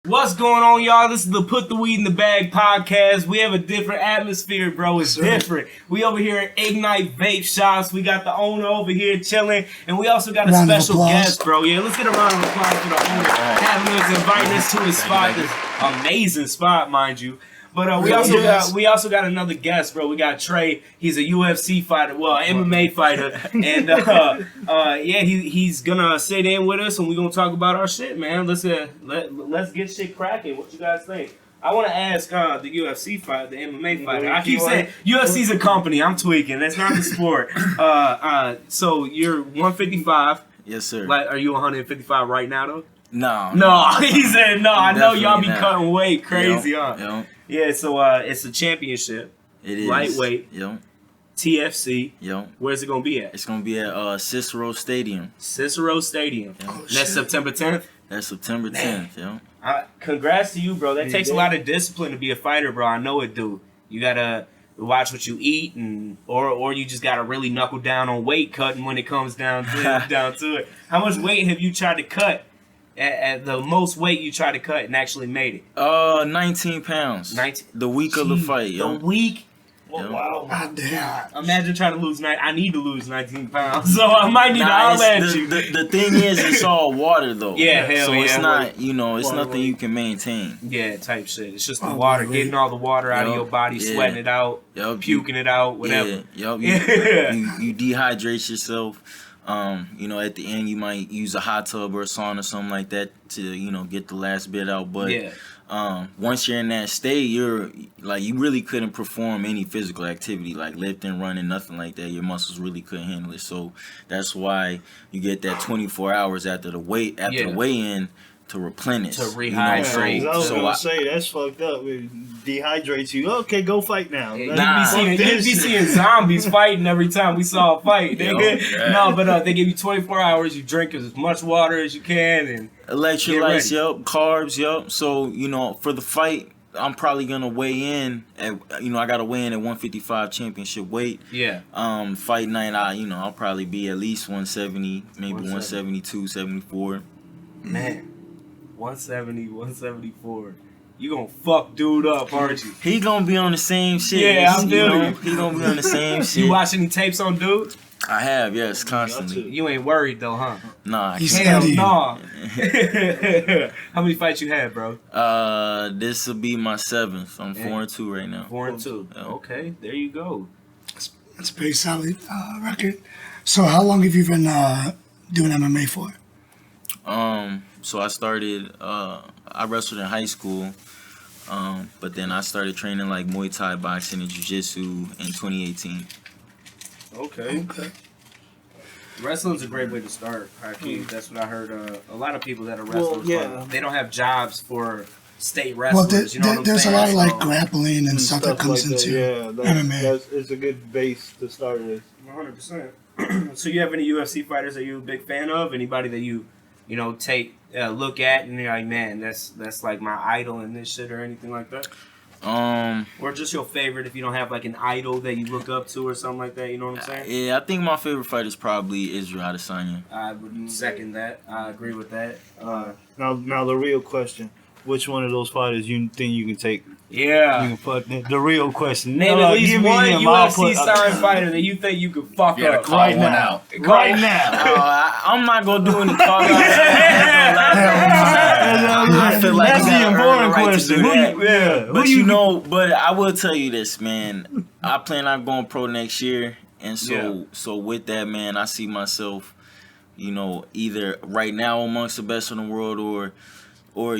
What's going on, y'all? This is the Put the Weed in the Bag podcast. We have a different atmosphere, bro. It's different. We over here at Ignite Vape Shops. We got the owner over here chilling, and we also got a special guest, bro. Yeah, let's get a round of applause for the owner having us, inviting us to his spot. This amazing spot, mind you. But we also got another guest, bro. We got Trey. He's a UFC fighter, well, MMA fighter, and yeah, he's gonna sit in with us, and we're gonna talk about our shit, man. Let's get shit cracking. What you guys think? I want to ask the UFC fighter, the MMA fighter. I keep saying UFC's a company. I'm tweaking. That's not the sport. So you're 155. Yes, sir. Like, are you 155 right now though? No. He said no. I know y'all be cutting weight crazy, huh? Yep. Yeah, so it's a championship. It is. Lightweight. Yep. TFC. Yep. Where's it going to be at? It's going to be at Cicero Stadium. Cicero Stadium. Yep. That's September 10th? That's September 10th, yep. Congrats to you, bro. That takes a lot of discipline to be a fighter, bro. I know it do. You got to watch what you eat, and or you just got to really knuckle down on weight cutting when it comes down to it. How much weight have you tried to cut? At the most weight you tried to cut and actually made it? 19 pounds. 19. The week of the fight, The week? Yep. Wow. God. Imagine trying to lose I need to lose 19 pounds, so I might need to holler at you. The thing is, it's all water, though. Yeah, hell so yeah. it's not, it's nothing you can maintain. Yeah, type shit. It's just the water, getting all the water out of your body, sweating it out, puking it out, whatever. You dehydrate yourself. At the end you might use a hot tub or a sauna or something like that to, get the last bit out. But once you're in that state, you really couldn't perform any physical activity like lifting, running, nothing like that. Your muscles really couldn't handle it. So that's why you get that 24 hours after the weigh-in to replenish. To rehydrate. I was going to say, that's fucked up. It dehydrates you. Okay, go fight now. You'd be seeing zombies fighting every time we saw a fight. But they give you 24 hours. You drink as much water as you can. And electrolytes, carbs, So, for the fight, I'm probably going to weigh in at, I got to weigh in at 155 championship weight. Yeah. Fight night, I'll probably be at least 170, maybe 172, 74. Man. 170, 174. You gonna fuck dude up, aren't you? He gonna be on the same shit. Yeah, I'm feeling you. He gonna be on the same shit. You watch any tapes on dude? I have, yes, constantly. You ain't worried though, huh? Nah, hell nah. How many fights you had, bro? This will be my 7th. I'm 4-2 right now. 4-2. Yeah. Okay, there you go. That's a pretty solid record. So how long have you been doing MMA for? So I started, I wrestled in high school, but then I started training like Muay Thai, boxing, and Jiu-Jitsu in 2018. Okay. Wrestling's a great way to start, Hakeem. That's what I heard. A lot of people that are wrestlers, they don't have jobs for state wrestlers. Well, there's a lot of like grappling and stuff that comes into MMA. It's a good base to start with. 100%. So you have any UFC fighters that you're a big fan of? Anybody that you take look at and you're like, man, that's like my idol in this shit or anything like that? Or just your favorite if you don't have like an idol that you look up to or something like that, you know what I'm saying? Yeah, I think my favorite fighter is probably Israel Adesanya. I would second that. I agree with that. Now the real question, which one of those fighters you think you can take? Yeah. You can fuck the real question. Name at least one UFC signed fighter that you think you could fuck up right now. Right now. I'm not going to do any talk. I feel like that's the important question. But I will tell you this, man. I plan on going pro next year. And so with that, man, I see myself, either right now amongst the best in the world or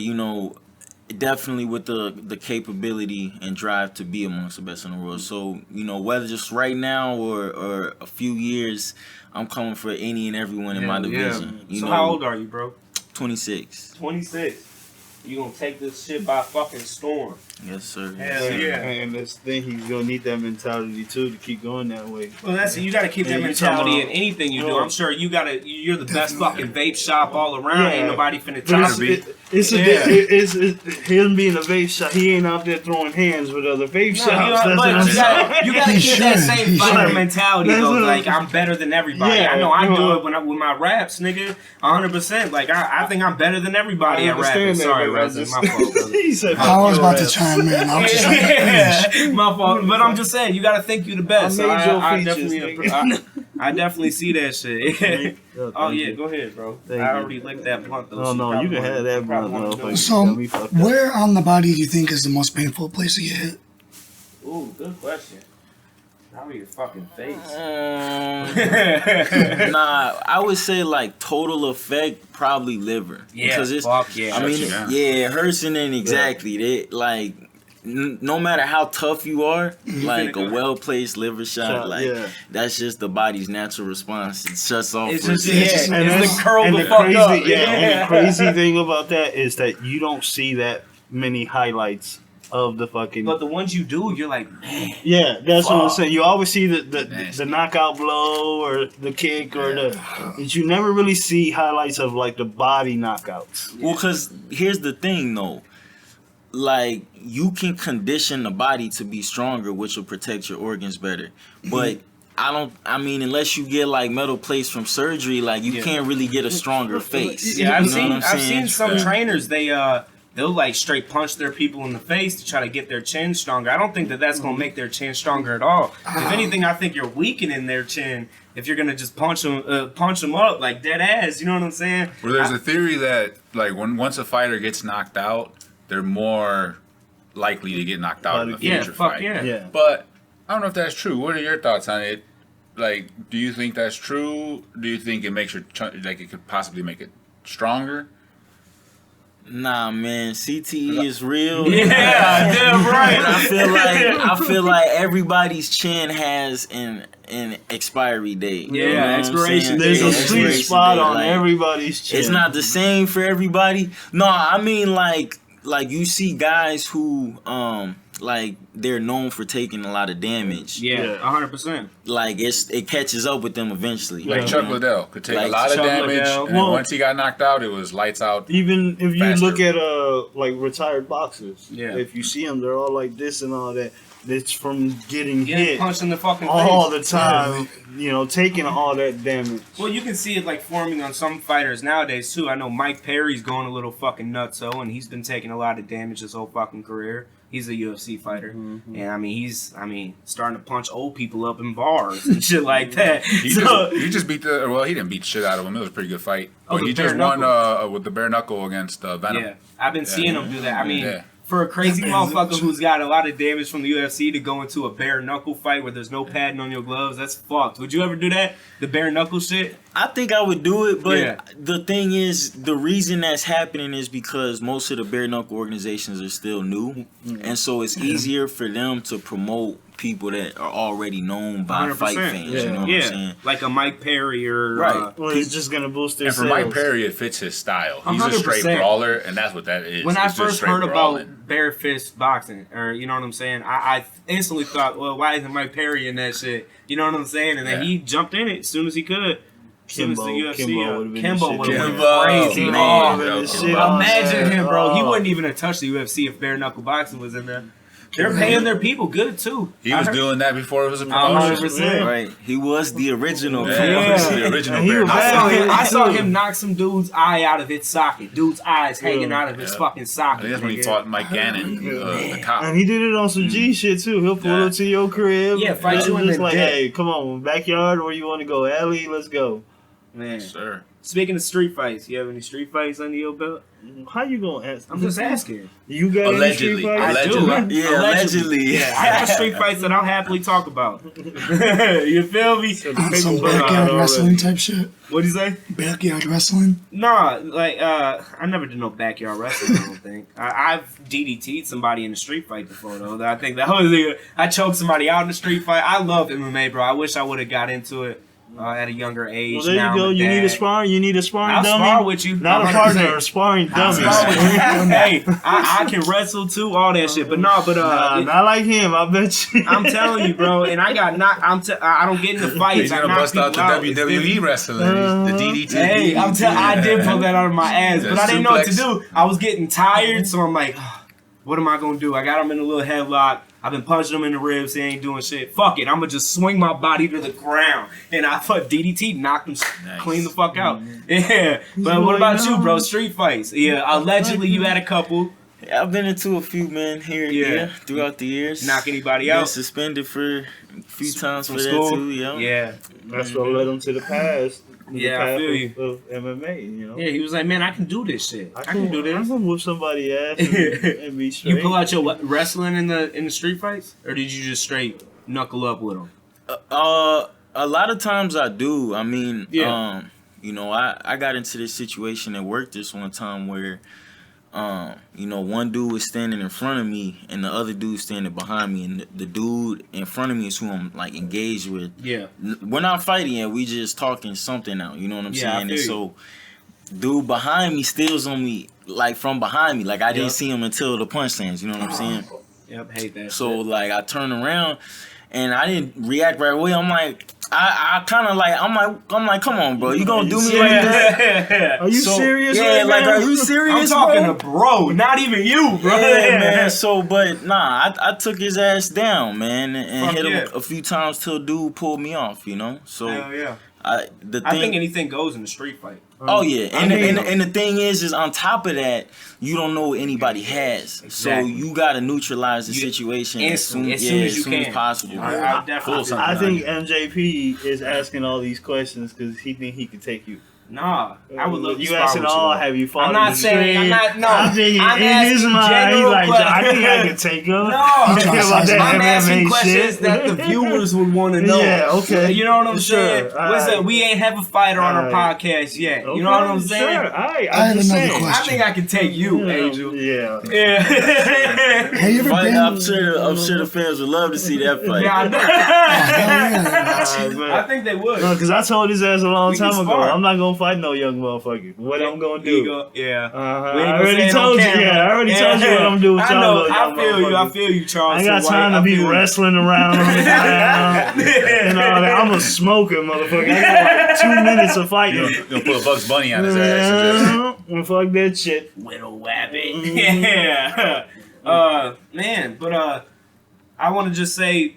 definitely with the capability and drive to be amongst the best in the world. So, whether just right now or a few years, I'm coming for any and everyone in my division. So how old are you, bro? 26. 26. You gonna take this shit by fucking storm. Yes, sir. Hell yeah. And this thing, he's gonna need that mentality too to keep going that way. Well, that's you got to keep that Yeah, you mentality talking in about- anything you do. Oh. I'm sure you're the best fucking vape shop all around. Yeah. Ain't nobody finna But top it. it's him being a vape shop. He ain't out there throwing hands with other vape shops. That's what I'm saying. You gotta He keep that should. same He fighter should. mentality That's though. what Like I'm- I'm better than everybody. Yeah, I know I do uh-huh. it with my raps, nigga. 100%. Like I think I'm better than everybody I at rapping. understand that, Sorry, but I Resin, just- my fault, brother. He said, I was about to "Fuck chime in. I was just like, Yeah, my fault. But I'm just saying, you gotta think you the best. I So made your I features, definitely, I definitely see that shit. Thank Oh yeah, you. go ahead, bro. Thank I you. already licked that blunt though. Oh so no, probably you can have that probably blunt, wanna do motherfucker. it. So, Got me fucked up. where on the body do you think is the most painful place to get hit? Ooh, good question. Probably your fucking face. Nah, I would say like total effect, probably liver. Yeah, because it's. fuck yeah. I mean, Yeah. yeah, it hurts and then exactly. They like. No matter how tough you are, like a well-placed liver shot, like Yeah. that's just the body's natural response. It shuts off. It's for a just second. yeah, And it's that's- the curl and the the fuck crazy, up. and the crazy thing about that is that you don't see that many highlights of the fucking. But the ones you do, you're like, man. Yeah, that's what I'm Fuck. saying. You always see the Nasty. knockout blow or the kick or the. But you never really see highlights of like the body knockouts. Well, because here's the thing, though. Like, you can condition the body to be stronger, which will protect your organs better. But I mean, unless you get like metal plates from surgery, like you Yeah. can't really get a stronger face. Yeah, You know what I'm I've saying? seen some Yeah. trainers. They'll like straight punch their people in the face to try to get their chin stronger. I don't think that's gonna make their chin stronger at all. If anything, I think you're weakening their chin if you're gonna just punch them up like dead ass. You know what I'm saying? Well, there's a theory that like once a fighter gets knocked out, they're more likely to get knocked out in the Yeah, future fuck fight. yeah. Yeah. But I don't know if that's true. What are your thoughts on it? Like, do you think that's true? Do you think it makes your like it could possibly make it stronger? Nah, man, CTE is real. Yeah, damn right. And I feel like everybody's chin has an expiry date. Yeah, You know what I'm expiration saying? date. There's Yeah, a sweet expiration spot date, on like, everybody's chin. It's not the same for everybody. No, I mean like you see guys who like they're known for taking a lot of damage. Yeah, 100%. Like it catches up with them eventually. Like Yeah. Chuck Liddell could take Like a lot of Chuck damage, Liddell. and then Well- once he got knocked out, it was lights out. Even if you Faster. look at like retired boxers, Yeah. if you see them, they're all like this and all that. It's from getting Getting hit punched in the fucking all face. the time. You know, taking all that damage. Well, you can see it like forming on some fighters nowadays too. I know Mike Perry's going a little fucking nutso, and he's been taking a lot of damage his whole fucking career. He's a UFC fighter, and I mean he's starting to punch old people up in bars and shit like that. He just beat the he didn't beat the shit out of him. It was a pretty good fight. Oh, But the he bare just won with the bare knuckle against Venom. yeah, I've been seeing him do that. I mean, Yeah. for a crazy motherfucker who's got a lot of damage from the UFC to go into a bare knuckle fight where there's no padding on your gloves, that's fucked. Would you ever do that? The bare knuckle shit? I think I would do it, but Yeah. the thing is, the reason that's happening is because most of the bare knuckle organizations are still new, and so it's easier for them to promote people that are already known by 100%. fight fans. You know what I'm saying? Like a Mike Perry or Right. Well, it's just gonna boost their And for sales. Mike Perry, it fits his style. He's a 100%. straight brawler, and that's what that is. When I It's just first straight heard brawling. about bare fist boxing, or you know what I'm saying, I instantly thought, well, why isn't Mike Perry in that shit? You know what I'm saying? And then Yeah. he jumped in it as soon as he could. As soon as the UFC, Kimbo would've been Kimbo the would shit. have went Kimbo, crazy. man. Oh, That the was shit wild. on imagine that. him, bro. He Oh. wouldn't even have touched the UFC if bare knuckle boxing was in there. They're paying their people good too. He I was heard- doing that before it was a 100%. promotion. Right. He was the original. Yeah, Yeah. he was the original And he bare was knuckle. bad. I saw him knock some dude's eye out of its socket. Dude's eyes hanging out of his Yeah. fucking I socket. think that's when he nigga. fought Mike Gannon, the cop. And he did it on some G shit too. He'll pull Yeah. up to your crib. Yeah, fight and you in just the like, dick. hey, come on, backyard, where you want to go? Alley, let's go. Man. Sir. Speaking of street fights, you have any street fights under your belt? How you gonna ask? I'm just asking. You got any Allegedly. street fights? I do. Allegedly. Yeah, allegedly. Yeah, I have street fights that I'll happily talk about. You feel me? On some People backyard already. wrestling type shit. What'd you say? Backyard wrestling. Nah, like I never did no backyard wrestling. I don't think I've DDT'd somebody in a street fight before though. I think that was I choked somebody out in a street fight. I love MMA, bro. I wish I would have got into it. at a younger age. Well, there now you go. I'm a You need a dad. sparring. You need a sparring I'll dummy. spar with you. Not a 100%. partner, a sparring dummy. Hey, I can wrestle too, all that shit. But no, but Nah, not like him. I bet you. I'm telling you, bro. And I got knocked. I don't get in the fights. He's I gonna knock bust out the people out. It's WWE different. wrestling, the DDT. Hey, I did pull that out of my ass, The but I didn't know what to suplex. do. I was getting tired, so I'm like, what am I gonna do? I got him in a little headlock. I've been punching him in the ribs. He ain't doing shit. Fuck it. I'm gonna just swing my body to the ground, and I put DDT, knocked him clean the fuck out. Yeah. But what about you, bro? Street fights. Yeah. Allegedly, you had a couple. I've been into a few, man, here and there throughout the years. Knock anybody Been out? suspended for a few times From for school? that too. Yeah. Yeah. That's what led him to the past. Yeah, I feel you. Of MMA, you know. Yeah. He was like, man, I can do this shit. I can do I this. can whoop somebody's ass and be straight. You pull out your wrestling in the street fights, or did you just straight knuckle up with them? A lot of times I do. I mean, Yeah. you know, I got into this situation at work this one time where, you know, one dude was standing in front of me and the other dude standing behind me, and the dude in front of me is who I'm like engaged with. Yeah. We're not fighting yet. We just talking something out. You know what I'm Yeah, I saying? feel And you. so, dude behind me steals on me like from behind me. Like I didn't see him until the punch lands. You know what I'm saying? Yep. Hate that. So shit. like I turn around and I didn't react right away. I'm like, I kind of like, I'm like, come on, bro, you gonna do me like that? Are you serious? Yeah, right like, now? are you serious, I'm talking bro? to bro, not even you, bro. Yeah, man. So, but nah, I took his ass down, man, and Fuck hit him yeah. a few times till dude pulled me off, you know. So Hell yeah. I think anything goes in a street fight. Oh yeah, I mean- and the thing is on top of that, you don't know what anybody has, Exactly. so you gotta neutralize the situation as soon as soon as you can. as possible. I definitely. Full I think MJP is asking all these questions because he think he can take you. Nah, I would love to You spar asking with all, though. have you fought I'm in not the saying. I'm street? not. No. I'm thinking I'm in his asking mind, he's general like, I think I questions. can take him. No, I think about that I'm asking MMA questions shit. that the viewers would want to know. Yeah, okay. You know what I'm Sure, saying? all What's right. that? We ain't have a fighter on our All right. podcast yet. You know what I'm saying? Sure. All right. I have I'm just another saying. question. I think I can take you, Angel. Yeah. Yeah. Have you ever But been? I'm sure the fans would love to see that fight. Yeah, I know. Hell yeah. I think they would. No, because I told his ass a long We can time ago, spar. I'm not gonna fight no young motherfucker. What I'm gonna do? Yeah. Uh-huh. We ain't I gonna say already it on told you. camera. Yeah, I already told you what I'm doing with I y'all. know. little I young feel you. I motherfuckers. feel you, Charles. I ain't got time to be wrestling around on the ground and all that. I'm a smoker, motherfucker. I got like 2 minutes of fighting. Gonna put a Bugs Bunny on his ass. Well, fuck that shit. Widow Wabbit. Yeah. Man, but I want to just say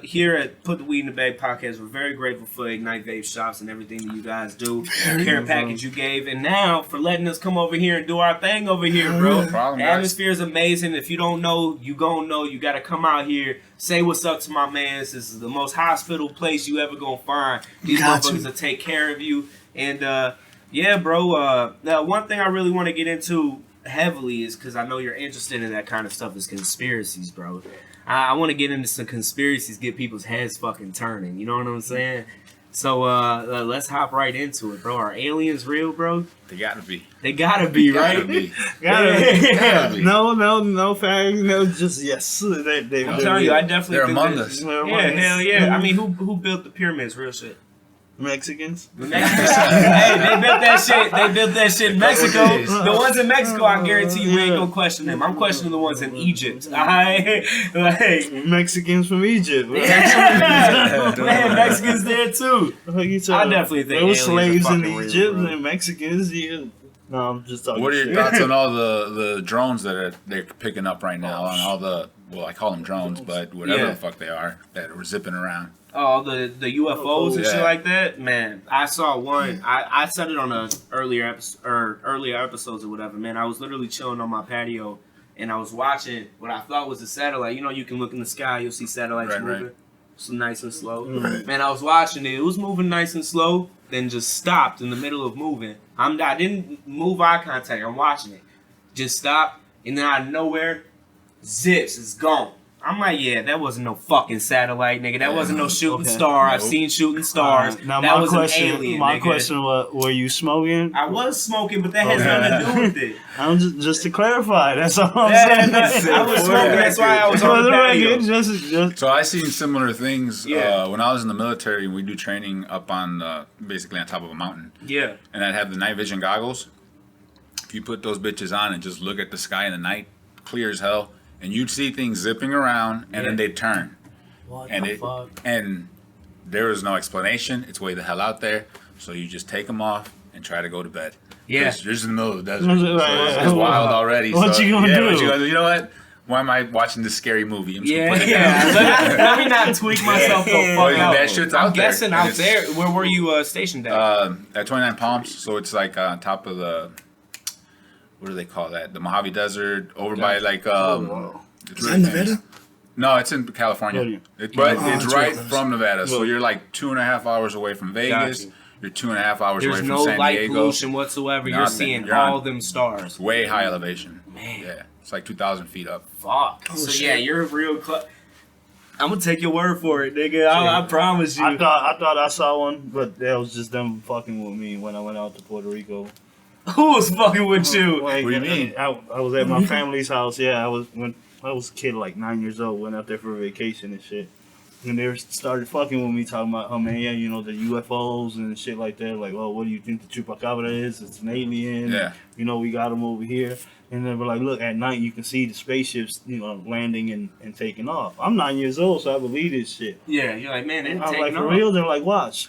here at Put the Weed in the Bag podcast, we're very grateful for Ignite Vape Shops and everything that you guys do, the care package you gave, and now for letting us come over here and do our thing over here, bro. No problem, The guys. atmosphere is amazing. If you don't know, you gonna know. You got to come out here, say what's up to my mans. This is the most hospital place you ever gonna find. These Got to. motherfuckers will take care of you. And yeah, bro. Now, one thing I really want to get into heavily is because I know you're interested in that kind of stuff is conspiracies, bro. I want to get into some conspiracies, get people's heads fucking turning. You know what I'm saying? So let's hop right into it, bro. Are aliens real, bro? They gotta be. They gotta be, right? Gotta be. Gotta be. No facts. No, just yes. They, I'm telling you, I definitely They're think among that- us. Yeah, hell yeah. I mean, who built the pyramids? Real shit. Mexicans. The Mexicans. Hey, they built that shit. They built that shit in Mexico. The ones in Mexico, I guarantee you ain't gonna question them. I'm questioning the ones in Egypt. Alright, like Mexicans from Egypt. man, Mexicans there too. I definitely think there were aliens are slaves in fucking real, Egypt bro. and Mexicans. Yeah. No, I'm just talking. What are your shit. thoughts on all the drones that they're picking up right now, and all the, well, I call them drones, but whatever Yeah. the fuck they are that are zipping around? Oh, the UFOs and shit Yeah. like that, man. I saw one. I said it on a earlier episodes or whatever, man. I was literally chilling on my patio and I was watching what I thought was a satellite. You know, you can look in the sky, you'll see satellites Right, moving, right. so nice and slow. Man, I was watching it. It was moving nice and slow, then just stopped in the middle of moving. I didn't move eye contact. I'm watching it. Just stopped, and then out of nowhere, zips, it's gone. I'm like, yeah, that wasn't no fucking satellite, nigga. That wasn't no shooting star. I've seen shooting stars. Now that my was question, an alien, my nigga. question was, were you smoking? I was smoking, but that has nothing to do with it. I'm just to clarify. That's all I'm That had saying. nothing- I was smoking. That's why I was For on the the patio. record, just So I seen similar things Yeah. when I was in the military. We do training up on basically on top of a mountain, Yeah. and I'd have the night vision goggles. If you put those bitches on and just look at the sky in the night, clear as hell, and you'd see things zipping around, and then they'd turn. What And the it fuck? and there was no explanation. It's way the hell out there. So you just take them off and try to go to bed. Yeah. 'Cause you're just in the middle of the desert. Right, So right. it's wild already. What so, you gonna do? What you gonna do? You know what? Why am I watching this scary movie? I'm just Yeah, gonna put it yeah. down. Let me not tweak myself the fuck Well, out. that shit's I'm out there. guessing And out it's- there. Where were you stationed at? At 29 Palms, so it's like on top of the, what do they call that? The Mojave Desert, over by like it's Is that Nevada? No, it's in California. Really? But Oh, it's it's right real close. from Nevada, so Well- you're like 2.5 hours away from Vegas. Gotcha. You're 2.5 hours There's away from no San light Diego. pollution whatsoever. You're Nothing. seeing You're all on- them stars. Way high elevation. Man. Yeah, it's like 2,000 feet up. Fuck. Oh, So shit. yeah, you're a real. I'm gonna take your word for it, nigga. I promise you. I thought I saw one, but that was just them fucking with me when I went out to Puerto Rico. Who was fucking with you? Like, What do you mean? I was at my family's house. Yeah, I was when I was a kid, like 9 years old. Went out there for vacation and shit. And they started fucking with me, talking about, oh man, yeah, you know, the UFOs and shit like that. Like, oh, what do you think the chupacabra is? It's an alien. Yeah. You know, we got them over here. And they were like, look, at night you can see the spaceships, you know, landing and taking off. I'm 9 years old, so I believe this shit. Yeah, you're like, man, they're I was like, taking for off. real? They're like, watch.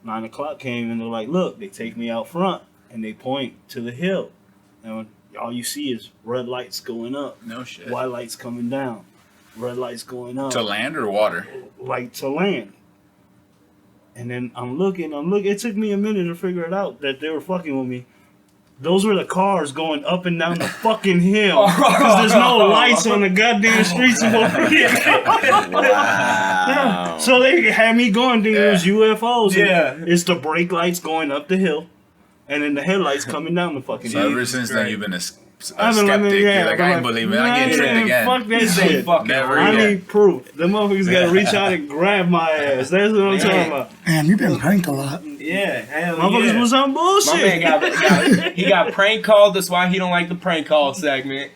9 o'clock came and they're like, look, they take me out front and they point to the hill. And all you see is red lights going up, No shit. white lights coming down, red lights going up, To land or water? light to land. And then I'm looking. It took me a minute to figure it out that they were fucking with me. Those were the cars going up and down the fucking hill. Because there's no lights on the goddamn streets of over here. Wow. So they had me going thinking it was UFOs. and Yeah. It's the brake lights going up the hill. And then the headlights coming down the fucking So hill. ever since then, Christ. you've been a I've been skeptic. You're like, but I ain't believe it. I get man, tricked again. Fuck that This ain't shit. fucking Never real. I again. need proof. The motherfuckers gotta reach out and grab my ass. That's what I'm talking about. Man, you've been pranked a lot. Yeah, hell Motherfuckers yeah. was on My bullshit. man he got prank called. That's why he don't like the prank call segment.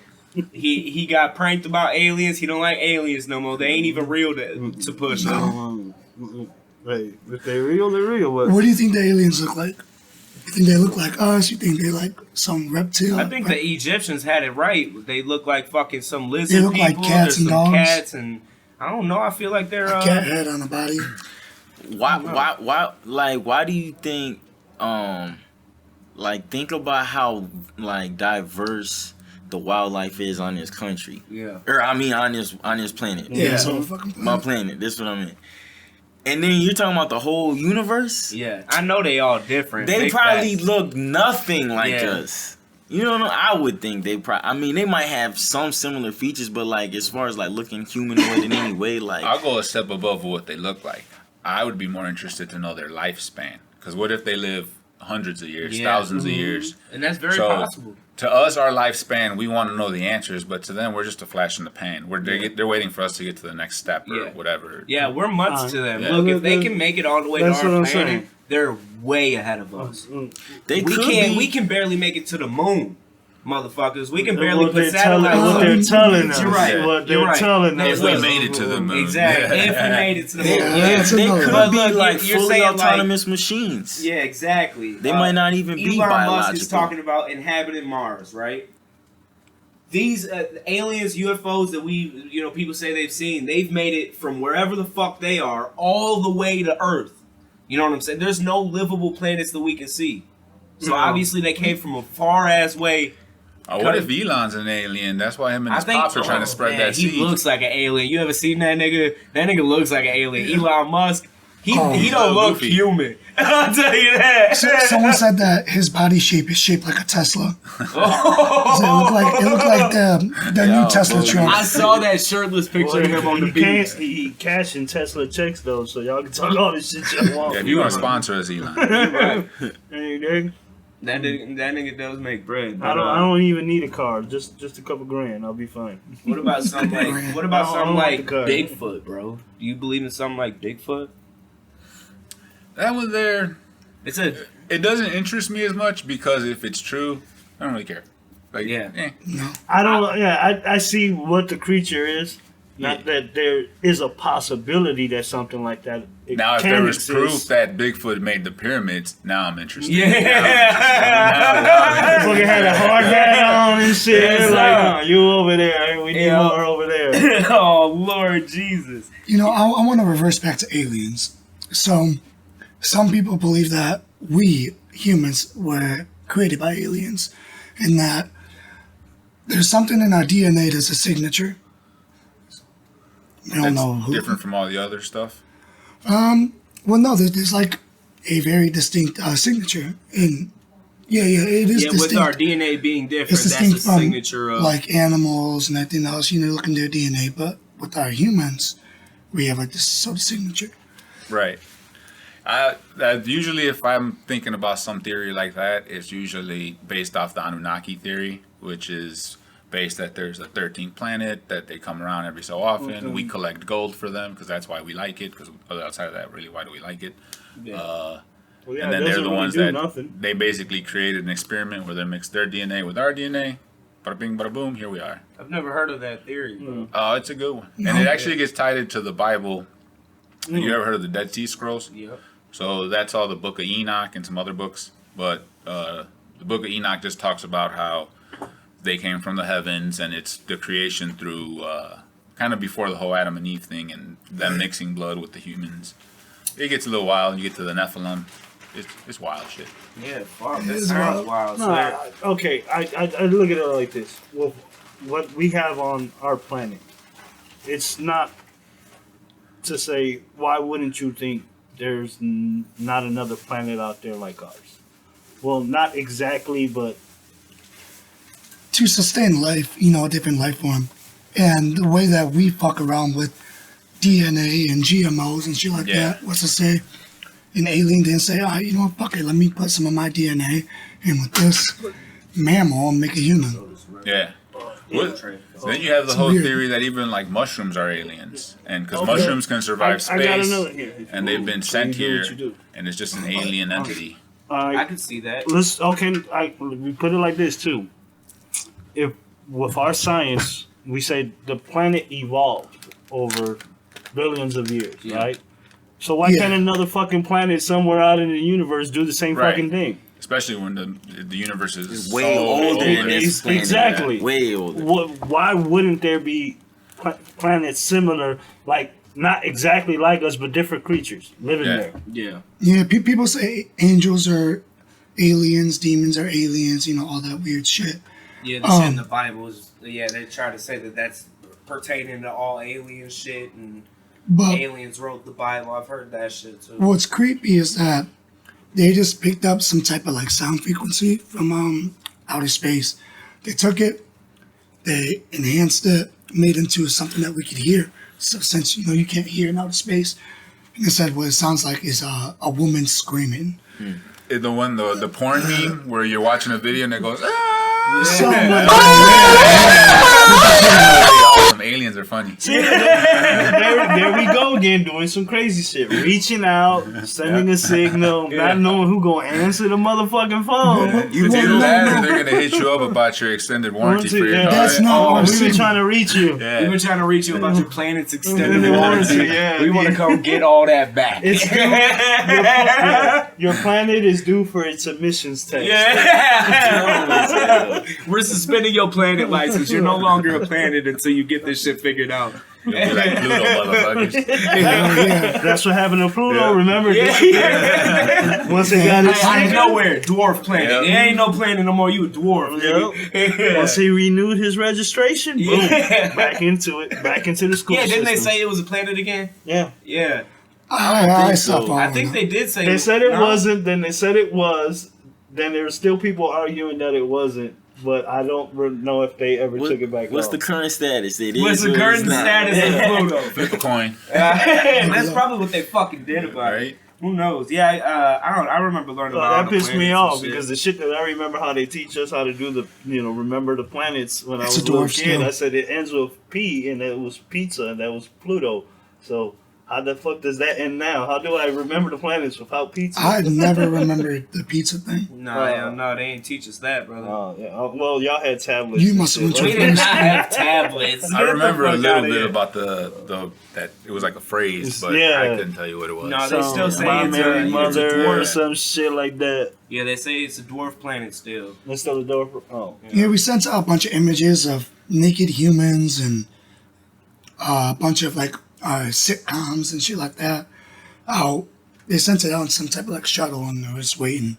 He got pranked about aliens. He don't like aliens no more. They ain't even real to push them. Hey, if they real, they're real. But What do you think the aliens look like? You think they look like us? You think they like some reptile? I think the Egyptians had it right. They look like fucking some lizard They look people. like cats There's and some dogs. cats and I don't know. I feel like they're a cat head on a body. Why do you think think about how diverse the wildlife is on this country. Yeah. Or I mean on this planet. Yeah, it's all fucking My planet. This is what I mean. And then you're talking about the whole universe? Yeah. I know they all different. They Big probably facts. look nothing like Yeah. us. You know, I would think they probably. I mean, they might have some similar features, but as far as looking humanoid in any way, I'll go a step above what they look like. I would be more interested to know their lifespan. Because what if they live hundreds of years, thousands of years? And that's very So, possible. To us, our lifespan, we want to know the answers, but to them, we're just a flash in the pan. They're waiting for us to get to the next step or Yeah. whatever. Yeah, we're months to them. Yeah. Look, if they can make it all the way to That's what our I'm planet, saying. they're way ahead of us. they We could can't. be. We can barely make it to the moon, motherfuckers. We can barely what put they're telling, satellites. what they're telling us. You're right. What You're they're right. telling us. If we made it to the moon. Exactly. If we made it to the moon. Yeah, Yeah, that's They another could one. be But look, you're fully saying, autonomous machines. yeah, exactly. They might not even be Elon Musk biological. is talking about inhabiting Mars, right? These aliens, UFOs that people say they've seen, they've made it from wherever the fuck they are all the way to Earth. You know what I'm saying? There's no livable planets that we can see. So obviously they came from a far ass way. What if Elon's an alien? That's why him and his pops are trying to spread man, that seed. He looks like an alien. You ever seen that nigga? That nigga looks like an alien. Elon Musk. He don't look goofy. human. I'll tell you that. Someone said that his body shape is shaped like a Tesla. Oh. It looked like the new Tesla truck. I saw that shirtless picture of him on the beach. He cashing Tesla checks though, so y'all can talk all this shit y'all want. Yeah, if you want to sponsor us, Elon. Right. Hey, nigga. That nigga does make bread. I don't even need a car. Just a couple grand. I'll be fine. What about something like I don't want the car. Bigfoot, bro? Do you believe in something like Bigfoot? That one there, It doesn't interest me as much because if it's true, I don't really care. Like, Yeah. No. I don't. I see what the creature is. Not that there is a possibility that something like that. Now, if can there was exist. proof that Bigfoot made the pyramids, now I'm interested. Yeah. Fucking had a hard hat on and shit. Yes, Like, you over there. We need more over there. Oh Lord Jesus. You know, I want to reverse back to aliens. So, some people believe that we humans were created by aliens, and that there's something in our DNA that's a signature. We don't That's know who. different from all the other stuff. Well, no, there's like a very distinct signature. And it is Yeah, distinct. with our DNA being different, It's that's a distinct from signature of like animals and everything else. You know, look in their DNA, but with our humans, we have like this sort of signature. Right. Usually, if I'm thinking about some theory like that, it's usually based off the Anunnaki theory, which is based that there's a 13th planet, that they come around every so often. Mm-hmm. We collect gold for them because that's why we like it. Because outside of that, really, why do we like it? Well, yeah, And then it they're doesn't the really ones do that nothing. they basically created an experiment where they mixed their DNA with our DNA. Bada bing, bada boom, here we are. I've never heard of that theory, bro. It's a good one. And it actually gets tied into the Bible. You ever heard of the Dead Sea Scrolls? Yep. So that's all the Book of Enoch and some other books. But the Book of Enoch just talks about how they came from the heavens and it's the creation through kind of before the whole Adam and Eve thing and them mixing blood with the humans. It gets a little wild and you get to the Nephilim. It's wild shit. Yeah, fuck. It That is sounds wild. wild. So No, there- okay, I look at it like this. Well, what we have on our planet, it's not to say, why wouldn't you think there's not another planet out there like ours? Well, not exactly, but To sustain life, you know, a different life form. And the way that we fuck around with DNA and GMOs and shit like Yeah. that, what's to say, an alien didn't say, you know what, fuck it, let me put some of my DNA in with this mammal and make a human. Yeah. Then you have the It's whole weird. theory that even like mushrooms are aliens. And because mushrooms can survive I got space another here. and they've been sent You do here what you do. and it's just an alien entity. I can see that. We put it like this too. If with our science, we say the planet evolved over billions of years, right? So why Yeah. can't another fucking planet somewhere out in the universe do the same Right. fucking thing? Especially when the universe is Way older than this planet. Exactly. Way older. Why wouldn't there be planets similar, like not exactly like us, but different creatures living Yeah. there? Yeah. Yeah, people say angels are aliens, demons are aliens, you know, all that weird shit. Yeah, the shit in the Bible is, they try to say that that's pertaining to all alien shit and But aliens wrote the Bible. I've heard that shit too. what's creepy is that they just picked up some type of like sound frequency from outer space. They took it, they enhanced it, made it into something that we could hear. So since you know you can't hear in outer space, and they said what it sounds like is a woman screaming. The one, the porn meme where you're watching a video and it goes, ah! Something like Awesome. Aliens are funny. there we go again, doing some crazy shit, reaching out, sending a signal, not knowing who gonna answer the motherfucking phone. It's either that or they're going to hit you up about your extended warranty for your car. That's not Oh, our we've been signal. trying to reach you. Yeah. We've been trying to reach you about your planet's extended Yeah, warranty. yeah. We want to come get all that back. It's your planet is due for its emissions test. Yeah. We're suspending your planet license. You're no longer a planet until you get this shit figured out. You'll be like Pluto, motherfuckers. That's what happened to Pluto. Yeah. Remember? Yeah. Once they got it, Out of nowhere, dwarf planet. Yep. It ain't no planet no more. You a dwarf. nigga. once he renewed his registration, boom, Yeah. back into it, back into the school. Yeah, didn't they system. say it was a planet again? Yeah, Yeah. I stopped so. I following think them. they did say they said it no? wasn't. Then they said it was. Then there were still people arguing that it wasn't. But I don't know if they ever took it back. What's off. the current status? It What's is the or current it's not. status of Pluto? Flip a coin. That's probably what they fucking did about it. Right? Who knows? Yeah, I remember learning about all That the pissed me planets and off shit. because the shit that I remember how they teach us how to do the, remember the planets when It's I was a a little dwarf kid. skill. I said it ends with P and it was pizza and that was Pluto. So how the fuck does that end now? How do I remember the planets without pizza? I never remembered the pizza thing. No, they ain't teach us that, brother. Oh, yeah. Well, y'all had tablets. You and must have shit. went We did not have tablets. I remember a Get the fuck little outta bit here. about the that it was like a phrase, but Yeah. I couldn't tell you what it was. No, they still say My it's a- Mary it's a Mother dwarf. or some shit like that. Yeah, they say it's a dwarf planet still. Let's tell the door. Oh, Yeah, we sent out a bunch of images of naked humans and a bunch of like sitcoms and shit like that. Oh, they sent it out in some type of like shuttle and they were just waiting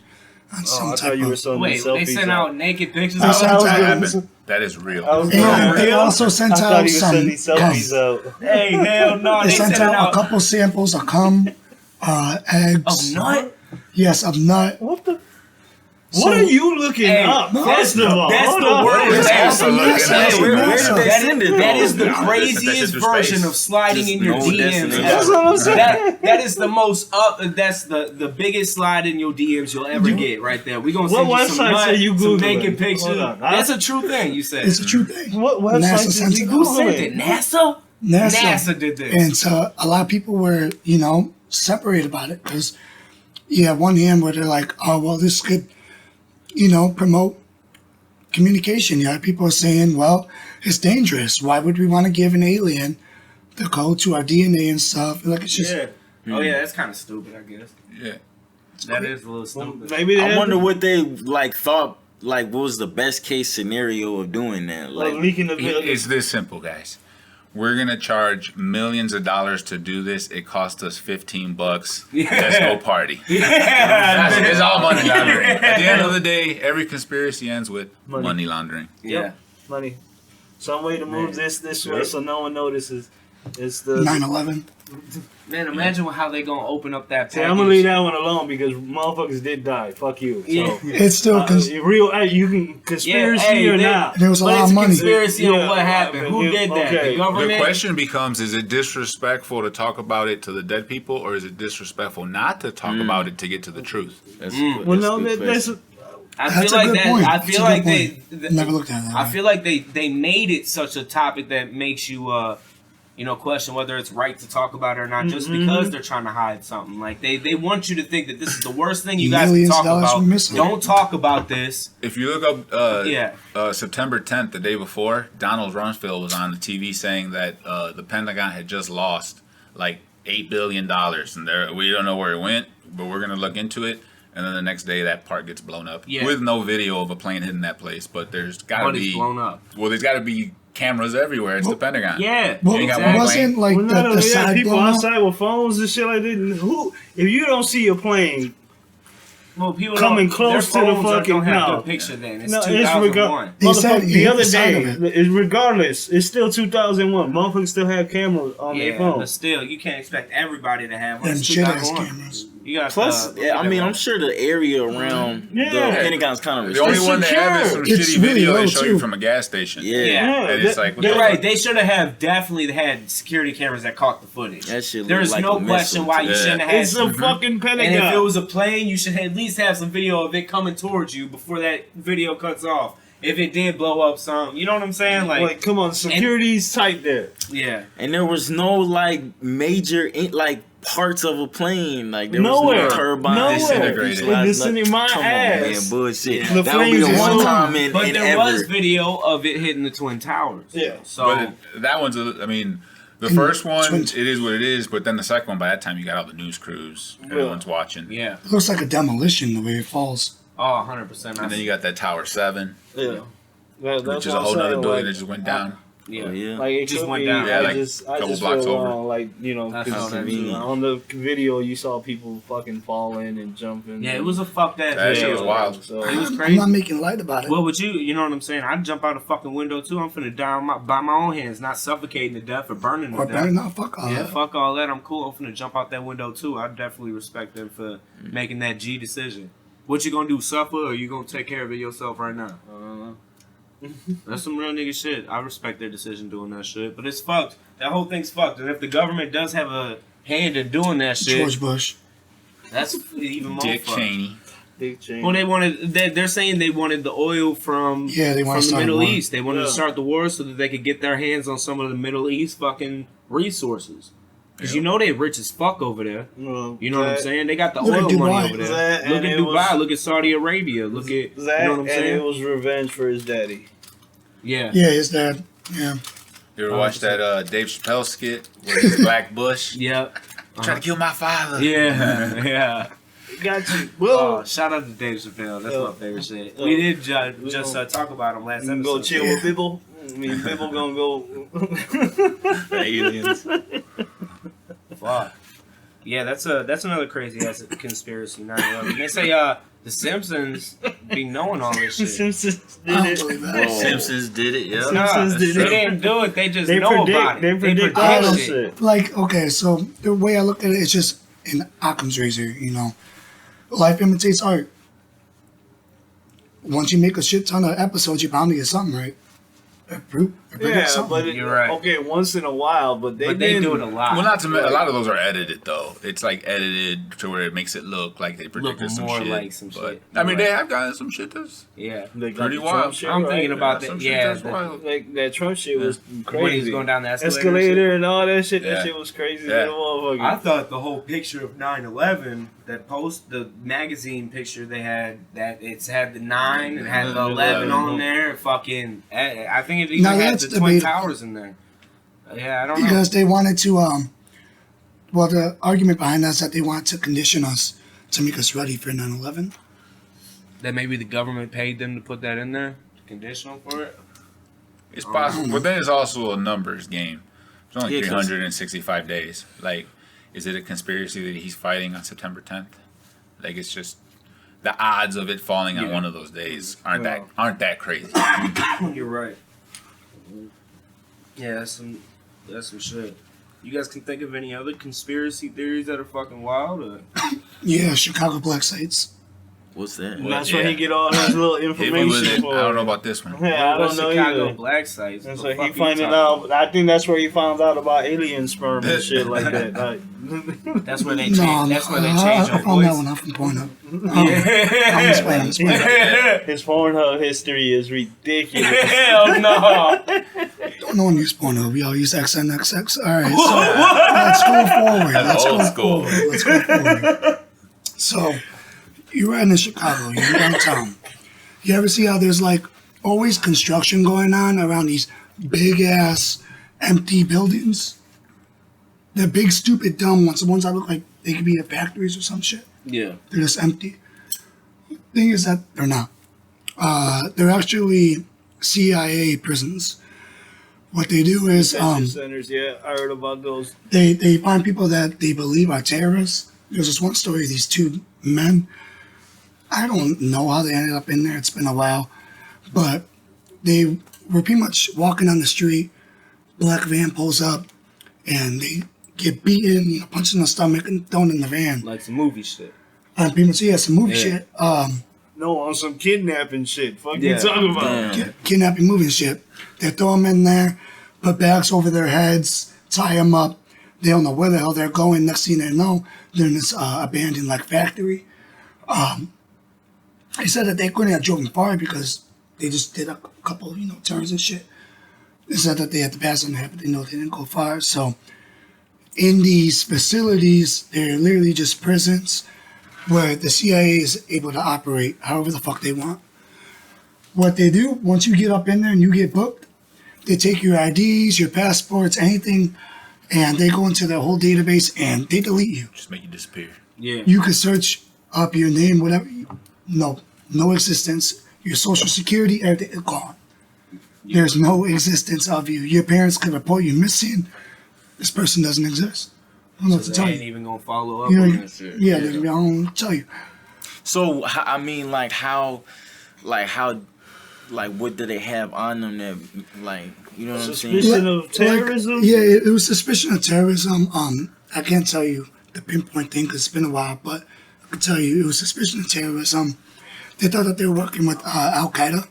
on I some thought type you were of. sending Wait, selfies. they sent out naked pictures? They of sent That out- happened. That is real. I was And they real? also I sent thought out he was some. sending selfies out. Hey, hell no, They they sent sent out a couple samples of cum, eggs. of nut. Yes, of nut. What the? So- What are you looking Hey, up? that's First of all, that's hold the on. worst. That's Hey, the look. Hey, where did they that send it? that is the No, craziest that's just version space. of sliding Just in your no DMs. destination. That's ever. what I'm saying. That is the most up. That's the biggest slide in your DMs you'll ever get right there. We gonna What send you some website nut, say you some Googling? naked pictures. Hold on. That's a true thing. You said. It's a true thing. What NASA website sent did you it. Who Google sent it? it? NASA. NASA. did this. And so a lot of people were, separated about it because you have one hand where they're like, oh, well, this could, promote communication. You have people are saying, well, it's dangerous. Why would we want to give an alien the code to our DNA and stuff? Like, it's just, Yeah. Oh yeah, that's kind of stupid. I guess Yeah. that is a little stupid. Maybe they I had wonder to- what they thought. What was the best case scenario of doing that? leaking the video. It's this simple, guys. We're gonna charge millions of dollars to do this. It cost us $15. Yeah. Let's go party. Yeah, It's all money laundering. At the end of the day, every conspiracy ends with Money. money laundering. yeah. Money. Some way to move Man. this way so no one notices. It's the 9/11. Man, imagine how they gonna open up that See, package. I'm gonna leave that one alone because motherfuckers did die. Fuck you. So, Yeah. It's still, you can conspiracy hey, or they- not. there was a But lot it's of a money. conspiracy Yeah, on what happened. Who yeah, did that? okay. The government. The question becomes: is it disrespectful to talk about it to the dead people, or is it disrespectful not to talk about it to get to the truth? That's Well, no, that's I That's feel a like good that. point. I That's feel a like good they. Never looked at it that I way. feel like they made it such a topic that makes you question whether it's right to talk about it or not, just because they're trying to hide something. Like they want you to think that this is the worst thing you guys can Millions of talk dollars about. were missing. Don't talk about this. If you look up Yeah. September 10th, the day before, Donald Rumsfeld was on the TV saying that the Pentagon had just lost like $8 billion, and we don't know where it went, but we're gonna look into it. And then the next day, that part gets blown up with no video of a plane hitting that place. But there's got to Money's be blown up. Well, there's got to be cameras everywhere. It's the Pentagon. Yeah. Well, You ain't got exactly. one wasn't like Well, not the only that, side people blown up? outside with phones and shit like that. Who, if you don't see a plane, Well, people coming don't- close their to the phones fucking- don't have no. good picture. Then it's no, it's 2001. They said the it other hit the side day, of it. regardless, it's still 2001. Motherfuckers still have cameras on their Yeah, phone. but still, you can't expect everybody to have one. Them It's shit ass 2001. cameras. You got Plus, I'm sure the area around Yeah. the Pentagon's kind of The only It's one that have is some secure. It's shitty really video low, they show you too. from a gas station. Yeah, Yeah. And it's like, what You're the right. fuck? They should have definitely had security cameras that caught the footage. that shit. There's looked like no a question missile why to you me. shouldn't have had. It's a fucking Pentagon. And if it was a plane, you should at least have some video of it coming towards you before that video cuts off. If it did blow up some, you know what I'm saying? like, come on, security's tight there. Yeah. And there was no major parts of a plane. Like there Nowhere. was no turbine. Nowhere. Disintegrated. It's in my Come ass. on, man, bullshit. The That would be the flames one is time in, But in there ever. was video of it hitting the Twin Towers. Yeah. So But that one's, I mean, the And first one, Twin- it is what it is. But then the second one, by that time, you got all the news crews. Everyone's watching. yeah. It looks like a demolition the way it falls. Oh, 100%. And then you got that Tower 7, Yeah. which is a whole nother building that just went down. Yeah. Oh, yeah. Like it Just could went be, down. Yeah, I like just couple blocks feel over. wrong, like That's because how that is. on the video you saw people fucking falling and jumping. Yeah, it was a fucked ass That shit video. was wild. So It was I'm crazy. not making light about it. What would you know what I'm saying? I'd jump out a fucking window too. I'm finna die by my own hands, not suffocating to death or burning to Or death. better not fuck all Yeah, that. fuck all that. I'm cool. I'm finna jump out that window too. I definitely respect them for making that G decision. What you gonna do, suffer, or you gonna take care of it yourself right now? I don't know. That's some real nigga shit. I respect their decision doing that shit, but it's fucked. That whole thing's fucked. And if the government does have a hand in doing that shit, George Bush. That's even more Dick fucked. Cheney. Dick Cheney. Well, they're saying they wanted the oil from Yeah, they want to the start a Middle war. East. They wanted to Yeah. start the war so that they could get their hands on some of the Middle East fucking resources. Because you know they rich as fuck over there. Well, You know what I'm saying? They got the Look at oil Dubai. money over there. That, Look and at it Dubai. was- Look at Saudi Arabia. Look at, you That, know what I'm and saying? it was revenge for his daddy. Yeah. Yeah, his dad. Yeah. You ever watch that Dave Chappelle skit with his Black Bush? Yeah. Trying to kill my father. Yeah. Yeah. Got you. Oh, Well, shout out to Dave Chappelle. That's Yeah. my favorite shit. Yeah. We did just talk about him last you can episode. go chill with people. Me and people gonna go. Aliens. Fuck. Yeah, that's another crazy ass conspiracy. 9/11. They say the Simpsons be knowing all this shit. Simpsons I don't did it. believe that. Simpsons did it, yeah. Nah, Simpsons did they it. didn't do it. They just They know predict. about it. They predict all predict that shit. shit. Like, okay, so the way I look at it is just an Occam's razor, you know. Life imitates art. Once you make a shit ton of episodes, you're bound to get something right. Yeah, but You're right. okay, once in a while, but they do it a lot. Well, not to a lot of those are edited though. It's like edited to where it makes it look like they predicted some more shit. like some but, shit. I mean, You're they have gotten some shit that's Yeah. They got pretty the wild. Trump shit, I'm right? thinking about some that. shit Yeah. that's wild. Like that Trump shit was crazy. When he was going down the escalator. Escalator and all that shit. Yeah. That shit was crazy. Yeah. That motherfucker. I thought the whole picture of 9/11, the magazine picture they had, that it's had the 9 and had the 11 on there. Fucking, I think it even Now had that's the Twin debatable. Towers in there. Yeah, I don't know. Because they wanted to, well, the argument behind that is that they wanted to condition us to make us ready for 9/11. That maybe the government paid them to put that in there, conditional for it. It's possible, but then it's also a numbers game. It's only Yeah, 'cause- 365 days. Like, is it a conspiracy that he's fighting on September 10th? Like, it's just the odds of it falling on Yeah. one of those days aren't that crazy. You're right. Yeah, that's some shit. You guys can think of any other conspiracy theories that are fucking wild? Or? Yeah, Chicago black sites. What's that? And that's Yeah. where he get all his little If it was information in, for. I don't know about this one. Yeah, I What's don't know Chicago either. black sites. That's What where the he fuck are you finding talking out. I think that's where he found out about alien sperm and shit like that. Like, about? That's where they No, change. That's where they change I your found that voice. one out from Pornhub. Yeah. I'm just playing. his Pornhub history is ridiculous. Hell no. Don't no one use Pornhub. We all use XNXX. All right, so let's go forward. That's old school. Let's go forward. So, you're riding in Chicago. You're downtown. You ever see how there's like always construction going on around these big ass empty buildings? They're big, stupid, dumb ones. The ones that look like they could be at factories or some shit. Yeah. They're just empty. Thing is that they're not. They're actually CIA prisons. What they do is Detention centers, yeah, I heard about those. they find people that they believe are terrorists. There's this one story of these two men. I don't know how they ended up in there. It's been a while. But they were pretty much walking on the street. Black van pulls up and they get beaten, you know, punched in the stomach and thrown in the van. Like some movie shit. And pretty much, yeah, some movie Yeah. shit. No, on some kidnapping shit. Fuck Yeah. you talking about? Damn. Kidnapping movie and shit. They throw them in there, put bags over their heads, tie them up. They don't know where the hell they're going. Next thing they know, they're in this abandoned like factory. They said that they couldn't have driven far because they just did a couple, you know, turns and shit. They said that they had to pass on that, but they know they didn't go far. So in these facilities, they're literally just prisons where the CIA is able to operate however the fuck they want. What they do, once you get up in there and you get booked, they take your IDs, your passports, anything, and they go into their whole database and they delete you. Just make you disappear. Yeah. You could search up your name, whatever. No existence. Your social security, everything is gone. There's no existence of you. Your parents could report you missing. This person doesn't exist. I don't know what to So tell they ain't you. even gonna follow up You know, on that shit. yeah, I don't tell you. So I mean, like how, what do they have on them that, like, you know what I'm saying? Suspicion of terrorism? Like, yeah, it was suspicion of terrorism. I can't tell you the pinpoint thing because it's been a while, but I can tell you it was suspicion of terrorism. They thought that they were working with Al Qaeda.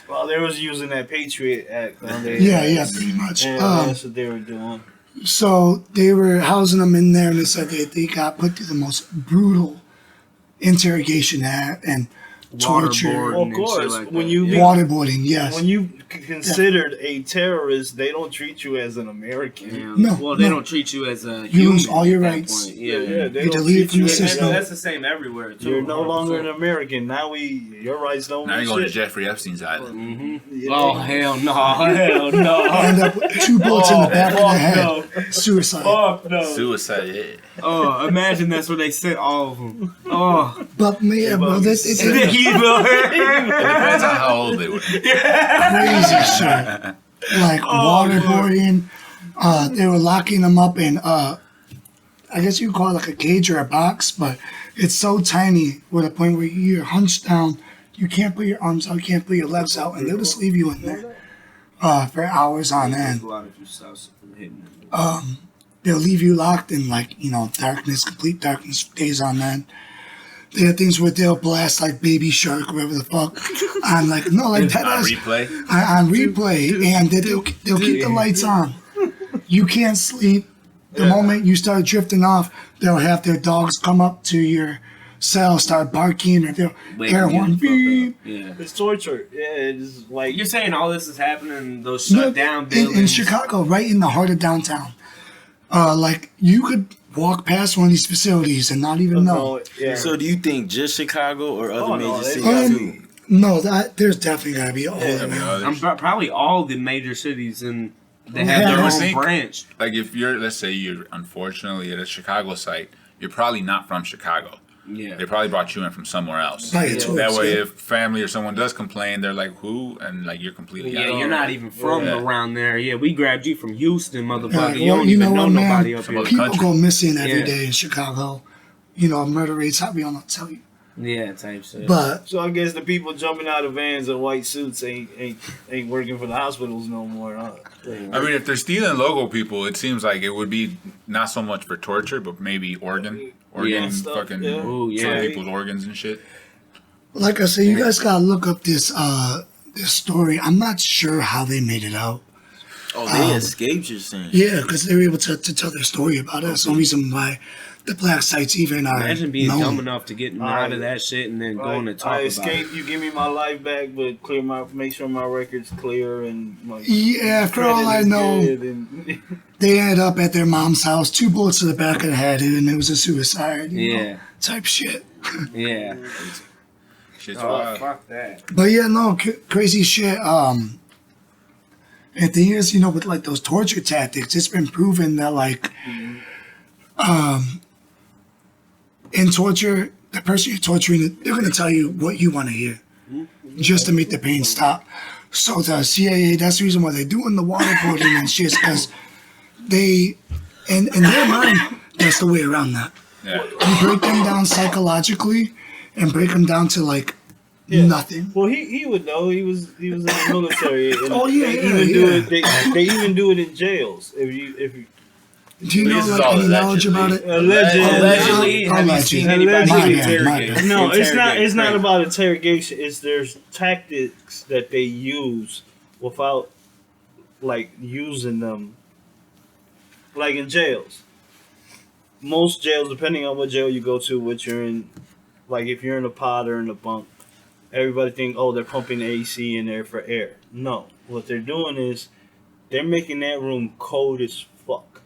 Well, they was using that Patriot Act on there. Yeah, pretty much. Yeah, that's what they were doing. So they were housing them in there, and they said they got put through the most brutal interrogation and torture, Waterboarding Well, of and course, shit like when that. you waterboarding. Yes. when you considered a terrorist, they don't treat you as an American. Yeah. No, Well, they no. don't treat you as a You lose human all your at that rights. point. Yeah, Yeah. they You're don't deleted treat from you the as system. That's the same everywhere too. You're no longer an 100%. American. Now your rights don't Now mean you're going to shit. Jeffrey Epstein's island. Yeah. Oh hell no! Hell no! End up with 2 bullets in the back of the head. no! Suicide. Fuck no! Suicide, yeah. Oh, imagine that's where they sent all of them. Oh, But yeah, bro, it's it It depends on how old they were. crazy shit. Like waterboarding. They were locking them up in, I guess you could call it like a cage or a box, but it's so tiny with a point where you're hunched down, you can't put your arms out, you can't put your legs out, and they'll just leave you in there for hours on end. They'll leave you locked in darkness, complete darkness, days on end. They have things where they'll blast like Baby Shark, whatever the fuck, on that On ass. replay. On replay, and they'll keep the lights on. You can't sleep. The moment you start drifting off, they'll have their dogs come up to your cell, start barking, or they'll air horn beep. Yeah. It's torture. Yeah, it's like You're saying all this is happening in those shut down buildings in Chicago, right in the heart of downtown. You could walk past one of these facilities and not even know. Yeah. So do you think just Chicago or other Oh, no, major they cities got too? No, there's definitely gotta be a whole I mean, I'm probably all the major cities and they Yeah, have I their own think- branch. Like if you're, let's say you're unfortunately at a Chicago site, you're probably not from Chicago. Yeah. They probably brought you in from somewhere else. Right, Yeah. it's That always- way, if family or someone does complain, they're like, "Who?" and like you're completely Yeah, out. you're not even from Yeah. around there. Yeah, we grabbed you from Houston, motherfucker. Yeah, You well, don't you even know know what, man? nobody up Some here. other People country. go missing every day Yeah. in Chicago. Murder rates, how we all not tell you. Yeah, type shit. But So I guess the people jumping out of vans in white suits ain't working for the hospitals no more. Huh? I mean, if they're stealing local people, it seems like it would be not so much for torture, but maybe organ stuff, fucking yeah. Ooh, some yeah. people's organs and shit. like I said, you guys gotta look up this story. I'm not sure how they made it out. Oh, they escaped, you're saying? Yeah, because they were able to tell their story about it. That's the reason why the black sites even are Imagine being known. dumb enough to get out of that shit and then going to talk I about escape. it. You give me my life back, but make sure my record's clear and my Yeah, for all I credit is know, good and they ended up at their mom's house, 2 bullets to the back of the head, and it was a suicide. You know, Yeah, type shit. yeah. Shit's Oh, wild. fuck that. But yeah, no, crazy shit. And the thing is, with like those torture tactics, it's been proven that in torture, the person you're torturing, they're gonna tell you what you want to hear, just to make the pain stop. So the CIA, that's the reason why they're doing the waterboarding and shit, because they, in their mind, that's the way around that. Yeah. You break them down psychologically and break them down to nothing. well, he would know. He was in the military. And Oh, yeah, they even do yeah. it. They even do it in jails. If you Do you know This is like all any knowledge about it? Allegedly, have you Allegedly. seen anybody My get bad, my interrogated? bad. No, it's not. It's not Interrogate. about interrogation. It's there's tactics that they use without using them. Like in jails, most jails, depending on what jail you go to, what you're in, like if you're in a pod or in a bunk, everybody think, oh, they're pumping AC in there for air. No, what they're doing is they're making that room cold as fuck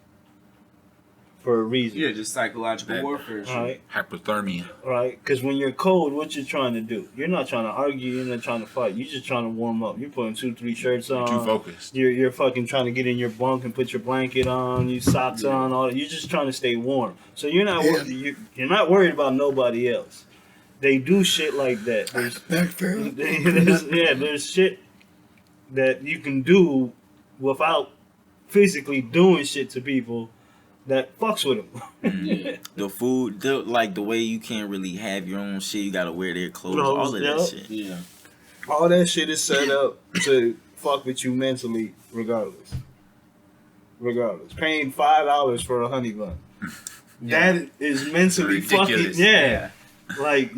for a reason. Yeah, just psychological That- warfare. All right. Hypothermia. Right, because when you're cold, what you're trying to do? You're not trying to argue. You're not trying to fight. You're just trying to warm up. You're putting 2-3 shirts on. Too focused. You're fucking trying to get in your bunk and put your blanket on. You socks on. All you're just trying to stay warm. So you're not you're not worried about nobody else. They do shit like that. There's shit that you can do without physically doing shit to people that fucks with them. The food, the way you can't really have your own shit, you gotta wear their clothes, all of Yep. that shit. Yeah. All that shit is set up to fuck with you mentally, regardless. Paying $5 for a honey bun. That is mentally Ridiculous. fucking Like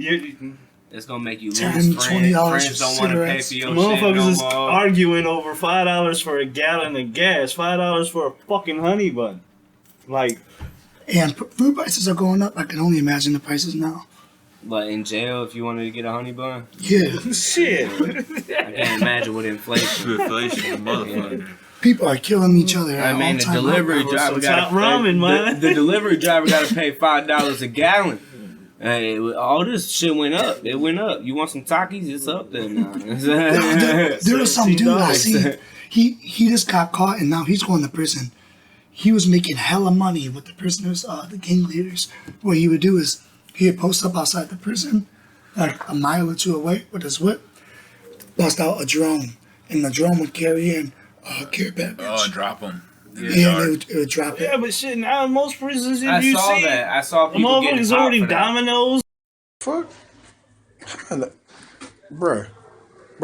It's gonna make you lose $10, friends. $20 Friends don't want to pay cigarettes. for your motherfuckers shit is no more. arguing over $5 for a gallon of gas, $5 for a fucking honey bun. Like, And food prices are going up. I can only imagine the prices now. Like in jail, if you wanted to get a honey bun, Yeah. shit. I can't imagine with inflation. Inflation, motherfucker. People are killing each other. I at mean, all the time. delivery Some driver top got ramen, man. The delivery driver got to pay $5 a gallon. Hey, all this shit went up. It went up. You want some Takis? It's up there now. There was some dude I see. He just got caught and now he's going to prison. He was making hella money with the prisoners, the gang leaders. What he would do is he would post up outside the prison, like a mile or two away with his whip, bust out a drone, and the drone would carry in care package. Oh, and drop them. Yeah, and it would drop it. Yeah, but shit, now in most prisons, if I you saw see, that. I saw the people getting motherfuckers caught ordering for that. Domino's. Fuck? Bruh,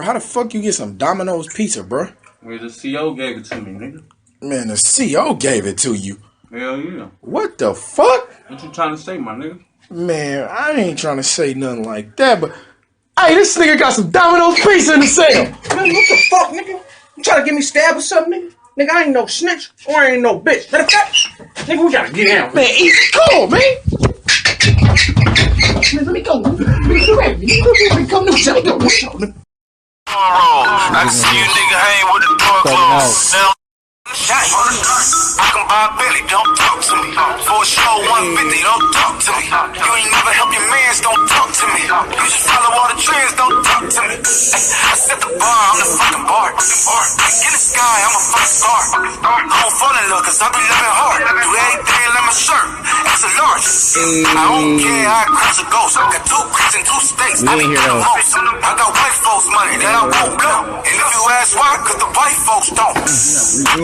how the fuck you get some Domino's pizza, bruh? Well, the CO gave it to me, nigga. Man, the CO gave it to you. Hell yeah. What the fuck? What you trying to say, my nigga? Man, I ain't trying to say nothing like that, but hey, this nigga got some Domino's pizza in the sale. Man, what the fuck, nigga? You trying to get me stabbed or something, nigga? Nigga, I ain't no snitch or I ain't no bitch. Matter of fact, nigga, we gotta get out. Man, easy call, man. Man, let me go. Let me come to I can see you nigga hang with the door closed. Now, I can buy a Billy, don't talk to me. For a show 150, don't talk to me. You ain't never help your mans, don't talk to me. You just follow all the trends, don't talk to me. I set the bar, I'm the fucking bar. In the sky, I'm a fucking star. I don't fall in love, cause I be living hard. Do everything like my shirt, it's a large. I don't care how I cross a ghost. I got 2 cribs in 2 states. I be getting most. I got white folks money that I won't blow. And if you ask why, cause the white folks don't.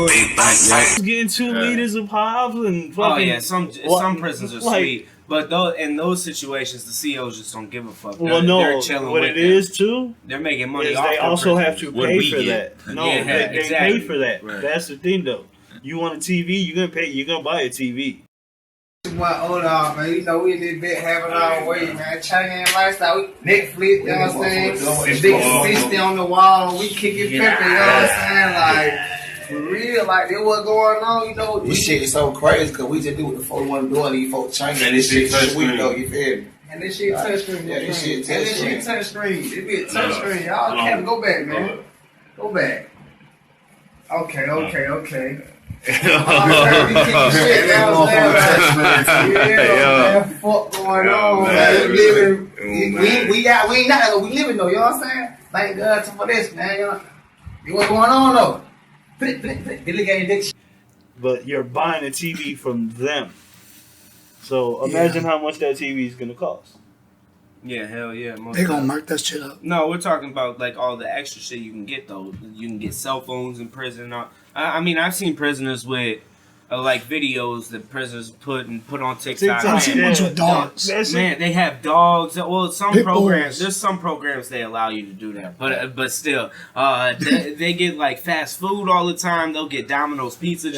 Big bang. Getting 2 liters of pops and fucking. Oh yeah, some prisons are like, sweet, but in those situations, the COs just don't give a fuck. Well, They're chilling what with it them. is too. They're making money Is off they their also have prisoners. to What pay we for get. that. No, Yeah, they exactly. pay for that. Right. That's the thing, though. You want a TV, you're gonna pay. You're gonna buy a TV. My old dog, man. You know, we in this bit having our way, man. China lifestyle. We Netflix, you know what I'm saying? Big 60 on the wall. We kicking pepper, you know what I'm saying? Like, for real, like, this what going on, you know? This shit is so crazy because we just do what the fuck we want to do and these folks change. And this shit sweet though, you feel me? And this shit touchscreen. Yeah, this shit And this shit touchscreen. This be a touchscreen. Y'all can't go back, man. Go back. Okay. We kicking shit downstairs. Yeah, fuck going on, man. We living though, you know what I'm saying? Thank God for this, man. You know what's going on though? But you're buying a TV from them. So imagine how much that TV is gonna cost. Yeah, hell yeah. They gonna mark that shit up. No, we're talking about like all the extra shit you can get though. You can get cell phones in prison. I mean, I've seen prisoners with like videos that prisoners put on TikTok. I've seen ones with dogs. Man, they have dogs. Well, some Pit programs. bulls. There's some programs they allow you to do that, but still, they get like fast food all the time. They'll get Domino's pizza.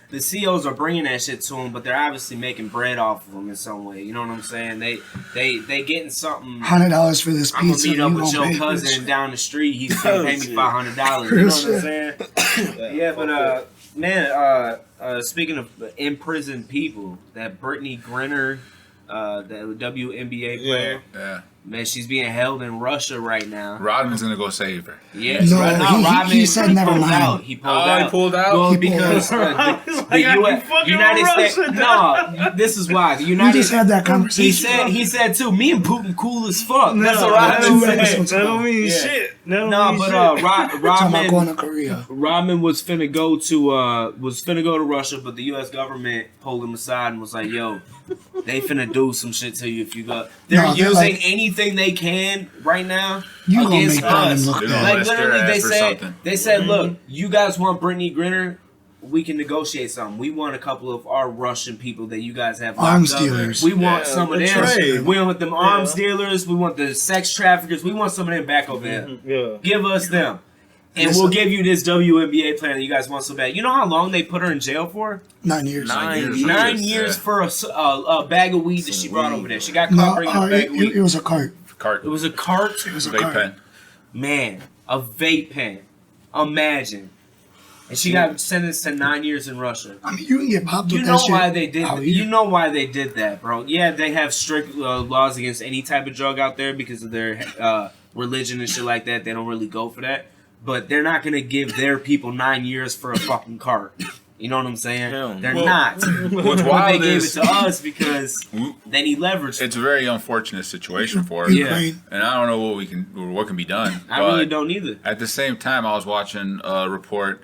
The COs are bringing that shit to them, but they're obviously making bread off of them in some way. You know what I'm saying? They getting something. $100 for this I'm gonna pizza. meet up you with gonna your pay for cousin this. down the street. He's gonna pay me $500. You know what I'm saying? Yeah, but man, speaking of imprisoned people, that Brittany Griner, the WNBA player, Yeah. man, she's being held in Russia right now. Rodman's gonna go save her. Yes, No, Rodman, he said never pulled mind. out. He pulled out. He pulled out? Well, He pulled because out. the United States. No, this is why the We United. just had that conversation. He said too. Me and Putin cool as fuck. That's No, what Rodman that said. don't mean Yeah. shit. That don't No, mean but shit. Talking about going Rodman. to Korea. Rodman was finna go to Russia, but the U.S. government pulled him aside and was like, "Yo, they finna do some shit to you if you go." They're No, they're using like- anything they can right now You gonna against make Rodman us. look They're gonna bad. Like arrest your literally, ass for something. they said, "Look, you guys want Brittany Griner? We can negotiate something. We want a couple of our Russian people that you guys have locked Arms up. dealers. We want some of the them. trade. We want them arms dealers. We want the sex traffickers. We want some of them back over there. Yeah. Give us them." And Listen. we'll give you this WNBA player that you guys want so bad. You know how long they put her in jail for? 9 years. 9 years for a bag of weed that she brought over there. She got caught No, bringing a bag of weed. it was a cart. Cart. It was a cart. It was a Vape cart. pen. Man, a vape pen. Imagine. And she got sentenced to 9 years in Russia. I mean, you can get popped with You that know shit. why they did. out You here. know why they did that, bro. Yeah, they have strict laws against any type of drug out there because of their religion and shit like that. They don't really go for that. But they're not gonna give their people 9 years for a fucking cart. You know what I'm saying? They're not. What's But wild they gave it is to us because they need leverage. it's a very unfortunate situation for us. Yeah. And I don't know what can be done. I really don't either. At the same time, I was watching a report.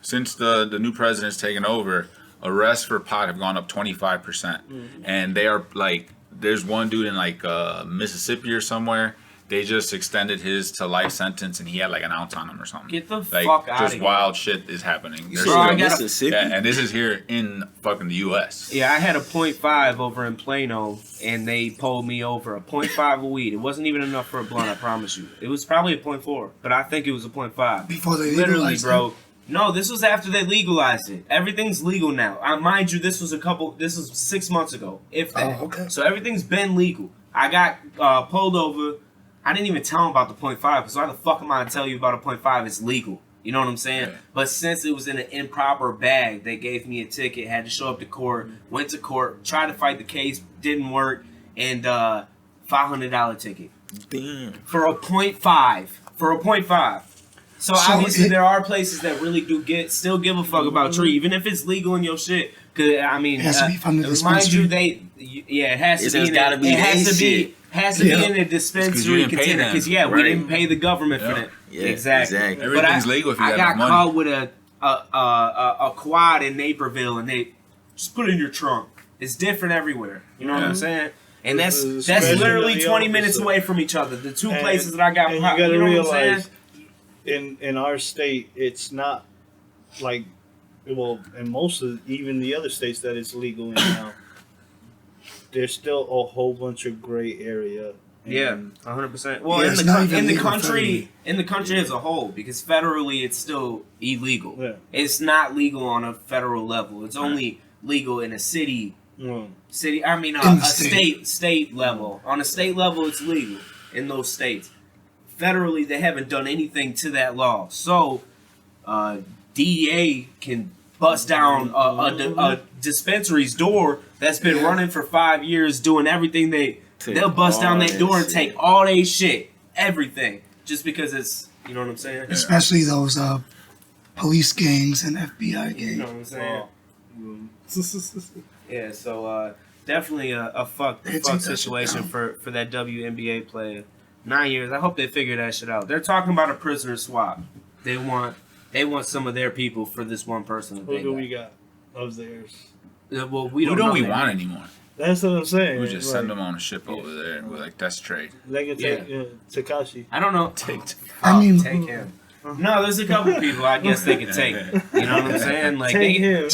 Since the new president's taken over, arrests for pot have gone up 25%, and they are like, there's one dude in like Mississippi or somewhere. They just extended his to life sentence, and he had like an ounce on him or something. Get the like, fuck out of just here. wild shit is happening. You There's said still- Mississippi? Yeah, and this is here in fucking the U.S. Yeah, I had a 0.5 over in Plano, and they pulled me over a 0.5 of weed. It wasn't even enough for a blunt, I promise you. It was probably a 0.4, but I think it was a 0.5. Before they Literally, legalized bro. it. No, this was after they legalized it. Everything's legal now. Mind you, this was 6 months ago, if that. Oh, okay. So everything's been legal. I got pulled over. I didn't even tell them about the 0.5, because why the fuck am I going to tell you about a 0.5? It's legal. You know what I'm saying? Yeah. But since it was in an improper bag, they gave me a ticket, had to show up to court, went to court, tried to fight the case, didn't work, and $500 ticket. Damn. For a 0.5. For a 0.5. So obviously there are places that really do still give a fuck about tree, even if it's legal in your shit. Cause I mean, It has to be from the mind you, dispensary. it has to It's be. just gotta be they Has to be Yeah. in a dispensary you didn't pay container them, because we right. didn't pay the government for Yeah. that. Yeah, exactly. exactly. Everything's legal if you I got got enough money. caught with a quad in Naperville, and they just put it in your trunk. It's different everywhere. You know what I'm saying? And that's Especially literally the 20 minutes officer. away from each other. The two And- places that I got and popped. you gotta You know what I'm saying? realize, in our state, it's not like, well, in most of even the other states that it's legal in now, there's still a whole bunch of gray area. Yeah, And 100%. Well, Yeah, in it's the not even legal country as a whole, because federally it's still illegal. Yeah. It's not legal on a federal level. It's only legal in a city. Mm. A state level. On a state level, it's legal in those states. Federally, they haven't done anything to that law. So, DEA can bust down a dispensary's door that's been running for 5 years, doing everything they'll bust down that door and take all they shit, everything, just because it's, you know what I'm saying? Especially those police gangs and FBI gangs. You know what I'm saying? Yeah, so definitely a fuck They take that situation shit for that WNBA player. 9 years. I hope they figure that shit out. They're talking about a prisoner swap. They want some of their people for this one person. That Who they do got. we got of theirs? Well, we Who don't don't know we that. want anymore? That's what I'm saying. We just Like, send them on a ship over there, and we're like, that's trade. They can take Tekashi. I don't know. I mean, Take him. No, there's a couple people I guess they could take. You know what I'm saying? Like, Take him.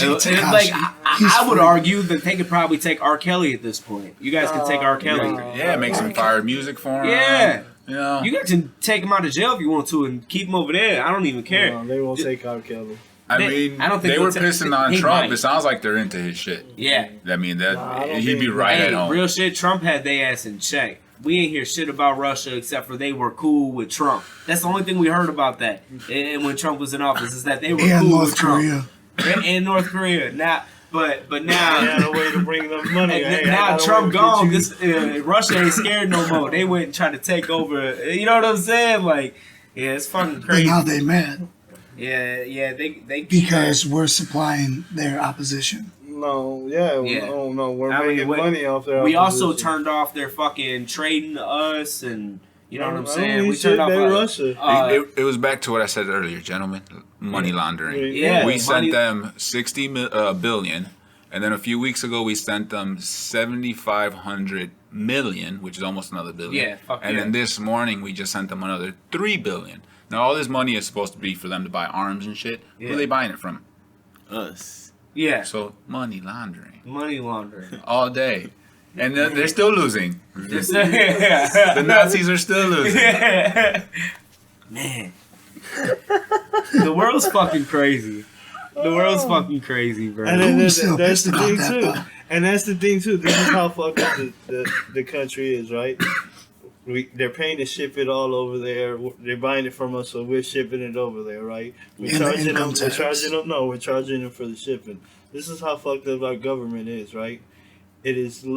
like I would argue that they could probably take R. Kelly at this point. You guys can take R. Kelly. Yeah, make some fire music for him. Yeah. You know, You guys can take him out of jail if you want to and keep him over there. I don't even care. No, they won't take R. Kelly. I they- mean, I don't think they were they'll pissing on he Trump. might. It sounds like they're into his shit. Yeah. I mean, I don't he'd be think- right Hey, at home. real shit, Trump had their ass in check. We ain't hear shit about Russia except for they were cool with Trump. That's the only thing we heard about that. And when Trump was in office is that they were and cool North with Trump. Korea. And North Korea. Now, but now, They had a way to bring them money. Hey, I now got a way Trump to get gone. you- This Russia ain't scared no more. They went and tried to take over. You know what I'm saying? Like, yeah, it's fucking But crazy. now they mad Yeah, they because we're supplying their opposition. No, yeah, Yeah. no, we're I mean, making money off their. We also opposition. turned off their fucking trading to us, and you know what I'm I saying. mean, We shit, turned off they Russia. It was back to what I said earlier, gentlemen. Money laundering. Yeah, we sent money- them 60 billion, and then a few weeks ago we sent them 7,500 million, which is almost another billion. Yeah, fuck and yeah. then this morning we just sent them another 3 billion. Now all this money is supposed to be for them to buy arms and shit. Who Yeah. are they buying it from? Us. Yeah, So money laundering money laundering. all day, and they're still losing. The The Nazis are still losing. Man, the world's fucking crazy. The world's fucking crazy, bro. And then Who's still that's pissed the about thing that, too. though? And that's the thing too. This is how fucked up the country is, right? They're paying to ship it all over there. They're buying it from us, so we're shipping it over there, right? We're And the charging them. income We're tax. charging them. No, we're charging them for the shipping. This is how fucked up our government is, right? It is a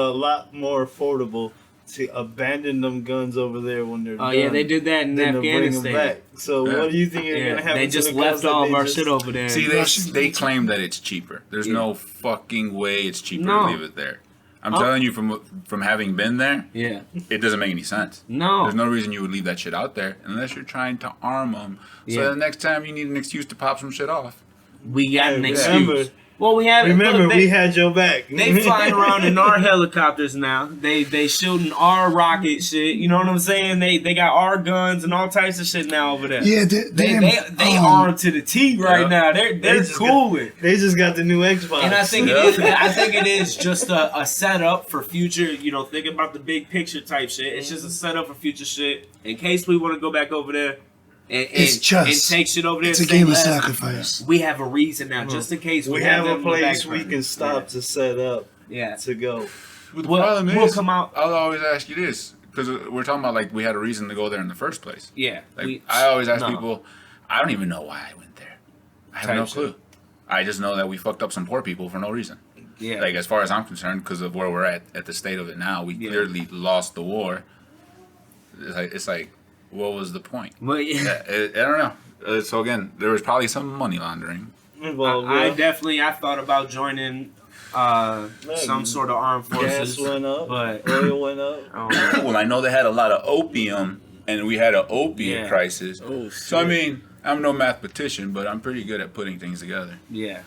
lot more affordable to abandon them guns over there when they're Oh done yeah, they did that in than to bring them Afghanistan. back. So what do you think is gonna happen? They to just the left guns that all of they our just- shit over there. See, Russians they do too. claim that it's cheaper. There's no fucking way it's cheaper No. to leave it there. I'm telling you from having been there, Yeah. it doesn't make any sense. No. There's no reason you would leave that shit out there unless you're trying to arm them. So Yeah. the next time you need an excuse to pop some shit off. We got an Hey, excuse. Well, we have. Remember, look, we had your back. They flying around in our helicopters now. They shooting our rocket shit. You know what I'm saying? They got our guns and all types of shit now over there. Yeah, They armed to the T right Yeah. now. They're just cooling. They just got the new Xbox. And I think it is. I think it is just a setup for future. You know, think about the big picture type shit. It's just a setup for future shit in case we want to go back over there and take shit over there. It's a and say game of less. sacrifice. We have a reason now, just in case we have a them in the place back we burner. can stop to set up Yeah. to go. But the We'll- problem we'll is, come out- I'll always ask you this because we're talking about like we had a reason to go there in the first place. Yeah. Like I always ask no. people, I don't even know why I went there. I have no Type shit. clue. I just know that we fucked up some poor people for no reason. Yeah. Like as far as I'm concerned, because of where we're at the state of it now, we clearly lost the war. It's like, what was the point? But yeah. I don't know. So again, there was probably some money laundering. Involved, I yeah. definitely thought about joining some sort of armed forces. Gas went up, but oil went up. I don't know. Well, I know they had a lot of opium, and we had an opiate Yeah. crisis. Oh, So I mean, I'm no mathematician, but I'm pretty good at putting things together. Yeah.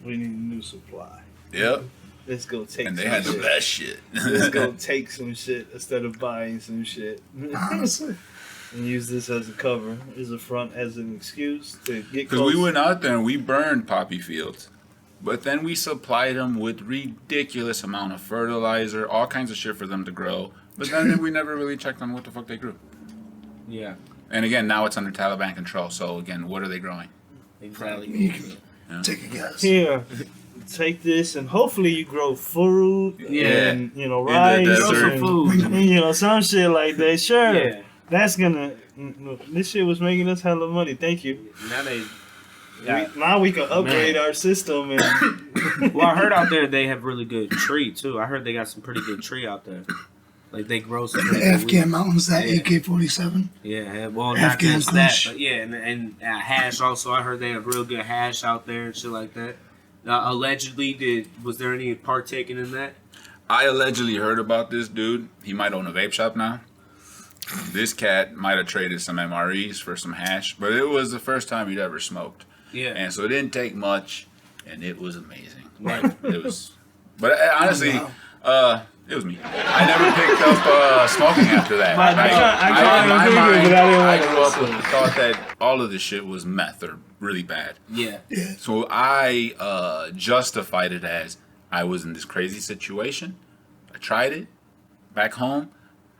We need a new supply. Yep. Let's go take And they some had the shit. best shit. Let's go take some shit instead of buying some shit. Honestly. And use this as a cover, as a front, as an excuse to get Because close. we went out there and we burned poppy fields. But then we supplied them with ridiculous amount of fertilizer, all kinds of shit for them to grow. But then we never really checked on what the fuck they grew. Yeah. And again, now it's under Taliban control. So again, what are they growing? Exactly. You can take a guess. Here, take this, and hopefully you grow fruit. Yeah. And, you know, In the rice. desert. And, Food. you know, some shit like that. Sure. Yeah. That's gonna. This shit was making us hella money. Thank you. Now they. Now we can upgrade our system. And Well, I heard out there they have really good tree too. I heard they got some pretty good tree out there. Like they grow some. The pretty good Afghan weed. mountains, that Yeah. AK-47. Yeah, well, not Afghan just that, Kush. but yeah, and hash also. I heard they have real good hash out there and shit like that. Allegedly, was there any partaking in that? I allegedly heard about this dude. He might own a vape shop now. This cat might have traded some MREs for some hash, but it was the first time he'd ever smoked. Yeah. And so it didn't take much, and it was amazing. Like, it was, but honestly, it was me. I never picked up smoking after that. I In my figured, mind, but I didn't I want to grew up listen. with the thought that all of this shit was meth or really bad. Yeah. So I justified it as I was in this crazy situation. I tried it. Back home,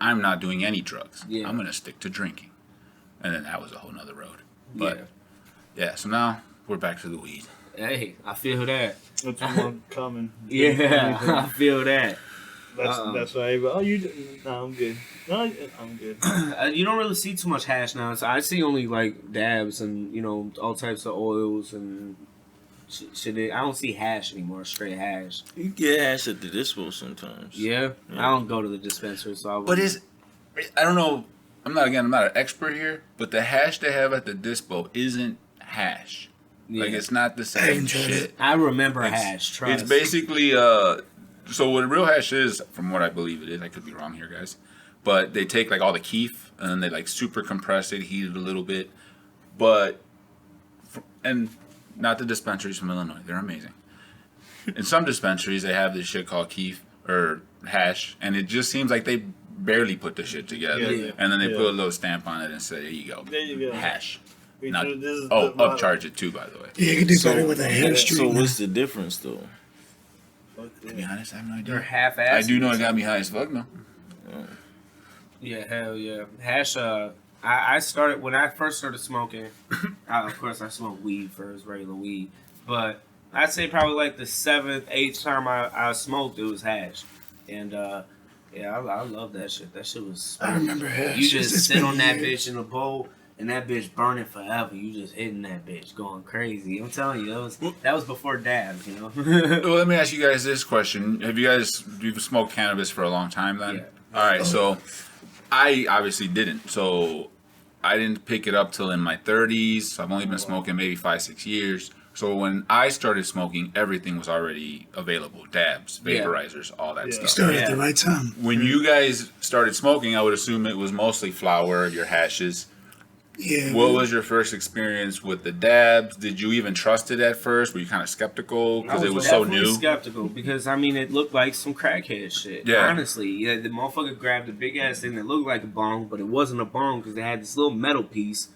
I'm not doing any drugs. Yeah. I'm going to stick to drinking. And then that was a whole nother road. But yeah, so now we're back to the weed. Hey, I feel that. That's more common. Yeah, I feel that. That's why. Oh, you? No, I'm good. No, I'm good. You don't really see too much hash now. So I see only like dabs and all types of oils and shit. I don't see hash anymore. Straight hash. You get hash at the dispo sometimes. Yeah, I don't go to the dispensary, so I. But I don't know. I'm not an expert here, but the hash they have at the dispo isn't hash. Yeah. Like it's not the same shit. I remember hash. Trust. It's basically so what real hash is, from what I believe it is, I could be wrong here, guys. But they take like all the keef and then they like super compress it, heat it a little bit. But and not the dispensaries from Illinois, they're amazing. In some dispensaries they have this shit called keef or hash, and it just seems like they barely put the shit together. Yeah. And then they Yeah. put a little stamp on it and say, there you go. There you go. Hash. We Not, do- this is oh, the- upcharge it too, by the way. Yeah, you can do better with a hair street. So what's the difference though? To be honest, I have no idea. They're half-assed. I do know it got me high as fuck, though. Yeah, hell yeah. Hash, I started, when I first started smoking, of course I smoked weed first, regular weed. But I'd say probably like the 7th, 8th time I smoked, it was hash. And Yeah, I love that shit. That shit was. I remember it. You just sit on that years. bitch in a bowl, and that bitch burning forever. You just hitting that bitch, going crazy. I'm telling you, that was before dabs, you know. Well, let me ask you guys this question: you've smoked cannabis for a long time then? Yeah. All right, so I obviously didn't. So I didn't pick it up till in my 30s. So I've only been smoking maybe 5-6 years. So when I started smoking, everything was already available: dabs, vaporizers, all that You stuff. started at the right time. When you guys started smoking, I would assume it was mostly flower, your hashes. Yeah. What was your first experience with the dabs? Did you even trust it at first? Were you kind of skeptical because it was so new? Skeptical because I mean it looked like some crackhead shit. Yeah. Honestly, yeah, the motherfucker grabbed a big ass thing that looked like a bong, but it wasn't a bong because it had this little metal piece,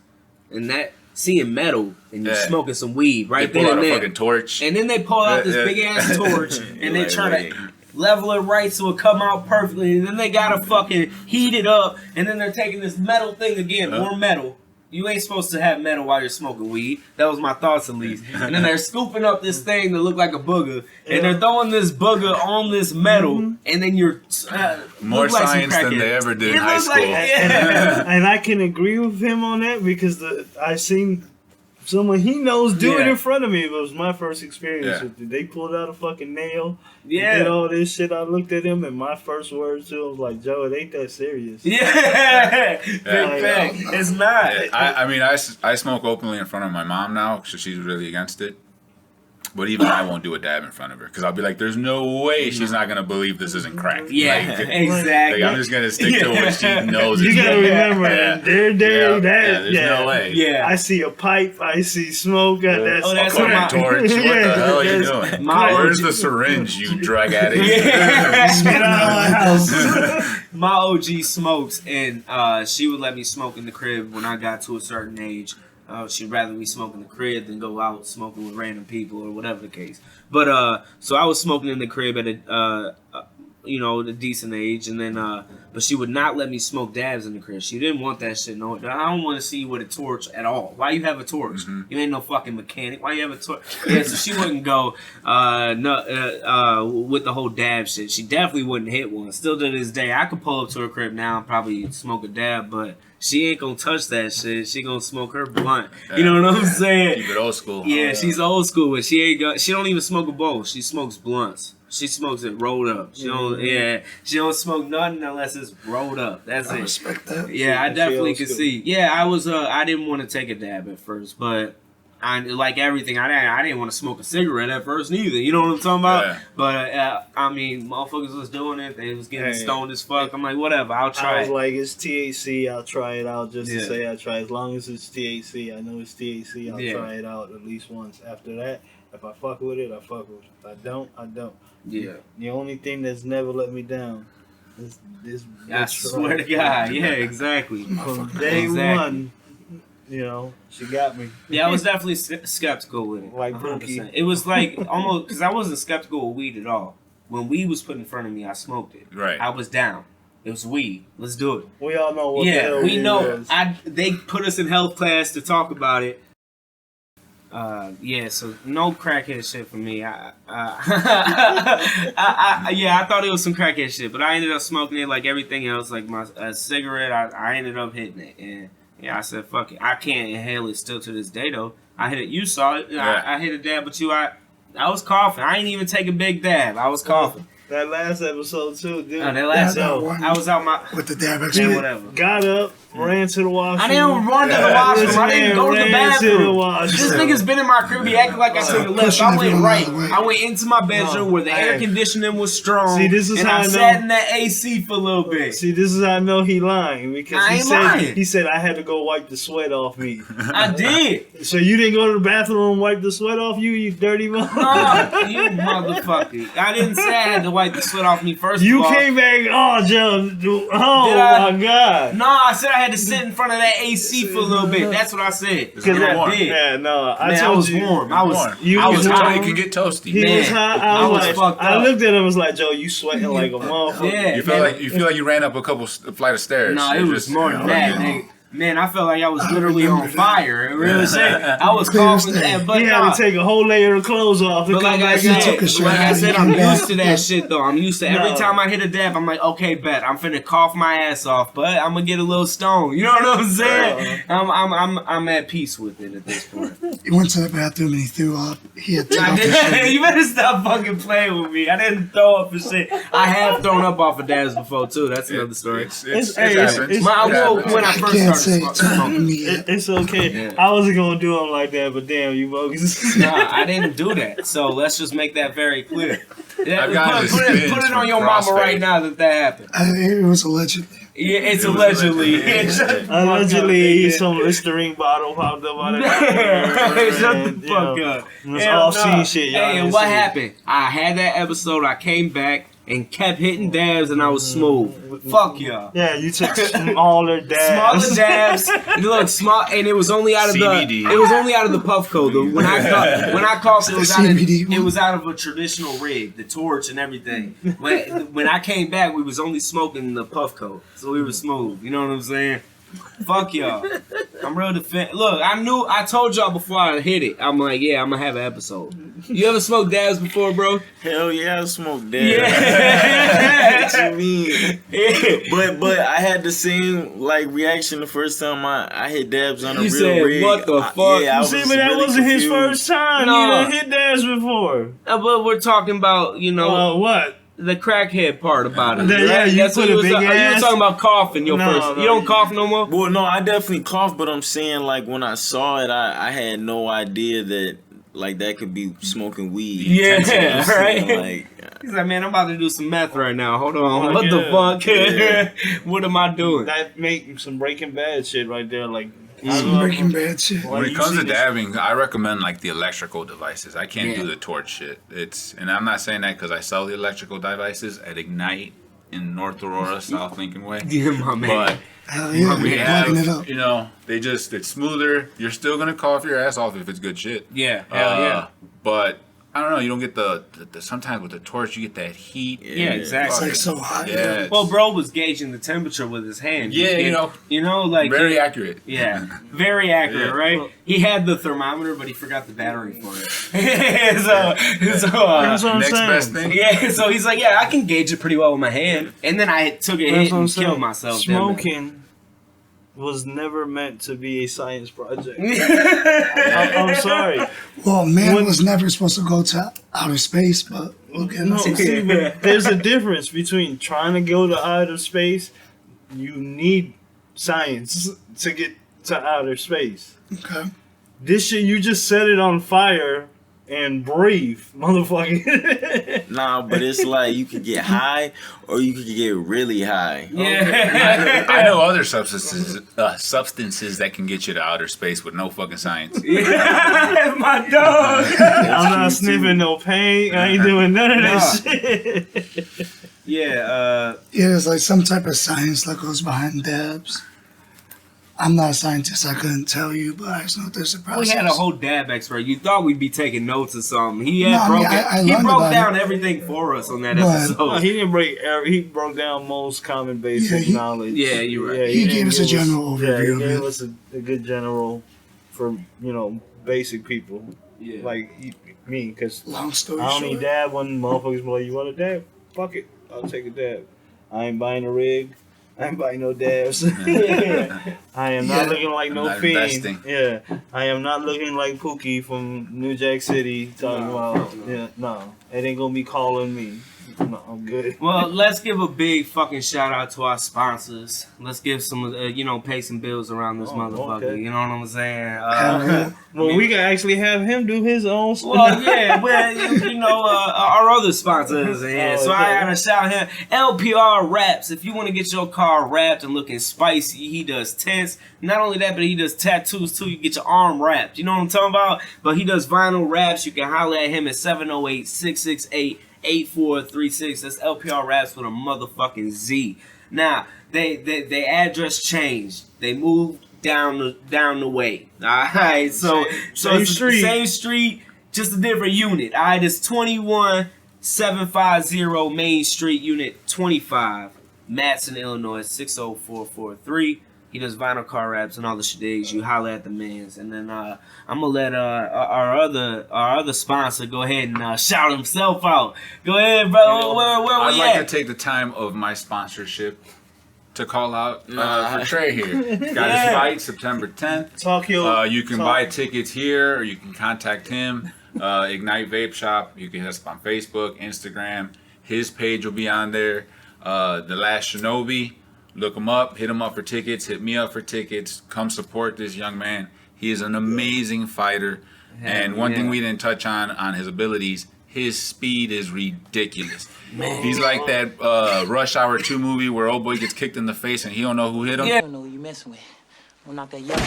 and that seeing metal and you're smoking some weed right they then pull and out a there. fucking torch. And then they pull out this big ass torch and they try to level it right so it come out perfectly, and then they gotta fucking heat it up, and then they're taking this metal thing again, more metal. You ain't supposed to have metal while you're smoking weed. That was my thoughts at least. And then they're scooping up this thing that looked like a booger, and they're throwing this booger on this metal, and then you're more like science than they ever did in high school. And I can agree with him on that because I've seen someone he knows do it in front of me. It was my first experience with it. They pulled out a fucking nail. Did all this shit. I looked at him and my first words to him was like, Joe, it ain't that serious. It's not. I mean, I smoke openly in front of my mom now, so she's really against it. But even I won't do a dab in front of her because I'll be like, "There's no way she's not gonna believe this isn't crack." Exactly. Like, I'm just gonna stick to what she knows. You gotta remember, their day, there's no way. Yeah, I see a pipe, I see smoke. That's a fucking torch. What the hell are you doing? Where's the syringe, you drug addict? My OG smokes, and she would let me smoke in the crib when I got to a certain age. She'd rather me smoke in the crib than go out smoking with random people or whatever the case. But so I was smoking in the crib at a decent age, and then but she would not let me smoke dabs in the crib. She didn't want that shit. No, I don't want to see you with a torch at all. Why you have a torch? You ain't no fucking mechanic. Why you have a torch? Yeah, so she wouldn't go with the whole dab shit. She definitely wouldn't hit one. Still to this day, I could pull up to her crib now and probably smoke a dab, but she ain't gonna touch that shit. She gonna smoke her blunt. You know what I'm saying? Keep it old school. Yeah, she's old school, but she don't even smoke a bowl. She smokes blunts. She smokes it rolled up. She don't smoke nothing unless it's rolled up. That's it. I respect that. Yeah, I definitely could see. Yeah, I didn't want to take a dab at first, but I like everything. I didn't want to smoke a cigarette at first neither. You know what I'm talking about? Yeah. But I mean, motherfuckers was doing it. They was getting stoned as fuck. I'm like, whatever. I'll try. I was like, it's THC. I'll try it out just to say I try. As long as it's THC, I know it's THC. I'll try it out at least once. After that, if I fuck with it, I fuck with it. If I don't, I don't. Yeah. The only thing that's never let me down is this. I swear to God. Yeah, exactly. From day one. You know, she got me. Yeah, I was definitely skeptical with it. Like 100%. It was like almost because I wasn't skeptical with weed at all. When weed was put in front of me, I smoked it. Right. I was down. It was weed. Let's do it. We all know what. Yeah, we know. Was. They put us in health class to talk about it. So no crackhead shit for me. I thought it was some crackhead shit, but I ended up smoking it like everything else, like my cigarette. I ended up hitting it, and I said, fuck it. I can't inhale it still to this day, though. I hit it. You saw it. I hit a dab, but I was coughing. I ain't even take a big dab. I was coughing. That last episode, too, dude. That last episode, I was out with the dab experience. Whatever. Got up, ran to the washroom. I didn't run to the washroom. I didn't go to the bathroom. This nigga's been in my crib. He acting like I took a lift. I went right. I went into my bedroom where the air conditioning was strong. See, this is how I know. Sat in that AC for a little bit. See, this is how I know he lying because he said I had to go wipe the sweat off me. I did. So you didn't go to the bathroom and wipe the sweat off you dirty motherfucker. No, you motherfucker. I didn't say I had to wipe the sweat off me first. You came back, Joe. My God. No, I said I had to sit in front of that AC for a little bit. That's what I said. Because I did. Yeah, no. I was warm. I was hot. You could get toasty. He was hot. I looked at him and was like, Joe, you sweating like a motherfucker. Yeah. You feel like you ran up a flight of stairs. No, it was more than that, nigga. Man, I felt like I was literally on fire. Real shit. I was coughing, but he had to take a whole layer of clothes off. But like I said, I'm used to that shit though. I'm used to every time I hit a dab, I'm like, okay, bet I'm finna cough my ass off, but I'm gonna get a little stoned. You know what I'm saying? I'm at peace with it at this point. He went to the bathroom and he threw up. He had to take off his shirt. You better stop fucking playing with me. I didn't throw up for shit. I have thrown up off of dabs before too. That's another story. It happens. When I first started smoking. It's okay. Yeah. I wasn't gonna do them like that, but damn, you bogus. Nah, I didn't do that. So let's just make that very clear. Put it on your mama right now that happened. It was allegedly. Yeah, it's allegedly. Allegedly, some Listerine bottle popped up out of it. Shut the fuck up. It's all-scene shit, y'all. Hey, and what happened? I had that episode. I came back and kept hitting dabs, and I was smooth. Fuck y'all. Yeah, you took smaller dabs. Smaller dabs. Look, small, and it was only out of CBD. It was only out of the puff code. When I coughed, it was out of a traditional rig, the torch and everything. When I came back, we was only smoking the puff code, so we were smooth. You know what I'm saying? Fuck y'all. I'm real defend. Look, I told y'all before I hit it. I'm like, yeah, I'm gonna have an episode. You ever smoked dabs before, bro? Hell yeah, I smoked dabs. Yeah. What you mean? Yeah. But I had the same like reaction the first time I hit dabs on a real rig. What the fuck? You see, but that wasn't his first time. No. He done hit dabs before. But we're talking about, what? The crackhead part about it. Yeah, you That's put what a big ass. You were talking about coughing your first. You don't cough no more? Well, no, I definitely cough, but I'm saying like when I saw it, I had no idea that like that could be smoking weed. Yeah, right. Like, he's like, man, I'm about to do some meth right now. Hold on, what the fuck? Yeah. What am I doing? That make some Breaking Bad shit right there, like. Breaking Bad shit. When it comes to dabbing, I recommend like the electrical devices. I can't do the torch shit. And I'm not saying that because I sell the electrical devices at Ignite in North Aurora, South Lincoln Way. Yeah, my man. But we have, it's smoother. You're still gonna cough your ass off if it's good shit. Yeah, hell yeah. But I don't know. You don't get the sometimes with the torch you get that heat. Yeah, exactly. It's like so hot. Yeah. Well, bro was gauging the temperature with his hand. Yeah, like very accurate. Yeah, very accurate, right? Well, he had the thermometer, but he forgot the battery for it. That's what I'm saying. Best thing. Yeah, so he's like, yeah, I can gauge it pretty well with my hand, and then I took a hit and killed myself. Smoking was never meant to be a science project. I'm sorry. Well, man was never supposed to go to outer space, but we'll get but there's a difference between trying to go to outer space. You need science to get to outer space. Okay. This shit, you just set it on fire and breathe, motherfucker. Nah, but it's like you could get high or you could get really high. Yeah. I know other substances that can get you to outer space with no fucking science. Yeah, my dog. I'm not sniffing no paint. I ain't doing none of that shit. Yeah. Yeah, there's like some type of science that goes behind dabs. I'm not a scientist, I couldn't tell you, but I just know there's a process. We had a whole dab expert. You thought we'd be taking notes or something. He had he broke down everything for us on that episode. No, he didn't break. He broke down most common basic knowledge. Yeah, you're right. Yeah, he gave us a general overview. He gave us a good general for basic people. Yeah, like me, because long story I short, only dab when motherfuckers be like, "You want a dab? Fuck it, I'll take a dab." I ain't buying a rig. I ain't buying no dabs. I am not looking like no fiend. Yeah, I am not looking like Pookie from New Jack City talking about. No, it ain't gonna be calling me. No, I'm good. Well, let's give a big fucking shout out to our sponsors. Let's give some, pay some bills around this motherfucker. Okay. You know what I'm saying? Well, we can actually have him do his own stuff. Well, yeah, our other sponsors in here. So I gotta shout him. LPR Wraps. If you want to get your car wrapped and looking spicy, he does tents. Not only that, but he does tattoos too. You get your arm wrapped. You know what I'm talking about? But he does vinyl wraps. You can holler at him at 708-668-8436. That's LPR Wraps with a motherfucking Z. Now, they address changed. They moved down the way. Alright, so same it's street. Same street, just a different unit. Alright, it's 21750 Main Street, Unit 25, Matson, Illinois, 60443. He does vinyl car raps and all the shadigs. You holler at the mans, and then I'm gonna let our other sponsor go ahead and shout himself out. Go ahead, bro. Where I'd we like at? to take the time of my sponsorship to call out for Trey here. He's got his fight September 10th. Tokyo. You can buy tickets here, or you can contact him. Ignite Vape Shop. You can hit us up on Facebook, Instagram. His page will be on there. The Last Shinobi. Look him up. Hit him up for tickets. Hit me up for tickets. Come support this young man. He is an amazing fighter. And one thing we didn't touch on his abilities, his speed is ridiculous. Man. He's like that Rush Hour 2 movie where old boy gets kicked in the face and he don't know who hit him. I don't know who you messing with. I'm not that young.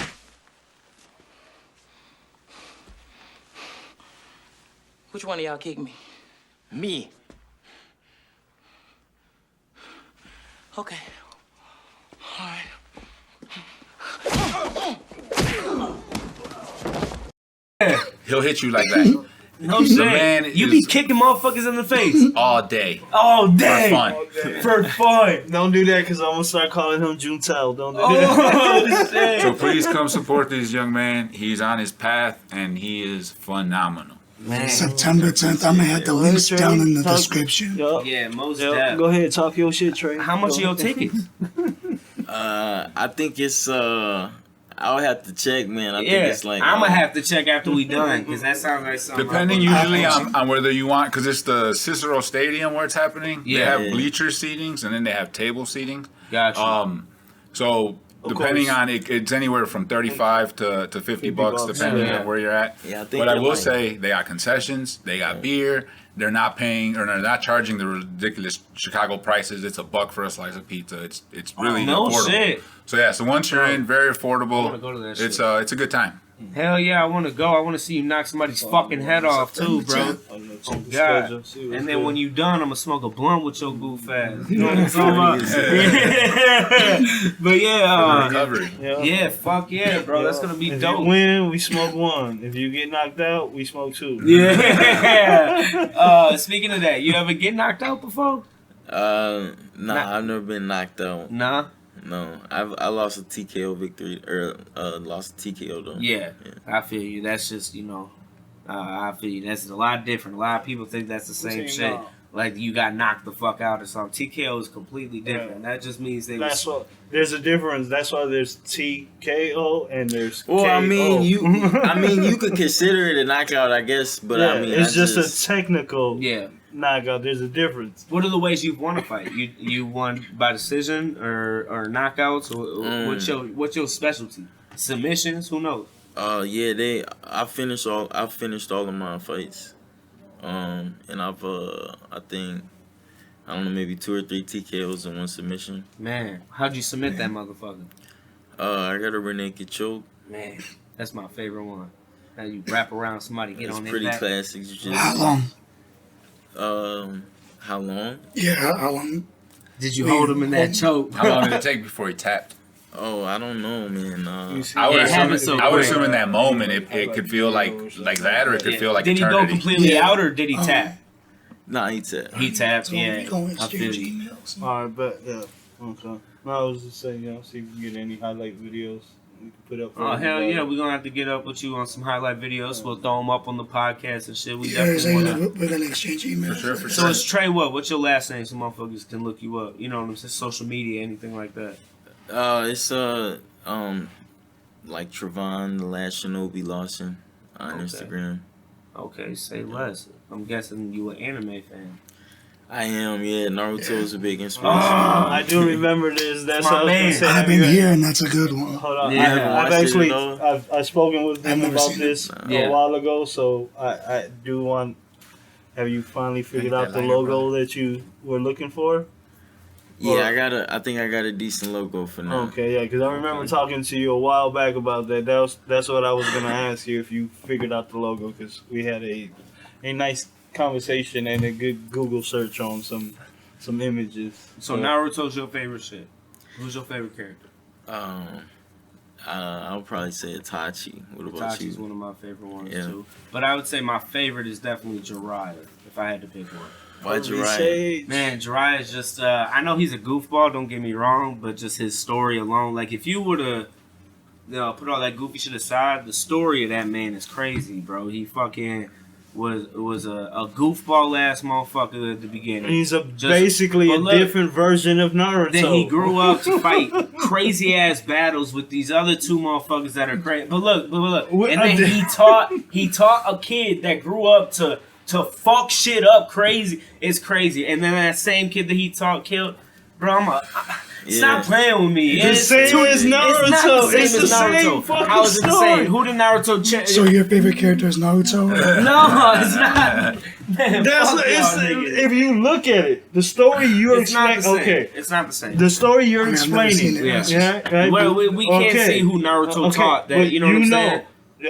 Which one of y'all kicked me? Me. Okay. All right. He'll hit you like that. No shit. You be kicking motherfuckers in the face all day. All day. For fun. For fun. Don't do that because I'm going to start calling him Juntel. Don't do that. Oh, shit. So please come support this young man. He's on his path and he is phenomenal. Man. September 10th, I'm going to have the links down in the description. Yeah, most definitely. Go ahead, talk your shit, Trey. How much are your tickets? I think it's I'll have to check, man. I think it's like I'm gonna have to check after we done because that sounds like something. Depending usually on whether you want, because it's the Cicero Stadium where it's happening. Yeah, they have bleacher seatings and then they have table seatings. Gotcha. So depending on it, it's anywhere from $35 to $50 depending on where you're at. Yeah, I think but I will say they got concessions, they got beer. They're not paying or they're not charging the ridiculous Chicago prices. It's $1 for a slice of pizza. It's really affordable. Shit. So yeah, so once you're in, very affordable. I wanna go to that shit. It's a good time. Hell yeah, I want to go. I want to see you knock somebody's fucking head off too, bro. Oh God! And then when you done, I'm gonna smoke a blunt with your goof ass. You know what I'm talking about? But yeah, fuck yeah, bro. That's gonna be dope. If you win, we smoke one. If you get knocked out, we smoke two. Yeah. Speaking of that, you ever get knocked out before? Nah, I've never been knocked out. Nah. No, I lost a TKO victory or lost a TKO though. Yeah, I feel you. That's just I feel you. That's a lot different. A lot of people think that's the same shit. No. Like you got knocked the fuck out or something. TKO is completely different. That just means there's a difference. That's why there's TKO and there's KO. I mean you could consider it a knockout, I guess, but I mean it's just a technical knockout. There's a difference. What are the ways you've won a fight? You won by decision or knockouts or what's your specialty? Submissions? Who knows? I finished all of my fights. And I've I think I don't know, maybe 2 or 3 TKOs and 1 submission. Man, how'd you submit that motherfucker? I got a rear naked choke. Man, that's my favorite one. How you wrap around somebody, get on their pretty back. classic. Just, how long? How long? Yeah, how long? Did you hold him in that choke? How long did it take before he tapped? Oh, I don't know, man. I would assume in that moment it could feel like that, or it could feel like Did eternity. he go completely out, or did he tap? Nah, he tapped. He tapped, yeah. We gonna I feel exchange you. emails. All right, but okay. No, I was just saying, see if we can get any highlight videos we can put up. For Oh hell yeah, we're gonna have to get up with you on some highlight videos. We'll throw them up on the podcast and shit. We We're gonna exchange emails. For sure. So it's Trey what? What's your last name? So motherfuckers can look you up. You know what I'm saying? Social media, anything like that. It's like Trevon Lawson on Instagram. Okay, say less. I'm guessing you an anime fan. I am, yeah. Naruto is a big inspiration. I do remember this. That's what I was gonna say. I've been hearing that's a good one. Hold on. Yeah, I've spoken with them about this a while ago, so I do want. Have you finally figured out the logo that you were looking for? Yeah, I think I got a decent logo for now. Okay, yeah, because I remember talking to you a while back about that. That's what I was gonna ask you, if you figured out the logo, because we had a nice conversation and a good Google search on some images. So Naruto's your favorite shit. Who's your favorite character? I would probably say Itachi. What about Itachi's one of my favorite ones too. But I would say my favorite is definitely Jiraiya, if I had to pick one. Why Jiraiya? Man, Jiraiya is just, I know he's a goofball, don't get me wrong, but just his story alone, like if you were to, put all that goofy shit aside, the story of that man is crazy, bro. He fucking was a goofball ass motherfucker at the beginning. He's basically a different version of Naruto. Then he grew up to fight crazy ass battles with these other two motherfuckers that are crazy. But look. And then he taught a kid that grew up to fuck shit up crazy. It's crazy. And then that same kid that he taught killed. Bro, stop playing with me. The same as Naruto. It's the same fucking How is it the same? Who did Naruto So your favorite character is Naruto? No, it's not. Man, if you look at it, the story you're explaining. Okay, it's not the same. The story you're explaining. Right? Well, we can't see who Naruto taught that. You know what I'm saying?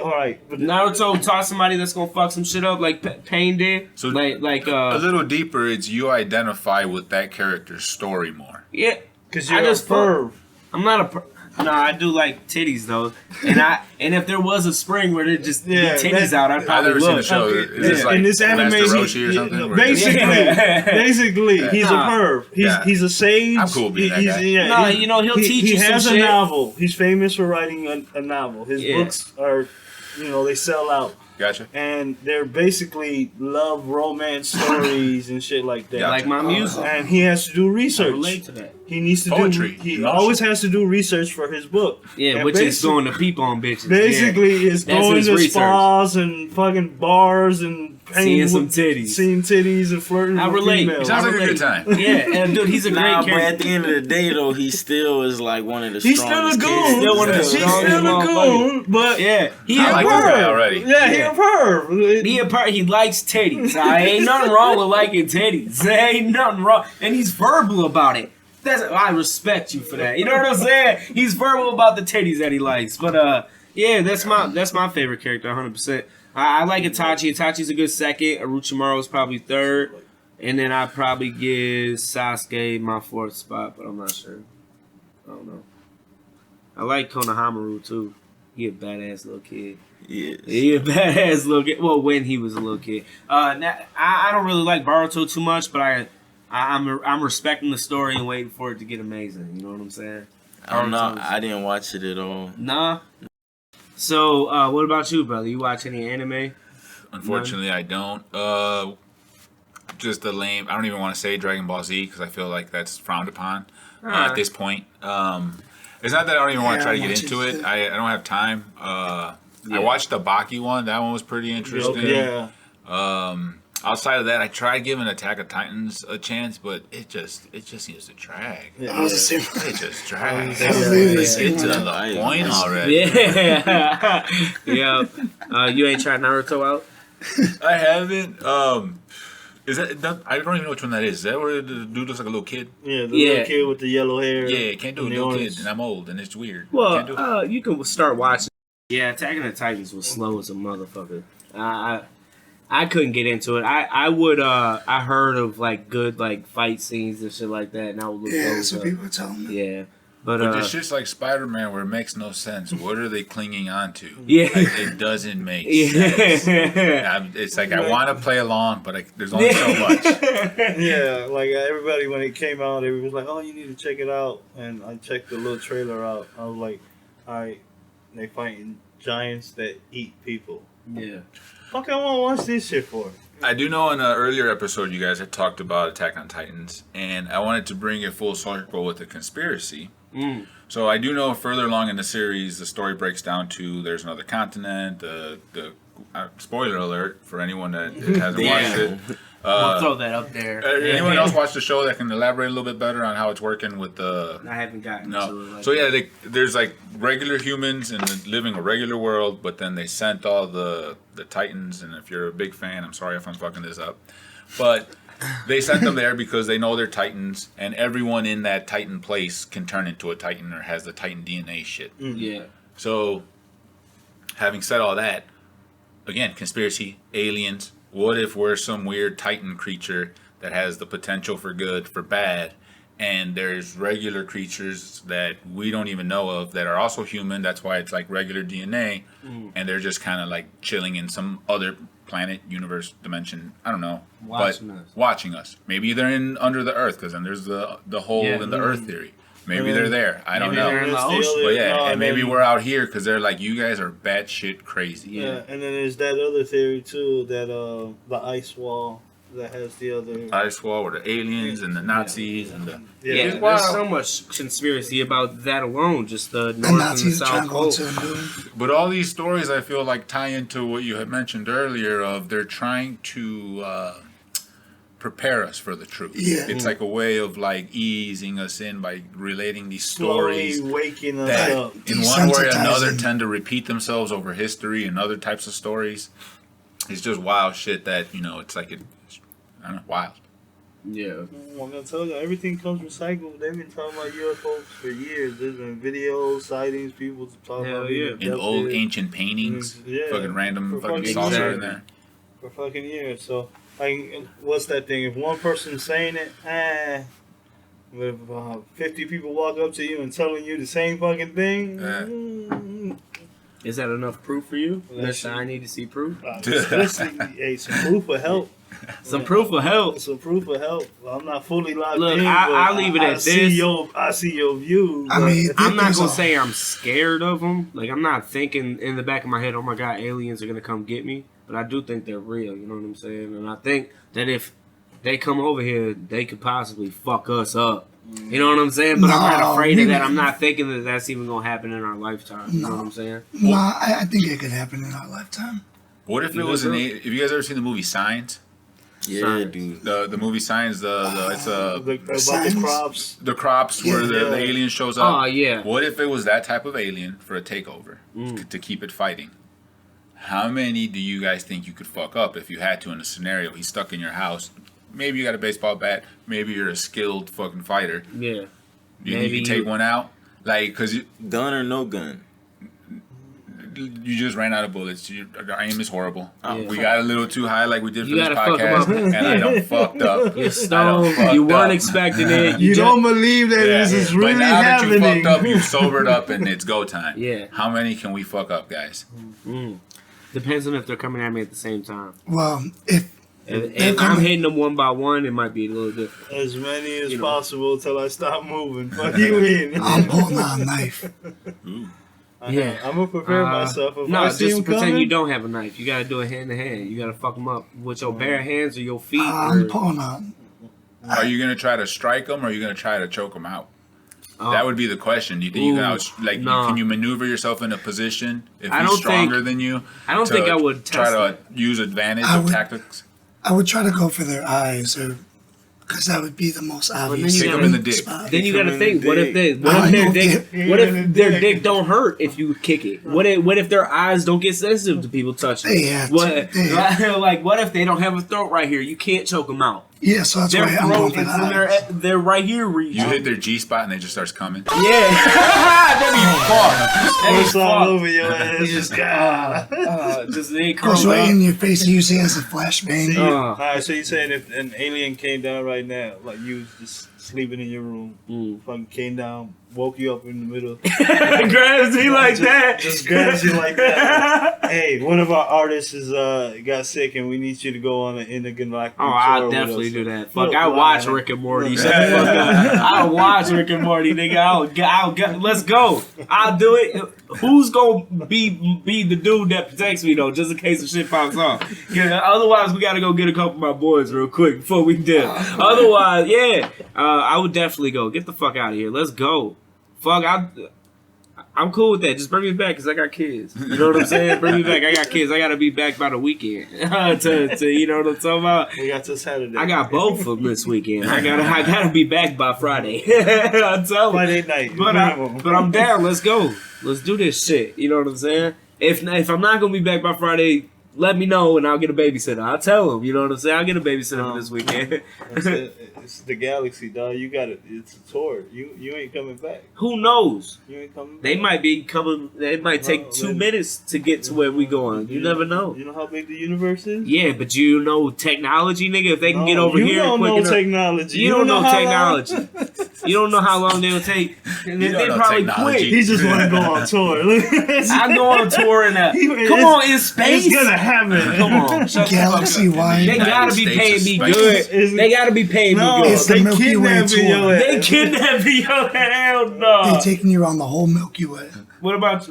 All right, but Naruto taught somebody that's gonna fuck some shit up like Pain did. So like a little deeper, it's you identify with that character's story more. Yeah, because you're a perv. I'm not a perv. No, I do like titties though, and if there was a spring where they just get titties out, I'd probably I've never seen the show. Is this like in this anime, Roshi or something? Basically, he's a perv. He's a sage. I'm cool being that guy. He'll teach you some shit. He has a novel. He's famous for writing a novel. His books are, they sell out. Gotcha. And they're basically love romance stories and shit like that. Like my music. And he has to do research. I relate to that. He needs to Poetry. He always has to do research for his book. Yeah, which is going to peep on bitches. Basically, it's going to spas and fucking bars and seeing some titties. Seeing titties and flirting with females. Sounds like a good time. Yeah, and dude, he's a great character. But at the end of the day, though, he still is like one of the He's still a strongest goon. kids. Still one of the He's strongest still a goon, but yeah, he I a like this guy perv. already. Yeah, he a perv. He a perv. He likes titties. Ain't nothing wrong with liking titties. There ain't nothing wrong, and he's verbal about it. I respect you for that. You know what I'm saying? He's verbal about the titties that he likes. But yeah, that's my favorite character, 100%. I like Itachi. Itachi's a good second. Orochimaru is probably third, and then I'd probably give Sasuke my fourth spot, but I'm not sure. I don't know. I like Konohamaru too. He a badass little kid. Yes. He a badass little kid. Well, when he was a little kid. Now, I don't really like Boruto too much, but I'm respecting the story and waiting for it to get amazing. You know what I'm saying? I don't know. I didn't watch it at all. Nah. So, what about you, brother? You watch any anime? Unfortunately, I don't. Just the lame. I don't even want to say Dragon Ball Z because I feel like that's frowned upon at this point. It's not that I don't even want to try to get into it. I don't have time. I watched the Baki one. That one was pretty interesting. Yeah. Outside of that, I tried giving Attack of Titans a chance, but it just seems to drag. I was the same. It just drags. It's It's to the point already. Yeah. Yeah. You ain't tried Naruto out? I haven't. Is that? I don't even know which one that is. Is that where the dude looks like a little kid? Yeah, the little kid with the yellow hair. Yeah, can't do a little kid, and I'm old, and it's weird. Well, you can start watching. Yeah, Attack of the Titans was slow as a motherfucker. I couldn't get into it. I heard of like good like fight scenes and shit like that, and I would look that's what people tell me. Yeah. But it's just like Spider-Man where it makes no sense. What are they clinging on to? Yeah. Like, it doesn't make sense. It's like I want to play along, but there's only so much. Yeah, like everybody when it came out, everybody was like, "Oh, you need to check it out." And I checked the little trailer out. I was like, "All right, they fighting giants that eat people." Yeah. Fuck, I want to watch this shit for. I do know in an earlier episode you guys had talked about Attack on Titans, and I wanted to bring it full circle with a conspiracy. So I do know further along in the series, the story breaks down to there's another continent. The spoiler alert for anyone that hasn't watched it. I'll throw that up there. Anyone else watch the show that can elaborate a little bit better on how it's working with the? I haven't gotten to it. Like so yeah, there's like regular humans and living a regular world, but then they sent all the Titans. And if you're a big fan, I'm sorry if I'm fucking this up, but they sent them there because they know they're Titans, and everyone in that Titan place can turn into a Titan or has the Titan DNA shit. Yeah. So, having said all that, again, conspiracy, aliens. What if we're some weird Titan creature that has the potential for good, for bad, and there's regular creatures that we don't even know of that are also human. That's why it's like regular DNA, and they're just kind of like chilling in some other planet, universe, dimension. I don't know, Watching us. Maybe they're in under the Earth, because then there's the hole in the Earth theory. Maybe they're there. I don't know. But yeah, and maybe we're out here because they're like, you guys are batshit crazy. Yeah, and then there's that other theory too, that the ice wall that has the other ice wall with the aliens and the Nazis and the there's so much conspiracy about that alone, just the North and the South Pole. But all these stories, I feel like, tie into what you had mentioned earlier of they're trying to prepare us for the truth. Yeah. It's like a way of like easing us in by relating these slowly stories waking us that up. in one way or another tend to repeat themselves over history and other types of stories. It's just wild shit that, you know, it's like I don't know, wild. Yeah. I'm gonna tell you, everything comes recycled. They've been talking about UFOs for years. There's been videos, sightings, people talking about in old ancient paintings, fucking random fucking saucer in there. For fucking years. So, like, what's that thing? If one person's saying it, but if 50 people walk up to you and telling you the same fucking thing, is that enough proof for you? Listen, I need to see proof. Hey, some proof will help. Some proof will help. Some proof will help. I'm not fully locked Look, in. I leave it at this. I see your views. I mean, I'm not gonna say I'm scared of them. Like, I'm not thinking in the back of my head, oh my god, aliens are gonna come get me. But I do think they're real. You know what I'm saying? And I think that if they come over here, they could possibly fuck us up. You know what I'm saying? But I'm not afraid of that. I'm not thinking that that's even gonna happen in our lifetime. You know what I'm saying? No, I think it could happen in our lifetime. What if it was have you guys ever seen the movie Signs? Yeah, dude. The movie Signs, it's about the crops. The crops where the alien shows up. Oh, yeah. What if it was that type of alien for a takeover to keep it fighting? How many do you guys think you could fuck up if you had to in a scenario? He's stuck in your house. Maybe you got a baseball bat. Maybe you're a skilled fucking fighter. Yeah. You think you can take one out? Like, cause gun or no gun? You just ran out of bullets. Your aim is horrible. Yeah. We got a little too high, like we did for this podcast, and I done fucked up. You're stoned. You weren't expecting it. You don't believe that this is really but now happening. that you fucked up, you've sobered up, and it's go time. Yeah. How many can we fuck up, guys? Depends on if they're coming at me at the same time. Well, if I'm hitting them one by one, it might be a little different. As many as possible till I stop moving. Fuck you in. I'm pulling out a knife. Yeah, I'm gonna prepare myself. If no, I see just him pretend coming, you don't have a knife. You gotta do it hand to hand. You gotta fuck them up with your bare hands or your feet. I'm pulling out. Are you gonna try to strike them, or are you gonna try to choke them out? That would be the question. Do you think you can can you maneuver yourself in a position if he's stronger than you? I don't think I would try to use advantage of tactics. I would try to go for their eyes, or because that would be the most obvious. Kick them in the dick. Then you gotta think: what if their dick don't hurt if you kick it? What if their eyes don't get sensitive to people touching? They have like what if they don't have a throat right here? You can't choke them out. Yeah, so that's why I'm going for that. They're right here. You hit their G spot and they just starts coming. Yeah, that'd be fun. It's all over your ass. Just they goes right in your face and you see it as a flashbang. All right, so you're saying if an alien came down right now, like you was just sleeping in your room, fucking came down, woke you up in the middle, grabs you like that, just grabs you like that. Hey, one of our artists is got sick and we need you to go on an intergalactic tour. I'll definitely do that. Fuck, I watch Rick and Morty. Shut the fuck up. I'll watch Rick and Morty, nigga. I'll let's go. I'll do it. Who's gonna be the dude that protects me though, just in case the shit pops off? Yeah, otherwise we gotta go get a couple of my boys real quick before we dip. Otherwise, yeah, I would definitely go. Get the fuck out of here. Let's go. Fuck, I'm cool with that. Just bring me back because I got kids. You know what I'm saying? Bring me back. I got kids. I gotta be back by the weekend. to you know what I'm talking about? We got till Saturday. I got both of them this weekend. I gotta be back by Friday. I'm telling Friday night. But I'm down. Let's go. Let's do this shit. You know what I'm saying? If I'm not gonna be back by Friday, let me know and I'll get a babysitter. I'll tell them. You know what I'm saying? I'll get a babysitter for this weekend. It's the galaxy, dog. You got it. It's a tour. You ain't coming back. Who knows? You ain't coming back. They might be coming. It might take 2 minutes to get to where we going. You never know. You know how big the universe is? Yeah, but you know technology, nigga. If they can get over here, you don't know technology. You don't know technology. You don't know how long they'll take. And then they probably quit. He just want to go on tour. I go on tour and come on, in space. It's gonna happen. Come on, Galaxy wide. They gotta be paying me good. They gotta be paying me good. It's the Milky Way tour. They kidnapping yo. Hell no. They're taking you around the whole Milky Way. What about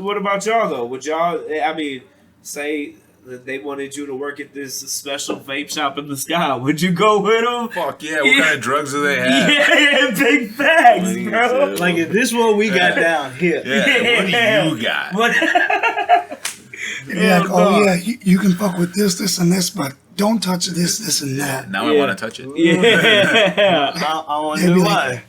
y'all though? Would y'all? I mean, say that they wanted you to work at this special vape shop in the sky. Would you go with them? Fuck yeah! What kind of drugs do they have? Yeah, big facts, bro. Like, is this what we got down here? Yeah. What do you got? Yeah, like, oh yeah, you can fuck with this, and this, but don't touch this, and that. Now I want to touch it. Yeah. I wonder why.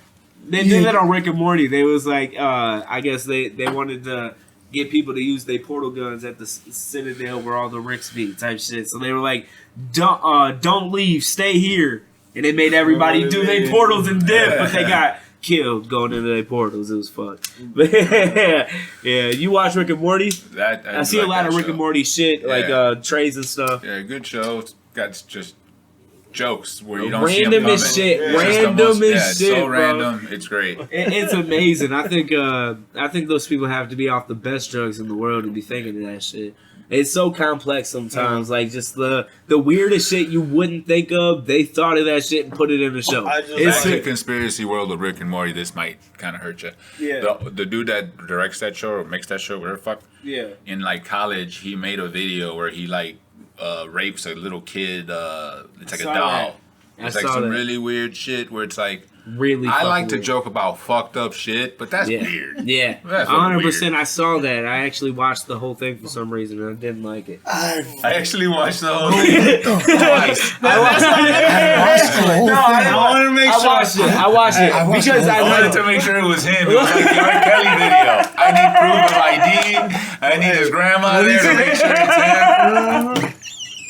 They did that on Rick and Morty. They was like, I guess they wanted to get people to use their portal guns at the Citadel where all the Ricks be type shit. So they were like, don't leave, stay here. And they made everybody do their portals and dip, but they got killed going into their portals. It was fun. But yeah, you watch Rick and Morty? I see a lot of Rick and Morty shit, like trays and stuff. Yeah, good show. It's got just jokes where you don't random see them as shit. Yeah. Random as shit, so bro. random. It's great. It's amazing. I think those people have to be off the best drugs in the world to be thinking of that shit. It's so complex sometimes. Like just the weirdest shit you wouldn't think of. They thought of that shit and put it in the show. It's the conspiracy world of Rick and Morty. This might kind of hurt you. Yeah. The dude that directs that show or makes that show, whatever the fuck. Yeah. In like college, he made a video where he like rapes a little kid. It's like a doll. It's like some really weird shit where it's like. Really, I like to joke about fucked up shit, but that's weird. Yeah, 100%. I saw that. I actually watched the whole thing for some reason, and I didn't like it. I actually watched the whole thing twice. I wanted to make sure. I watched it because I wanted to make sure it was him. It was like the R. Kelly video. I need proof of ID. I need his grandma there to make sure it's him.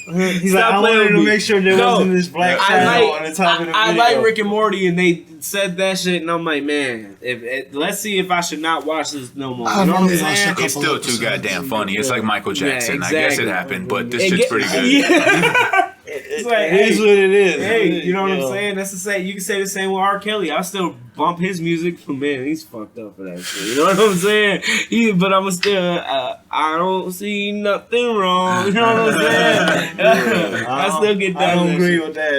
He's like, I wanted to make sure there wasn't this black shadow on the top of the video. I like Rick and Morty, and they said that shit, and I'm like, man, let's see if I should not watch this no more. You know what I'm saying? It's still too goddamn funny. It's like Michael Jackson. Yeah, exactly. I guess it happened, but this shit's pretty good. Yeah. It's like, it is what it is. Hey, you know what I'm saying? That's the same. You can say the same with R. Kelly. I still bump his music, but man, he's fucked up for that shit. You know what I'm saying? But I'm still, I don't see nothing wrong. You know what I'm saying? I still get that. I don't agree with that.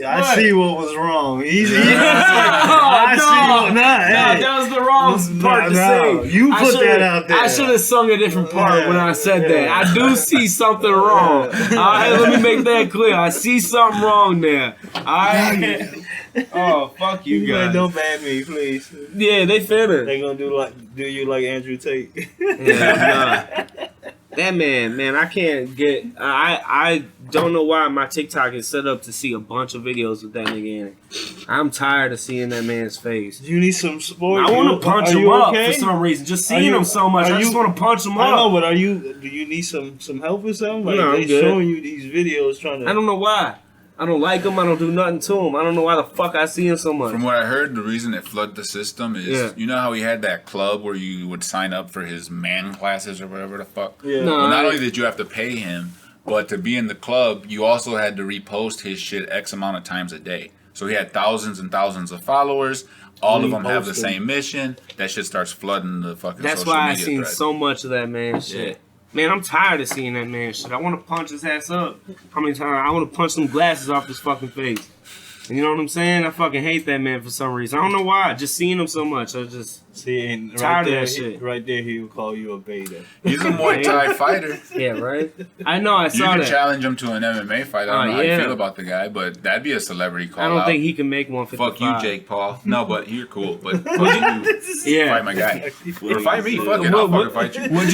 I see what was wrong. I see that was the wrong part to say. You put that out there. I should have sung a different part when I said that. I do see something wrong. All right, let me make that clear. I see something wrong there. All right. Oh, fuck you guys. Don't ban me, please. Yeah, they finna. They gonna do you like Andrew Tate. Yeah, that man, I can't get. I don't know why my TikTok is set up to see a bunch of videos with that nigga in it. I'm tired of seeing that man's face. You need some support. I want to punch him up for some reason. Just seeing him so much, I just want to punch him up. I know, but do you need some help or something? Like no, they showing you these videos trying to. I don't know why. I don't like him. I don't do nothing to him. I don't know why the fuck I see him so much. From what I heard, the reason it flooded the system is, you know how he had that club where you would sign up for his man classes or whatever the fuck? Yeah. No, well, not only did you have to pay him, but to be in the club, you also had to repost his shit X amount of times a day. So he had thousands and thousands of followers. All of them have the same mission. That shit starts flooding the fucking social media. That's why I seen so much of that man shit. Yeah. Man, I'm tired of seeing that man shit. I want to punch his ass up. How many times? I want to punch some glasses off his fucking face. You know what I'm saying? I fucking hate that man for some reason. I don't know why. Just seeing him so much, I just tired of that shit. Right there, he would call you a beta. He's a Muay Thai fighter. Yeah, right? I know, I saw that. You can challenge him to an MMA fight. I don't know how you feel about the guy, but that'd be a celebrity call out. I don't think he can make 155. Fuck you, Jake Paul. No, but you're cool. But fuck you. Fight my guy. Or fight me. Fuck it. I'll fucking fight you. Would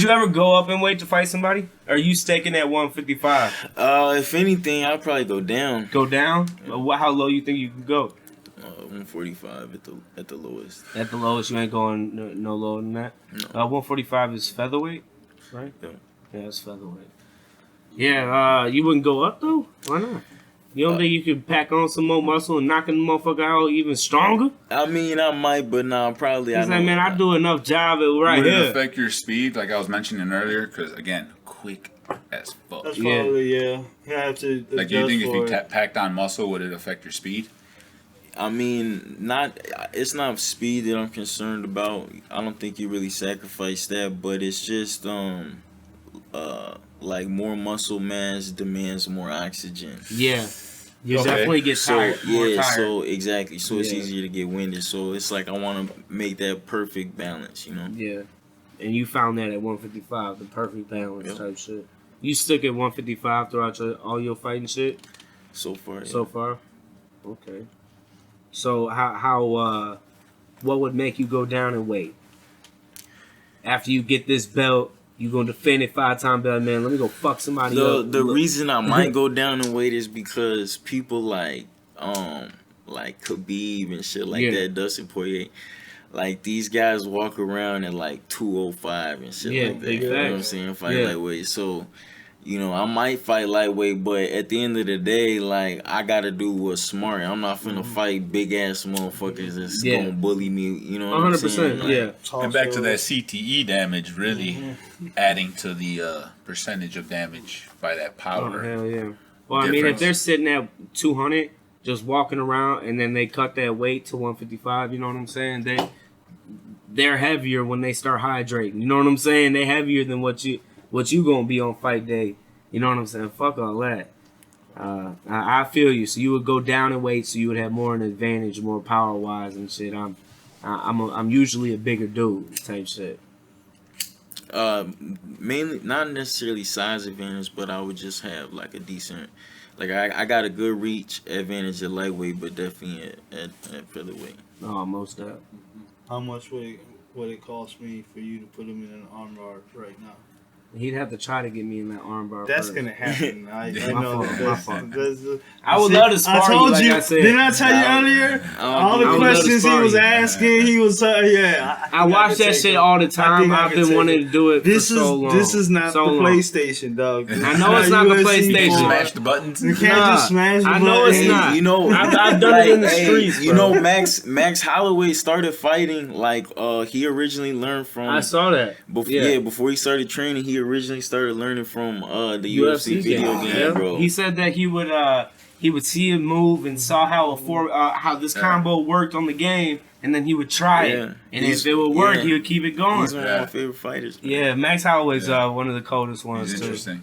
you ever go up and wait to fight somebody? Or are you staking at 155? If anything, I'd probably go down. Go down? How low you think you can go? 145 at the lowest. At the lowest, you ain't going no lower than that? No. 145 is featherweight, right? Yeah. Yeah, it's featherweight. Yeah, you wouldn't go up, though? Why not? You don't think you could pack on some more muscle and knocking the motherfucker out even stronger? I mean, I might, but nah, probably I like, man, I do enough job right here. Would it affect your speed, like I was mentioning earlier? Because, again, quick as fuck. That's probably, yeah. You have to like, do you think if you packed on muscle, would it affect your speed? I mean, it's not speed that I'm concerned about. I don't think you really sacrifice that, but it's just like more muscle mass demands more oxygen. Yeah. You definitely get tired. More tired. So exactly. So it's easier to get winded. So it's like I want to make that perfect balance, you know? Yeah. And you found that at 155, the perfect balance type shit. You stuck at 155 throughout all your fighting shit? So far, So far? Okay. So how what would make you go down in weight? After you get this belt, you gonna defend it 5-time belt, man. Let me go fuck somebody up. The reason I might go down in weight is because people like Khabib and shit like that, Dustin Poirier, like these guys walk around at like 205 and shit like that. You know what I'm saying? Fight lightweight. So, you know, I might fight lightweight, but at the end of the day, like, I gotta do what's smart. I'm not finna fight big ass motherfuckers that's gonna bully me. You know what I'm saying? 100%. Like, and back to that CTE damage, really adding to the percentage of damage by that powder. Oh, hell yeah. Well, I mean, if they're sitting at 200, just walking around, and then they cut that weight to 155, you know what I'm saying? They're heavier when they start hydrating. You know what I'm saying? They're heavier than what you gonna be on fight day. You know what I'm saying? Fuck all that. I feel you. So you would go down in weight, so you would have more an advantage, more power wise and shit. I'm usually a bigger dude type shit. Mainly not necessarily size advantage, but I would just have like a decent, like I got a good reach advantage at lightweight, but definitely at featherweight. Oh, most of. How much would it cost me for you to put him in an armbar right now? He'd have to try to get me in that armbar. That's gonna happen. I know. I would love to spar I told you. you. Like I said. Didn't I tell you earlier? All the questions he was asking, he was I watch that shit all the time. I've been wanting to do it for so long. This is not the PlayStation, dog. I know it's not the PlayStation. Smash the buttons. You can't just smash the buttons. I know it's not. You know, I've done it in the streets. You know, Max Holloway started fighting like he originally learned from. I saw that. Before he started training, he originally started learning from the UFC video game, bro. He said that he would see him move and saw how this combo worked on the game, and then he would try it. And if it would work, he would keep it going. He's one of my favorite fighters. Man. Yeah, Max Holloway's one of the coldest ones He's too. interesting.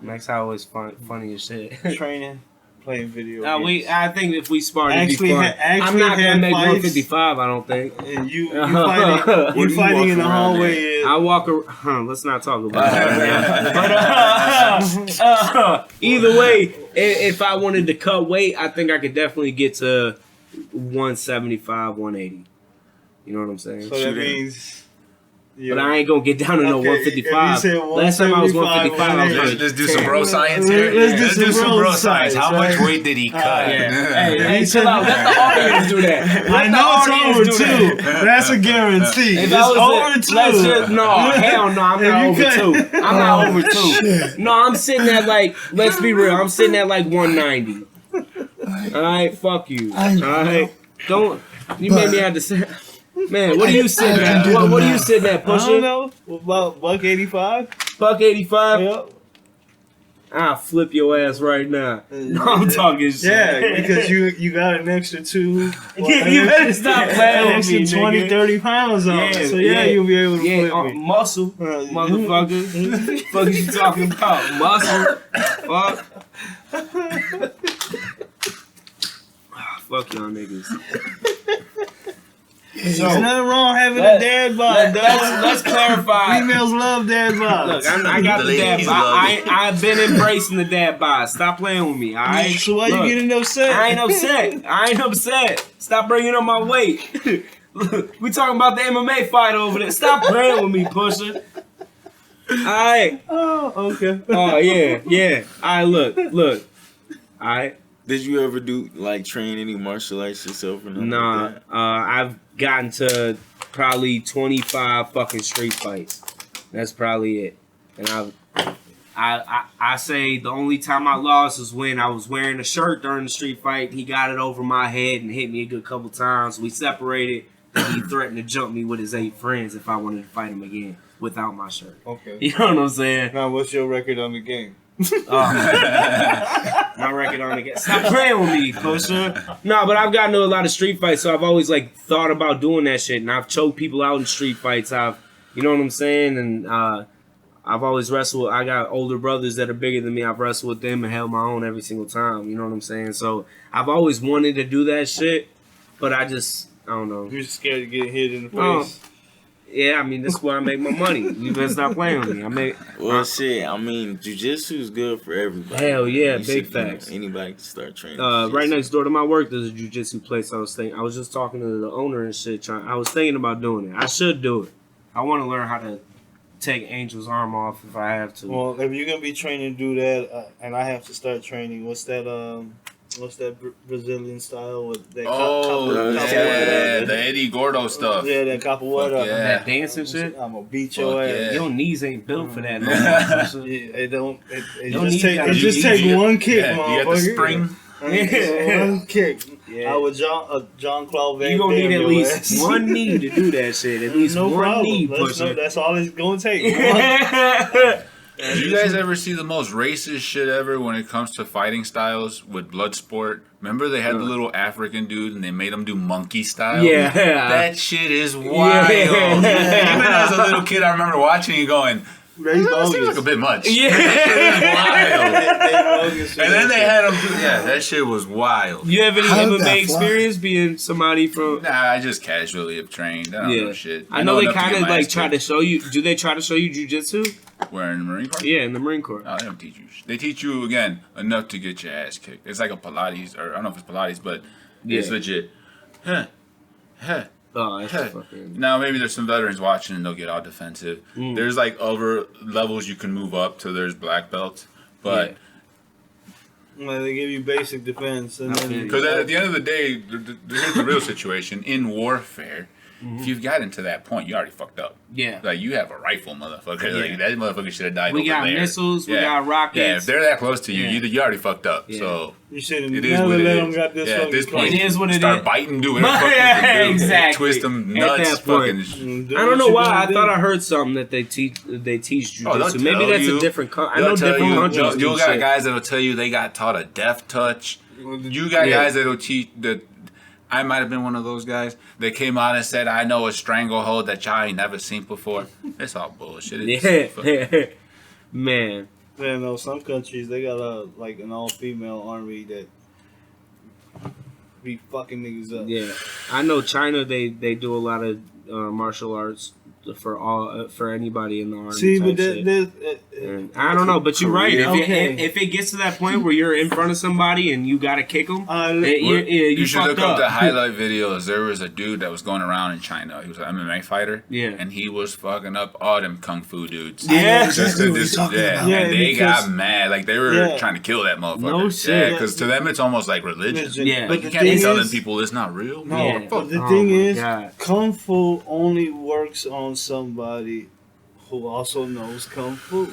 Max Holloway's funny as shit. Training, playing video games. I think if we sparred, it'd be fun. I'm not gonna make 155. I don't think. And you fighting in the hallway. I walk around. Let's not talk about that. But either way, if I wanted to cut weight, I think I could definitely get to 175, 180. You know what I'm saying? So that means. But I ain't gonna get down to no 155. Last time I was 155, I was like, let's do some bro science here. Let's do some bro science. How much weight did he cut? Hey, chill out. Let the audience do that. I know it's over 2. That's a guarantee. It's over 2. No, hell no. I'm not over 2. I'm not over 2. No, I'm sitting at like, let's be real. I'm sitting at like 190. All right, fuck you. All right, don't. You made me have to say. Man, what are you sitting at? What are you sitting at, Pusha? I don't know. About $185? $185? Yep. I'll flip your ass right now. No, I'm talking shit. Yeah, because you got an extra 2. You better stop playing with me, 20, 30 pounds on. Yeah, so you'll be able to flip me. Muscle, motherfucker. Fuck is you talking about? Muscle. Fuck. Fuck y'all niggas. There's nothing wrong having a dad bod, dog. Let's clarify. Females love dad bods. Look, I got the dad bod. I've been embracing the dad bod. Stop playing with me, all right? So why you getting upset? I ain't upset. Stop bringing up my weight. Look, we talking about the MMA fight over there. Stop playing with me, Pusha. All right. Oh, okay. Oh, yeah. All right, look. All right. Did you ever train any martial arts yourself or nothing? Nah, like that? I've gotten to probably 25 fucking street fights. That's probably it. And I say the only time I lost was when I was wearing a shirt during the street fight. He got it over my head and hit me a good couple times. We separated, and he threatened to jump me with his 8 friends if I wanted to fight him again without my shirt. Okay. You know what I'm saying? Now, what's your record on the game? My record on again. Stop playing with me, Pusha. No, but I've gotten to a lot of street fights, so I've always like thought about doing that shit, and I've choked people out in street fights. You know what I'm saying? And I've always wrestled. I got older brothers that are bigger than me. I've wrestled with them and held my own every single time. You know what I'm saying? So I've always wanted to do that shit, but I don't know. You're scared of getting hit in the face. Yeah, I mean, this is where I make my money. You better stop playing with me. Shit, I mean, jiu-jitsu is good for everybody. Hell yeah, You big should, facts. Anybody can start training. Right next door to my work, there's a jiu-jitsu place. I was just talking to the owner and shit. I was thinking about doing it. I should do it. I want to learn how to take Angel's arm off if I have to. Well, if you're gonna be training to do that, and I have to start training, what's that Brazilian style with that? The Eddie Gordo stuff. Yeah, that capoeira. Yeah. That dancing shit. I'm gonna beat your ass. Yeah. Your knees ain't built for that. It just take one kick, yeah, you got the spring. One kick. Yeah. I would John Claude Van You gonna Damme need at your least ass. one knee to do that shit. At least no one problem. knee, That's all it's gonna take. Did you guys ever see the most racist shit ever when it comes to fighting styles with Bloodsport? Remember they had the little African dude and they made him do monkey style? Yeah. That shit is wild. Yeah. Even as a little kid, I remember watching and going, that seems like a bit much. Yeah. That shit is wild. And then they had him do, that shit was wild. You have any MMA experience being somebody from... Nah, I just casually have trained. I don't know shit. I know they enough to kind get of my like ass try to kicked. show you... Do they try to show you jujitsu? Where, in the Marine Corps? Yeah, in the Marine Corps. No, they don't teach you. They teach you, again, enough to get your ass kicked. It's like a Pilates, or I don't know if it's Pilates, but it's legit. Oh, that's fucking... Now, maybe there's some veterans watching and they'll get all defensive. There's like other levels you can move up to. There's black belts. But... Well, they give you basic defense. Because at the end of the day, here's the real situation. In warfare, if you've gotten to that point, you already fucked up. Yeah. Like, you have a rifle, motherfucker. Yeah. Like, that motherfucker should have died We over got there. missiles, we got rockets. Yeah, if they're that close to you, you already fucked up. Yeah. So... You should have It is what it is. got this at this point, It is what it start is. biting, do whatever the fuck you can do. Exactly. Twist them At nuts, that point. fucking... I don't know why. I thought I heard something that they teach jiu-jitsu. Oh, they'll Maybe tell that's you. a different... I They'll know tell different you. countries do You got shit. guys that'll tell you they got taught a death touch. You got guys that'll teach that... I might have been one of those guys that came out and said, I know a stranglehold that y'all ain't never seen before. It's all bullshit. Yeah. Man. Yeah, no, some countries, they got like an all-female army that be fucking niggas up. Yeah. I know China, they do a lot of martial arts for anybody in the army. See, but I don't know, but you're right. Okay. If it gets to that point where you're in front of somebody and you gotta kick them, you should look up the up. highlight videos. There was a dude that was going around in China. He was an MMA fighter. Yeah. And he was fucking up all them kung fu dudes. Yeah. Exactly what you're talking about. Yeah, and they because- got mad. Like, they were trying to kill that motherfucker. No shit. Because to them, it's almost like religion. Yeah. Like, But you the can't be thing telling is- people it's not real. No, Yeah. but the Oh thing my is, God. Kung Fu only works on somebody who also knows Kung Fu.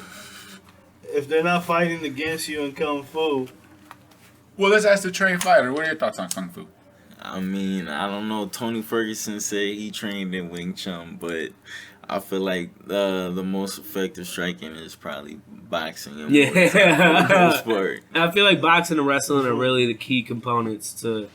If they're not fighting against you in Kung Fu, Well, let's ask the trained fighter. What are your thoughts on kung fu? I mean, I don't know. Tony Ferguson said he trained in Wing Chun, but I feel like the most effective striking is probably boxing. And Yeah. sport. I feel like boxing and wrestling are really the key components to,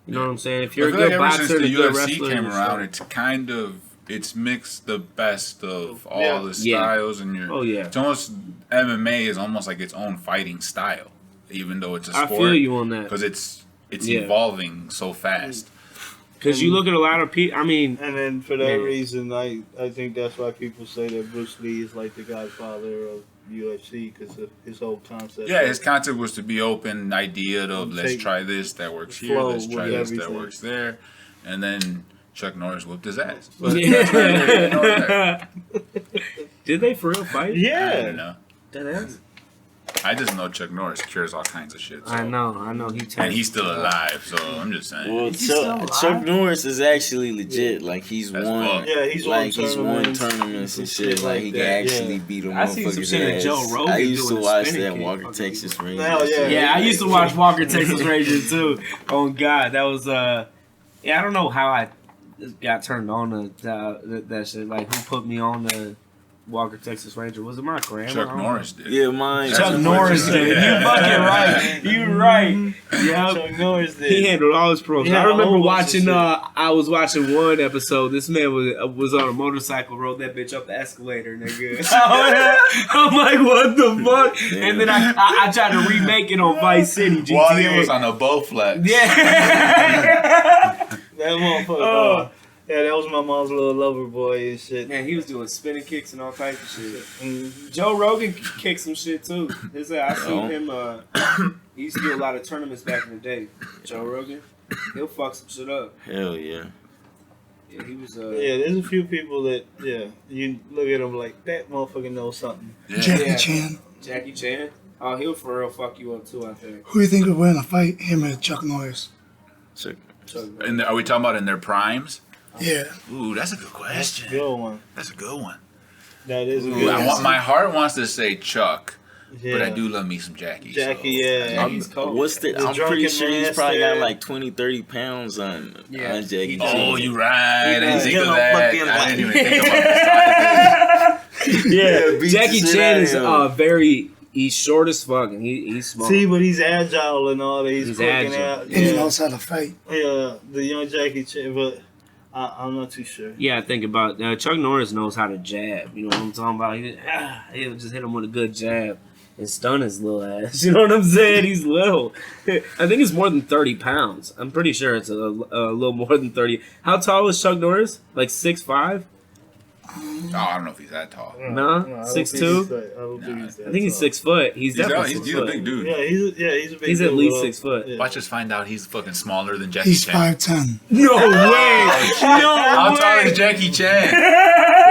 you know what I'm saying? If you're a I feel good like ever boxer since and a the good UFC wrestler, came and around, stuff. it's mixed the best of all the Yeah. styles, and it's almost MMA is almost like its own fighting style, even though it's a sport. I feel you on that because it's evolving so fast. Because you look at a lot of people. I mean, and then for that reason, I think that's why people say that Bruce Lee is like the godfather of UFC because of his whole concept. Yeah, his concept was to be open, idea of let's Take try this that works here, flow let's try with this that everything. works there, and then Chuck Norris whooped his ass. Did they for real fight? Yeah. I don't know. That ass? I just know Chuck Norris cures all kinds of shit. So. I know. And he's still alive, so I'm just saying. Well, Chuck Norris is actually legit. Like he's won. Yeah, he's won tournaments and shit. Like he can actually beat them. I seen some shit of Joe Rogan. I used to doing a watch spinning that kick. Walker Texas Ranger. Hell yeah. Yeah, I used to watch Walker Texas Ranger too. Oh God, that was I don't know how I got turned on to that shit. Like who put me on the Walker Texas Ranger? Was it my grandma? Chuck Norris did. Yeah, mine. Chuck Norris did. You fucking right. You right. Yeah, Chuck Norris did. he handled all his promotions. Yeah, I remember all watching. shit. I was watching one episode. This man was on a motorcycle, rode that bitch up the escalator, nigga. I'm like, what the fuck? And then I tried to remake it on Vice City. GTA. While he was on a Bowflex. Yeah. That motherfucker. Yeah, that was my mom's little lover boy and shit. Man, he was doing spinning kicks and all types of shit. Mm-hmm. Joe Rogan kicked some shit too. I seen him. He used to do a lot of tournaments back in the day. Joe Rogan, he'll fuck some shit up. Hell yeah. Yeah, he was. Yeah, there's a few people that you look at them like that motherfucker knows something. Yeah. Jackie Chan. Jackie Chan. Oh, he'll for real fuck you up too, I think. Who do you think would win a fight, him or Chuck Norris? And are we talking about in their primes? Yeah. Ooh, that's a good question. That's a good one. That's a good one. That is a Ooh, good my heart wants to say Chuck, Yeah. but I do love me some Jackie. Jackie, so. yeah. He's cold. What's the? I'm pretty sure he's probably got like 20, 30 pounds on Jackie Chan. Oh, you right. I didn't think He's of gonna that. fucking I like- didn't even think about the size. Yeah, beat Jackie the shit Chan out is of him. very. He's short as fuck and he's small. See, but he's agile and all that. He's quick and agile. out. And he Yeah. knows how to fight. Yeah, the young Jackie Chan, but I'm not too sure. Yeah, I think about Chuck Norris knows how to jab. You know what I'm talking about? He'll just hit him with a good jab and stun his little ass. You know what I'm saying? He's little. I think it's more than 30 pounds. I'm pretty sure it's a little more than 30. How tall is Chuck Norris? Like 6'5"? Oh, I don't know if he's that tall. No? 6'2"? I think he's 6 foot. He's definitely 6 He's foot. a big dude. Yeah, he's a big He's dude, at least bro. 6 foot. Yeah. Watch us find out he's fucking smaller than Jackie He's Chan. 5'10". No way! No How tall way! is Jackie Chan?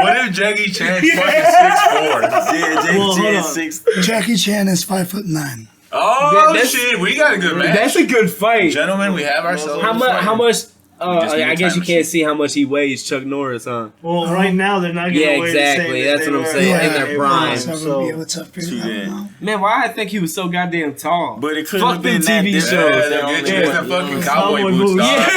What if Jackie Chan's fucking 6'4"? Yeah, Jackie Well, Chan hold on. 6. Jackie Chan is 5'9". Oh That's- shit, we got a good match. That's a good fight. Gentlemen, we have ourselves. How a much? fight. How much? just need a I guess time you can't machine. see how much he weighs, Chuck Norris, huh? Well, right now they're not getting Yeah, away exactly. the same That's as what I'm they saying. were In their prime. So So, we'll be able to figure that one out. Man, why I think he was so goddamn tall? But it couldn't Fuck have been them that TV different. shows. Yeah, they'll get you with the fucking cowboy Cowboy boots, boots. dog.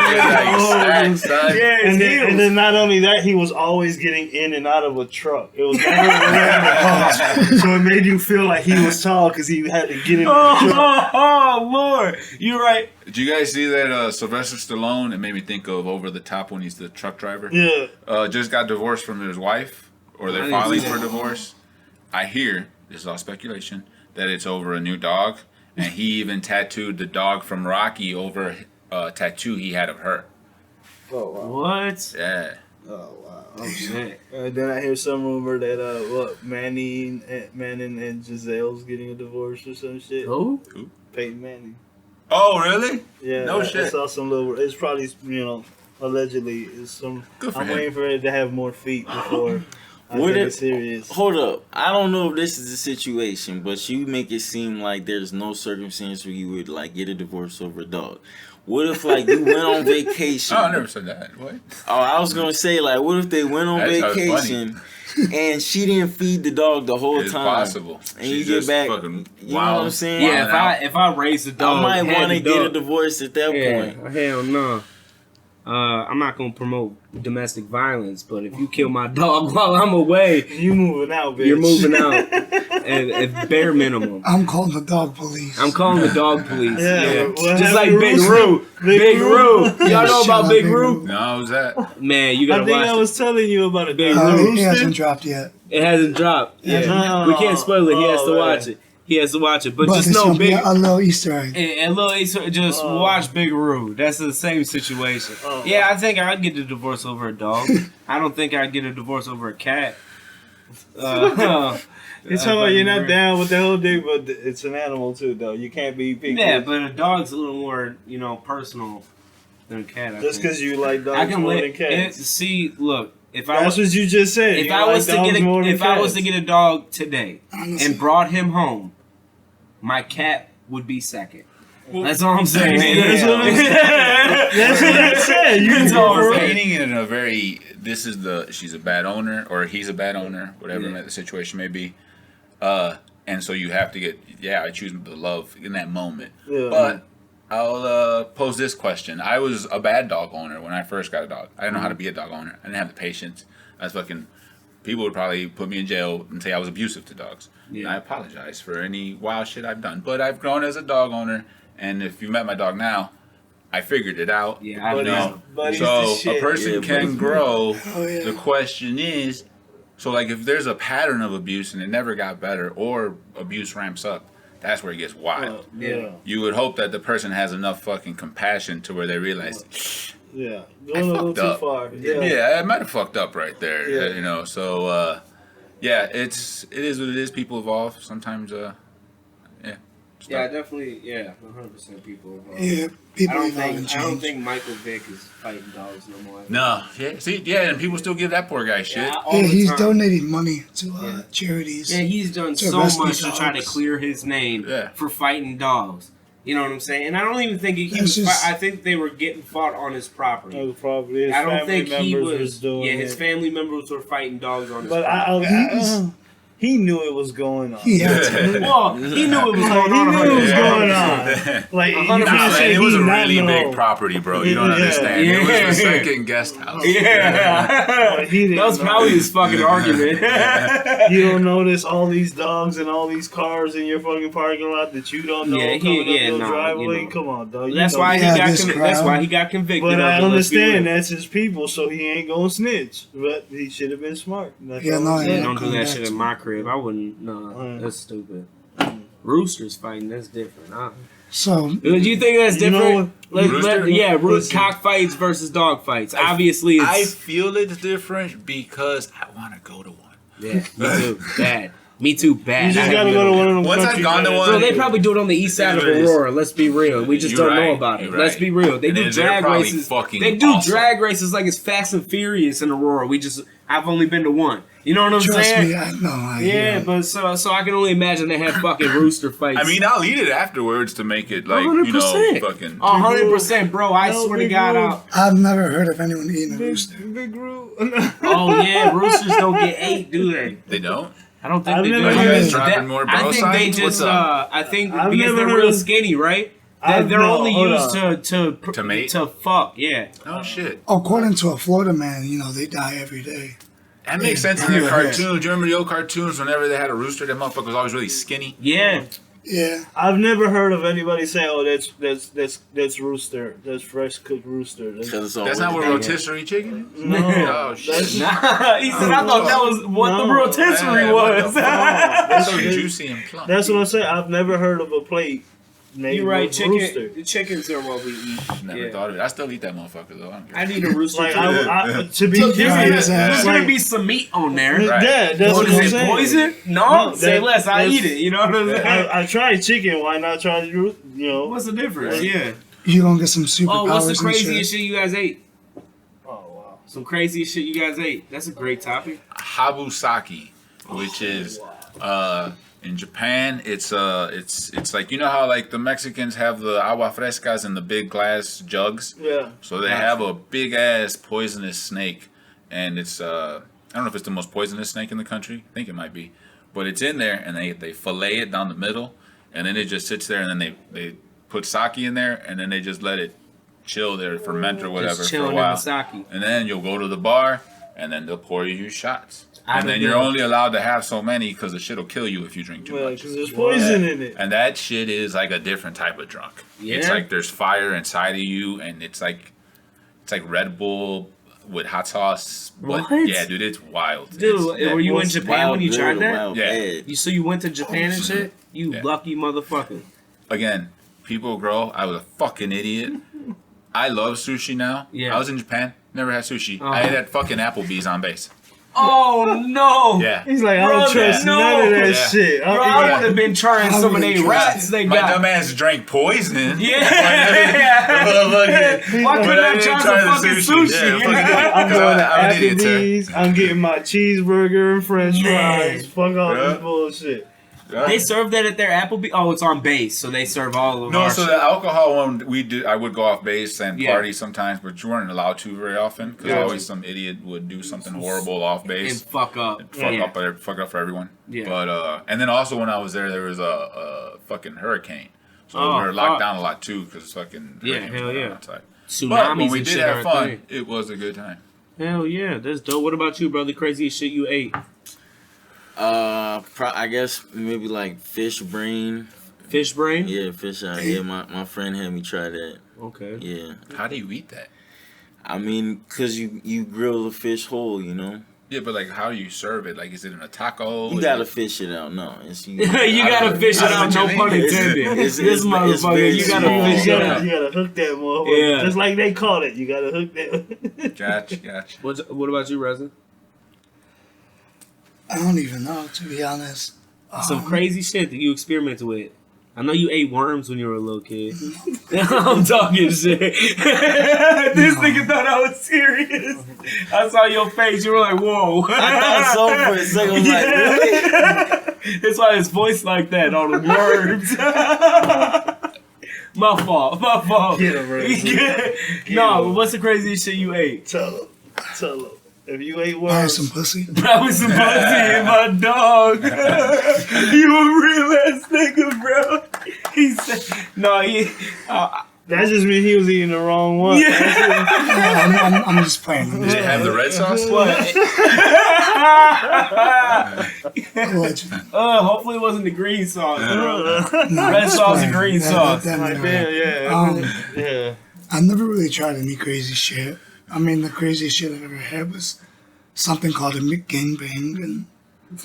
They're fucking like stacked, son. and then not only that, he was always getting in and out of a truck. It was never a regular car. So it made you feel like he was tall because he had to get in the truck. Oh, Lord. You're right. Did you guys see that Sylvester Stallone? It made me think of Over the Top when he's the truck driver. Yeah. Just got divorced from his wife, or I they're didn't filing see for that. divorce. I hear, this is all speculation, that it's over a new dog, and he even tattooed the dog from Rocky over a tattoo he had of her. What? Yeah. Oh, shit. Then I hear some rumor that Manning and Giselle's getting a divorce or some shit. Who? Peyton Manning. Oh, really? Yeah. No I shit. saw some little. It's probably allegedly it's some. Good for I'm him. waiting for it to have more feet before I What take it if- serious. Hold up. I don't know if this is the situation, but you make it seem like there's no circumstance where you would like get a divorce over a dog. What if like you went on vacation? Oh, I never said that. What? Oh, I was gonna say like, what if they went on That sounds vacation and she didn't feed the dog the whole It's time? possible. And She's you get just back, fucking you know what I'm saying? Yeah, Wilding out. if I raise a dog, I might had want to the get a dog- divorce at that point. Yeah, hell no. I'm not gonna promote domestic violence, but if you kill my dog while I'm away, You moving out, bitch. you're moving out at bare minimum. I'm calling the dog police. I'm calling the dog police. Yeah, Yeah, what just like happened, Big Roo? Roo. Big Roo. Y'all know Shout about out Big Big Roo? No, who's that? Man, you I gotta think watch I was telling you about it. Big Big Roo. He hasn't dropped yet. it. It hasn't dropped. Yeah, No. we can't spoil it. He has to Oh, watch man. it. He has to watch it. But But just it's know, gonna be Big a little Easter egg. and little Easter, just watch Big Roo. That's the same situation. Oh. Yeah, I think I'd get a divorce over a dog. I don't think I'd get a divorce over a cat. You're talking about you're not down with the whole thing, but it's an animal too, though. You can't be picky. Yeah, but a dog's a little more, personal than a cat. I just think. because you like I dogs can more let than cats. see. Look, if I That's was, what you just said. if You I like was to dogs get more a, than if I was to cats. get a dog today Honestly. and brought him home, my cat would be second. That's all I'm saying. That's what I'm saying. That's what I said. You That's can all go I'm for saying. it. Painting it in a very, she's a bad owner, or he's a bad owner, whatever the situation may be. And so you have to I choose the love in that moment. Yeah. But I'll pose this question. I was a bad dog owner when I first got a dog. I didn't know how to be a dog owner. I didn't have the patience. I was fucking people would probably put me in jail and say I was abusive to dogs. Yeah. And I apologize for any wild shit I've done. But I've grown as a dog owner, and if you met my dog now, I figured it out. Yeah, I know. So a person can grow. Oh, yeah. The question is, so like if there's a pattern of abuse and it never got better, or abuse ramps up, that's where it gets wild. Yeah. You would hope that the person has enough fucking compassion to where they realize, Yeah. I Going a little fucked too up. far. Yeah, I might have fucked up right there. Yeah. You know, so yeah, it is what it is. People evolve. Sometimes, yeah. Yeah, definitely. Yeah, 100% people involved. Yeah, people I don't evolve and think I don't change. think Michael Vick is fighting dogs no more. No, yeah, see, yeah, and people still give that poor guy shit. all Yeah, the he's time. donating money to charities. Yeah, he's done to so rescue much to try to dogs. clear his name for fighting dogs. You know what I'm saying? And I don't even think he That's was. just- I think they were getting fought on his property. Oh, probably his I don't family think he members was. doing Yeah, his it. family members were fighting dogs on his But property. he knew it was going on. He had to. Well, he knew it was going He on. knew it was 100%. going on. Like, you Nah, can't say man, it was he a not really know. big property, bro. You don't Yeah. understand. It was Yeah. the second guest house. Yeah, But he didn't that was know. probably his fucking argument. You don't notice all these dogs and all these cars in your fucking parking lot that you don't know Yeah, coming up your nah, driveway. you know. Come on, dog. You That's know why he that. got. this That's crowd. why he got convicted. But of I it, let's be understand real. that's his people, so he ain't gonna snitch. But he should have been smart. That's Yeah, all no, I'm yeah. saying. Don't do Come that back shit to in my crib. I wouldn't. No, that's stupid. Roosters fighting. That's different. So, Do you think that's You know different? Rooster? Root cockfights versus dog fights. Obviously, it's I feel it's different because I want to go to one. yeah. Me too. Bad. Me too. Bad. You just I gotta haven't go to been one of them. Once I've country gone to clubs. one- So they probably do it on the east side of It is. Aurora. Let's be real. We just You're don't know right. about it. You're Let's right. be real. They And do then they're drag probably races. fucking They do awesome. drag races like it's Fast and Furious in Aurora. I've only been to one. You know what I'm trust saying? me, I know. Yeah, but so I can only imagine they have fucking rooster fights. I mean, I'll eat it afterwards to make it like, you know, 100%. fucking. 100%, bro. I No, swear to big God, roof. I've never heard of anyone eating a rooster. Big Groot. oh yeah, roosters don't get ate, do they? They don't? I don't think I've they do. never Are you heard guys of dropping more bro I think they signs? What's just. up? I think I've because never they're heard real of- skinny, right? I've- They're no, only hold used on. to mate? to fuck. Yeah. Oh, shit. According to a Florida man, they die every day. That makes sense in your cartoons. Do you remember the old cartoons whenever they had a rooster, that motherfucker was always really skinny? Yeah. Yeah. I've never heard of anybody saying, "Oh, that's rooster. That's fresh cooked rooster." That's not what rotisserie chicken is? No. Oh, shit. That's- He said, "I thought that was what the rotisserie Man, what the was." fuck? That's so juicy and plump. That's what I'm saying. I've never heard of a plate made You're right. with rooster. Chickens are what we eat. Never thought of it. I still eat that motherfucker, though. I don't care. I need a rooster. Like too. to be So curious, there's like, gonna be some meat on there. Right. yeah, that's What what is I'm it? saying. Poison? No, say that- less. I that's- eat it. You know what I'm saying? I tried chicken. Why not try the What's the difference? Yeah. You gonna get some superpowers Oh, what's the and craziest shit. shit you guys ate? Oh wow. Some craziest shit you guys ate. That's a great topic. Habusaki, which is in Japan, it's like, you know how like the Mexicans have the agua frescas in the big glass jugs? Yeah. So they have a big ass poisonous snake, and it's I don't know if it's the most poisonous snake in the country. I think it might be, but it's in there, and they fillet it down the middle, and then it just sits there, and then they put sake in there, and then they just let it chill there, ferment or whatever Just for a chilling in while, the sake. and then you'll go to the bar, and then they'll pour you shots. I And then don't you're know. only allowed to have so many because the shit'll kill you if you drink too Well, much. because there's poison in it. And that shit is like a different type of drunk. It's Yeah? like there's fire inside of you, and it's like Red Bull with hot sauce. But What? yeah, dude, it's wild. Dude, were you in Japan when you tried that? Yeah. So you went to Japan and shit? You Yeah. lucky motherfucker. Again, people grow. I was a fucking idiot. I love sushi now. Yeah. I was in Japan, never had sushi. Oh. I ate at fucking Applebee's on base. Oh no! Yeah. He's like, I Bro, don't trust no. none of that Yeah. shit. Bro, I would have been trying some of their rats they My got. dumb ass drank poison. Yeah. Why But couldn't I I didn't try try some the fucking sushi. sushi? Yeah, I'm going to I'm an idiot, sir. Applebee's. I'm getting my cheeseburger and French Man. fries. Fuck all Yeah. this bullshit. They serve that at their Applebee's. Oh, it's on base, so they serve all of No, our so shit. the alcohol one I would go off base and Yeah. party sometimes, but you weren't allowed to very often because Gotcha. always some idiot would do something horrible off and base, fuck up. fuck up for everyone. Yeah. But and then also when I was there was a fucking hurricane, so Oh, we were locked fuck. down a lot too because fucking Yeah, hurricanes hell were yeah. outside. Tsunamis But when we and did shit have are a fun, thing. it was a good time. Hell yeah, that's dope. What about you, brother? Craziest shit you ate? I guess maybe like fish brain. Fish brain? Yeah, fish eye. Yeah, my friend had me try that. Okay. Yeah. How do you eat that? I mean, cause you grill the fish whole, you know. Yeah, but like, how do you serve it? Like, is it in a taco? You gotta fish it out. No, it's you gotta fish it out. No pun intended. This motherfucker, you gotta fish it out. You gotta hook that motherfucker. Yeah. Just like they call it. You gotta hook that. Gotcha. What about you, Resin? I don't even know, to be honest. Some crazy shit that you experimented with. I know you ate worms when you were a little kid. I'm talking shit. This nigga thought I was serious. I saw your face. You were like, whoa. I thought so for a second. I was like, really? That's why his voice like that on the worms. My fault. Get him, Resin. No, what's the craziest shit you ate? Tell him. If you ate Buy worms, some pussy. Probably some pussy and my dog. You a real ass nigga, bro. He said, no, that just means he was eating the wrong one. Yeah. I'm just playing. Did it have the red sauce? Hopefully it wasn't the green sauce, bro. Red sauce and green sauce. Yeah. I never really tried any crazy shit. I mean, the craziest shit I've ever had was something called a McGangbang. And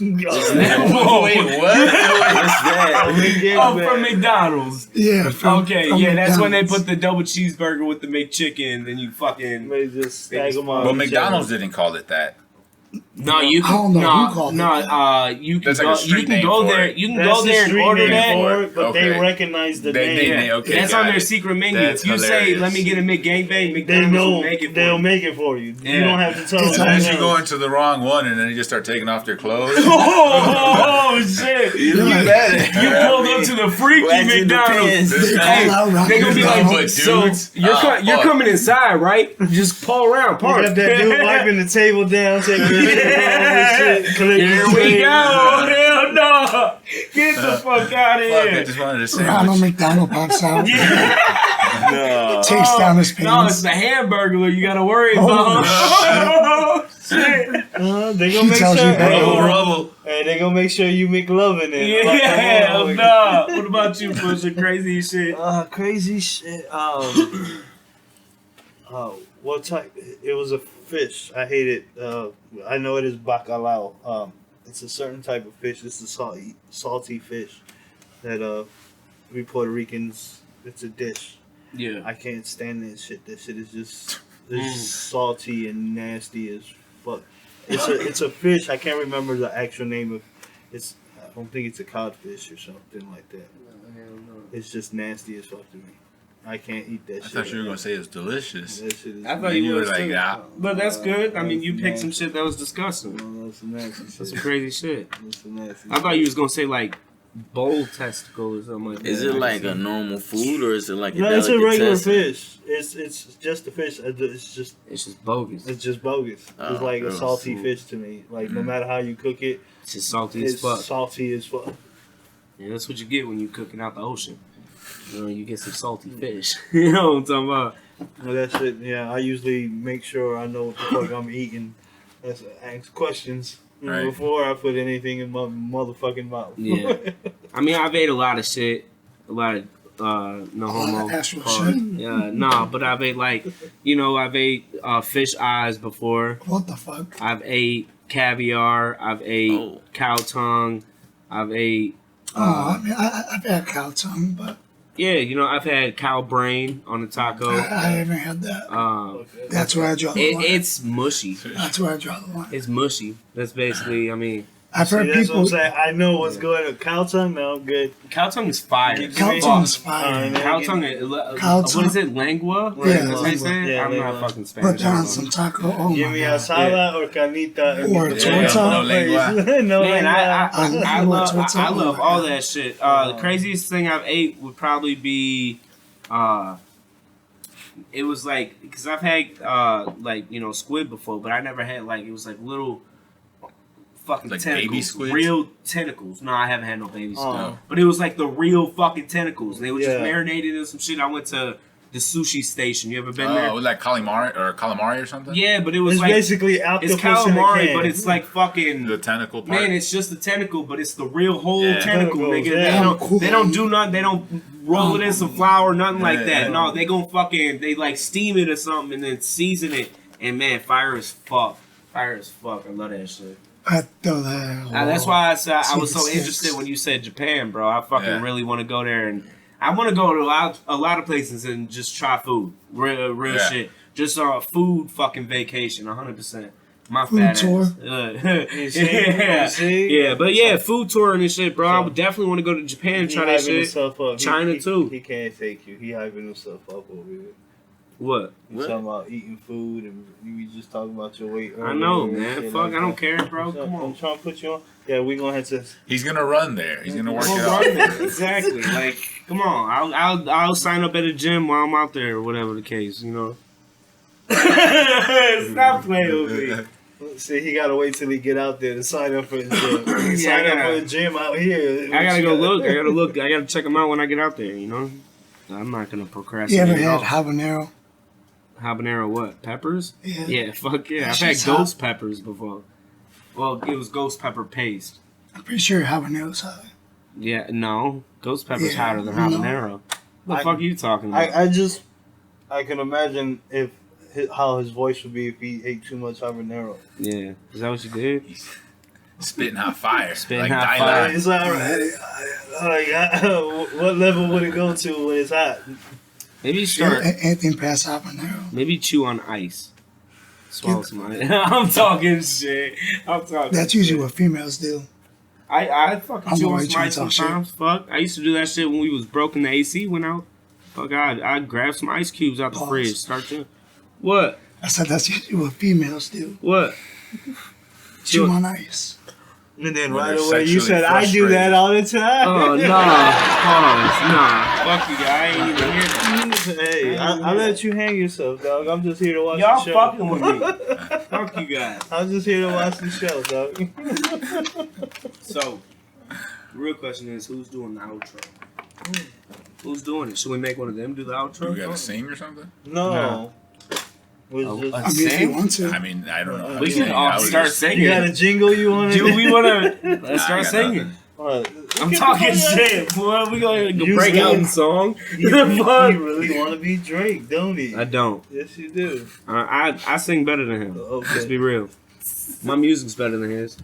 Whoa, wait, what? What's that? Oh, from McDonald's. Yeah. From that's when they McDonald's. put the double cheeseburger with the McChicken, and you fucking. They just stag them on. Well, McDonald's didn't call it that. No, you I don't can. know who called You can That's like go. a street You can name go for there. it. You can That's go the there and street order name that. for it, but they Okay. recognize the They name. okay, That's got on their it. secret menu. That's If you say, hilarious. "Let me get a McGangbang," They McDonald's know will make it for they'll you. make it for you. Yeah. You don't have to tell them. Unless you go into the wrong one and then you just start taking off their clothes. Oh shit! You pulled up to the freaky Well, actually, McDonald's. depends. Hey, all out they gonna be Nothing like, but so dudes? you're Fuck. coming inside, right? Just pull around, You park. got that dude wiping the table down, taking Here we go. Hell no! Get the fuck out of Fuck, I here. just wanted to say. Ronald McDonald pops out, No. takes down his No, it's pants. the Hamburglar you gotta worry about. Oh, shit. they gonna make tells sure. you that. Rubble. Hey, they gonna make sure you McLovin' it. Yeah, no. What about you, Pusha? Crazy shit. Crazy shit. What type? It was a fish. I hate it. I know it is bacalao. It's a certain type of fish. It's a salty fish that we Puerto Ricans. It's a dish. Yeah. I can't stand that shit. That shit is just salty and nasty as fuck. It's a fish. I can't remember the actual name of. I don't think it's a codfish or something like that. It's just nasty as fuck to me. I can't eat that I shit. thought you were gonna say it's delicious. That shit is I thought And you were was like, too. ah. But that's good. I mean, you picked some shit that was disgusting. No, that's some nasty shit. That's some crazy shit. That's some nasty I thought you was gonna say like bull testicle or something like that. Is it like a normal food or is it like a No, it's a regular delicatessen? fish. It's just a fish. It's just bogus. It's just bogus. Oh, It's like a gross. salty fish to me. Like no matter how you cook it, It's just salty it's as fuck. salty as fuck. Yeah, that's what you get when you cooking out the ocean. You know, you get some salty fish. You know what I'm talking about? Well, that shit. Yeah, I usually make sure I know what the fuck I'm eating. That's ask questions Right. before I put anything in my motherfucking mouth. Yeah. I mean, I've ate a lot of shit. A lot of no homo. Actual part. shit? Yeah, nah, but I've ate like, I've ate fish eyes before. What the fuck? I've ate caviar. I've ate cow tongue. I've ate. I mean, I've had cow tongue, but Yeah, I've had cow brain on a taco. I haven't had that. That's where I draw the line. It's mushy. That's where I draw the line. It's mushy. That's basically, I mean. I've heard that's what I'm people. saying. I know what's going on. Cow tongue, no, I'm good. Cow tongue is fire. Cow tongue's fire. Cow tongue, Cow what is it, lengua? Yeah, That's what they say? Yeah, I'm lengua. not fucking Spanish. Put down some taco. Oh Give my me god. asada or carnita. Or get the torta. fuck out of my face. No, Man, I lengua. I love all that shit. The craziest thing I've ate would probably be, it was like, because I've had squid before, but I never had it was like little fucking Like tentacles, baby squids? real tentacles. No, I haven't had no baby squid, Oh. but it was like the real fucking tentacles. They were just Yeah. marinated in some shit. I went to the sushi station. You ever been there? Oh, like calamari or something? Yeah, but it was It's like basically octopus it's calamari, in a can. but it's like fucking The tentacle part. man. It's just the tentacle, but it's the real whole Yeah. tentacle, Tentacles, nigga. yeah. They don't do nothing. They don't roll it in some flour, nothing like that. No, they gon' fucking they like steam it or something and then season it. And man, fire as fuck. Fire as fuck. I love that shit. I throw that. That's why I said I was so Chicken interested sticks. when you said Japan, bro. I fucking Yeah. really want to go there, and I want to go to a lot of places and just try food, real Yeah. shit. Just food fucking vacation, 100%. My Food fat tour. ass. see? Yeah, You see? yeah, but yeah, food tour and shit, bro. I would definitely want to go to Japan and He try that hyping shit. himself up. China too. He can't take you. He hyping himself up over here. What? You talking about eating food and you was just talking about your weight. I know, earlier and man. shit Fuck, like I don't that. care, bro. So, Come I'm on. trying to put you on. Yeah, we gonna have to. He's gonna run there. He's gonna work We'll it out. run there. Exactly. Like, come on. I'll sign up at a gym while I'm out there, or whatever the case. You know. Stop playing with me. See, he gotta wait till he get out there to sign up for the gym. Yeah, Sign I up gotta- for the gym out here. I gotta go look. I gotta check them out when I get out there. You know. I'm not gonna You procrastinate. ever at had all. habanero? Habanero what? Peppers? Yeah. Yeah, fuck yeah. That I've had shit's hot. ghost peppers before. Well, it was ghost pepper paste. I'm pretty sure habanero's hot. Yeah, no. Ghost pepper's Yeah, hotter than no. habanero. What the fuck are you talking about? I can imagine how his voice would be if he ate too much habanero. Yeah. Is that what you did? Spitting hot fire. Spitting like hot dynamite. fire. It's alright. What level would it go to when it's hot? Maybe start. Anything past habanero. Maybe chew on ice. Swallow some ice. I'm talking shit. That's usually what females do. I fucking I'm chew on already some trying ice to talk sometimes. Fuck. I used to do that shit when we was broke and the AC went out. Fuck, I'd grab some ice cubes out the Pause. fridge. Start to. What? I said that's usually what females do. What? Chew on ice. And then When right they're away you sexually said I do that frustrated. all the time. Oh, nah. Pause. Nah. Fuck you, guy. I ain't even hear that. Hey, I let you hang yourself, dog. I'm just here to watch Y'all the show. fucking with me. Fuck you guys. I'm just here to watch the show, dog. So, the real question is, who's doing the outro? Who's doing it? Should we make one of them do the outro? You gotta sing or something? No. Was Oh, just, I mean, if you want to. I mean, I don't know. how We to can sing. all I was start just- singing. you got a jingle you want to Do we want to? Let's Nah, I start got singing. nothing. I'm talking shit, boy. We gonna You break out good. in song. You Fuck. really want to be Drake, don't he? I don't. Yes, you do. I sing better than him. Okay. Let's be real. My music's better than his.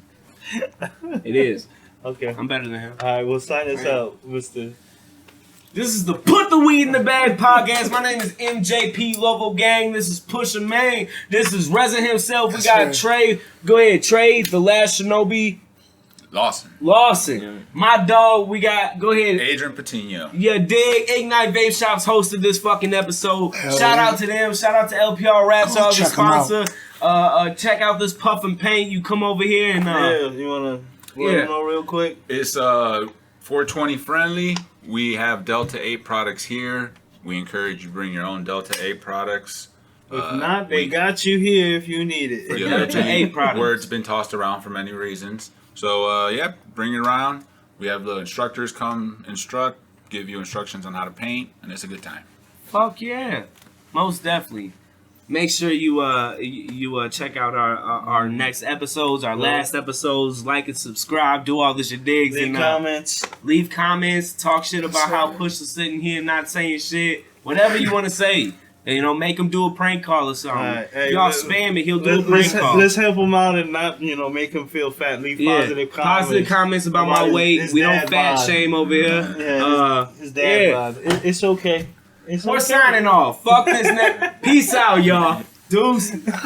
It is. Okay. I'm better than him. All right, well, sign us out, Mr. This is the Put the Weed in the Bag podcast. My name is MJP Lovo Gang. This is Pusha Main. This is Resin himself. We got Trey. Go ahead, Trey, the last Shinobi Lawson. My dog, we got, go ahead. Adrian Patino. Yeah, dig. Ignite Vape Shops hosted this fucking episode. Shout out to them. Shout out to LPR Raps, Go our check 'em out. sponsor. Check out this Puff and Paint. You come over here and Yeah, you want to let them know real quick? It's 420 friendly. We have Delta 8 products here. We encourage you to bring your own Delta 8 products. If not, they got you here if you need it. Yeah, Delta 8 products. Word's been tossed around for many reasons. So, yeah, bring it around. We have the instructors come instruct, give you instructions on how to paint, and it's a good time. Fuck yeah. Most definitely. Make sure you check out our next episodes, our last episodes. Like and subscribe. Do all this, your digs. Leave and comments. Leave comments. Talk shit about how Push is sitting here not saying shit. Whatever you want to say. And, you know, make him do a prank call or something. Right, hey, Y'all spam it. He'll do a prank call. Let's help him out and not, make him feel fat. Leave positive comments. Positive comments about my weight. his We don't dad fat bod. shame over here. Yeah, his dad bod. It's okay. It's We're okay. signing off. Fuck this neck. Peace out, y'all. Deuce.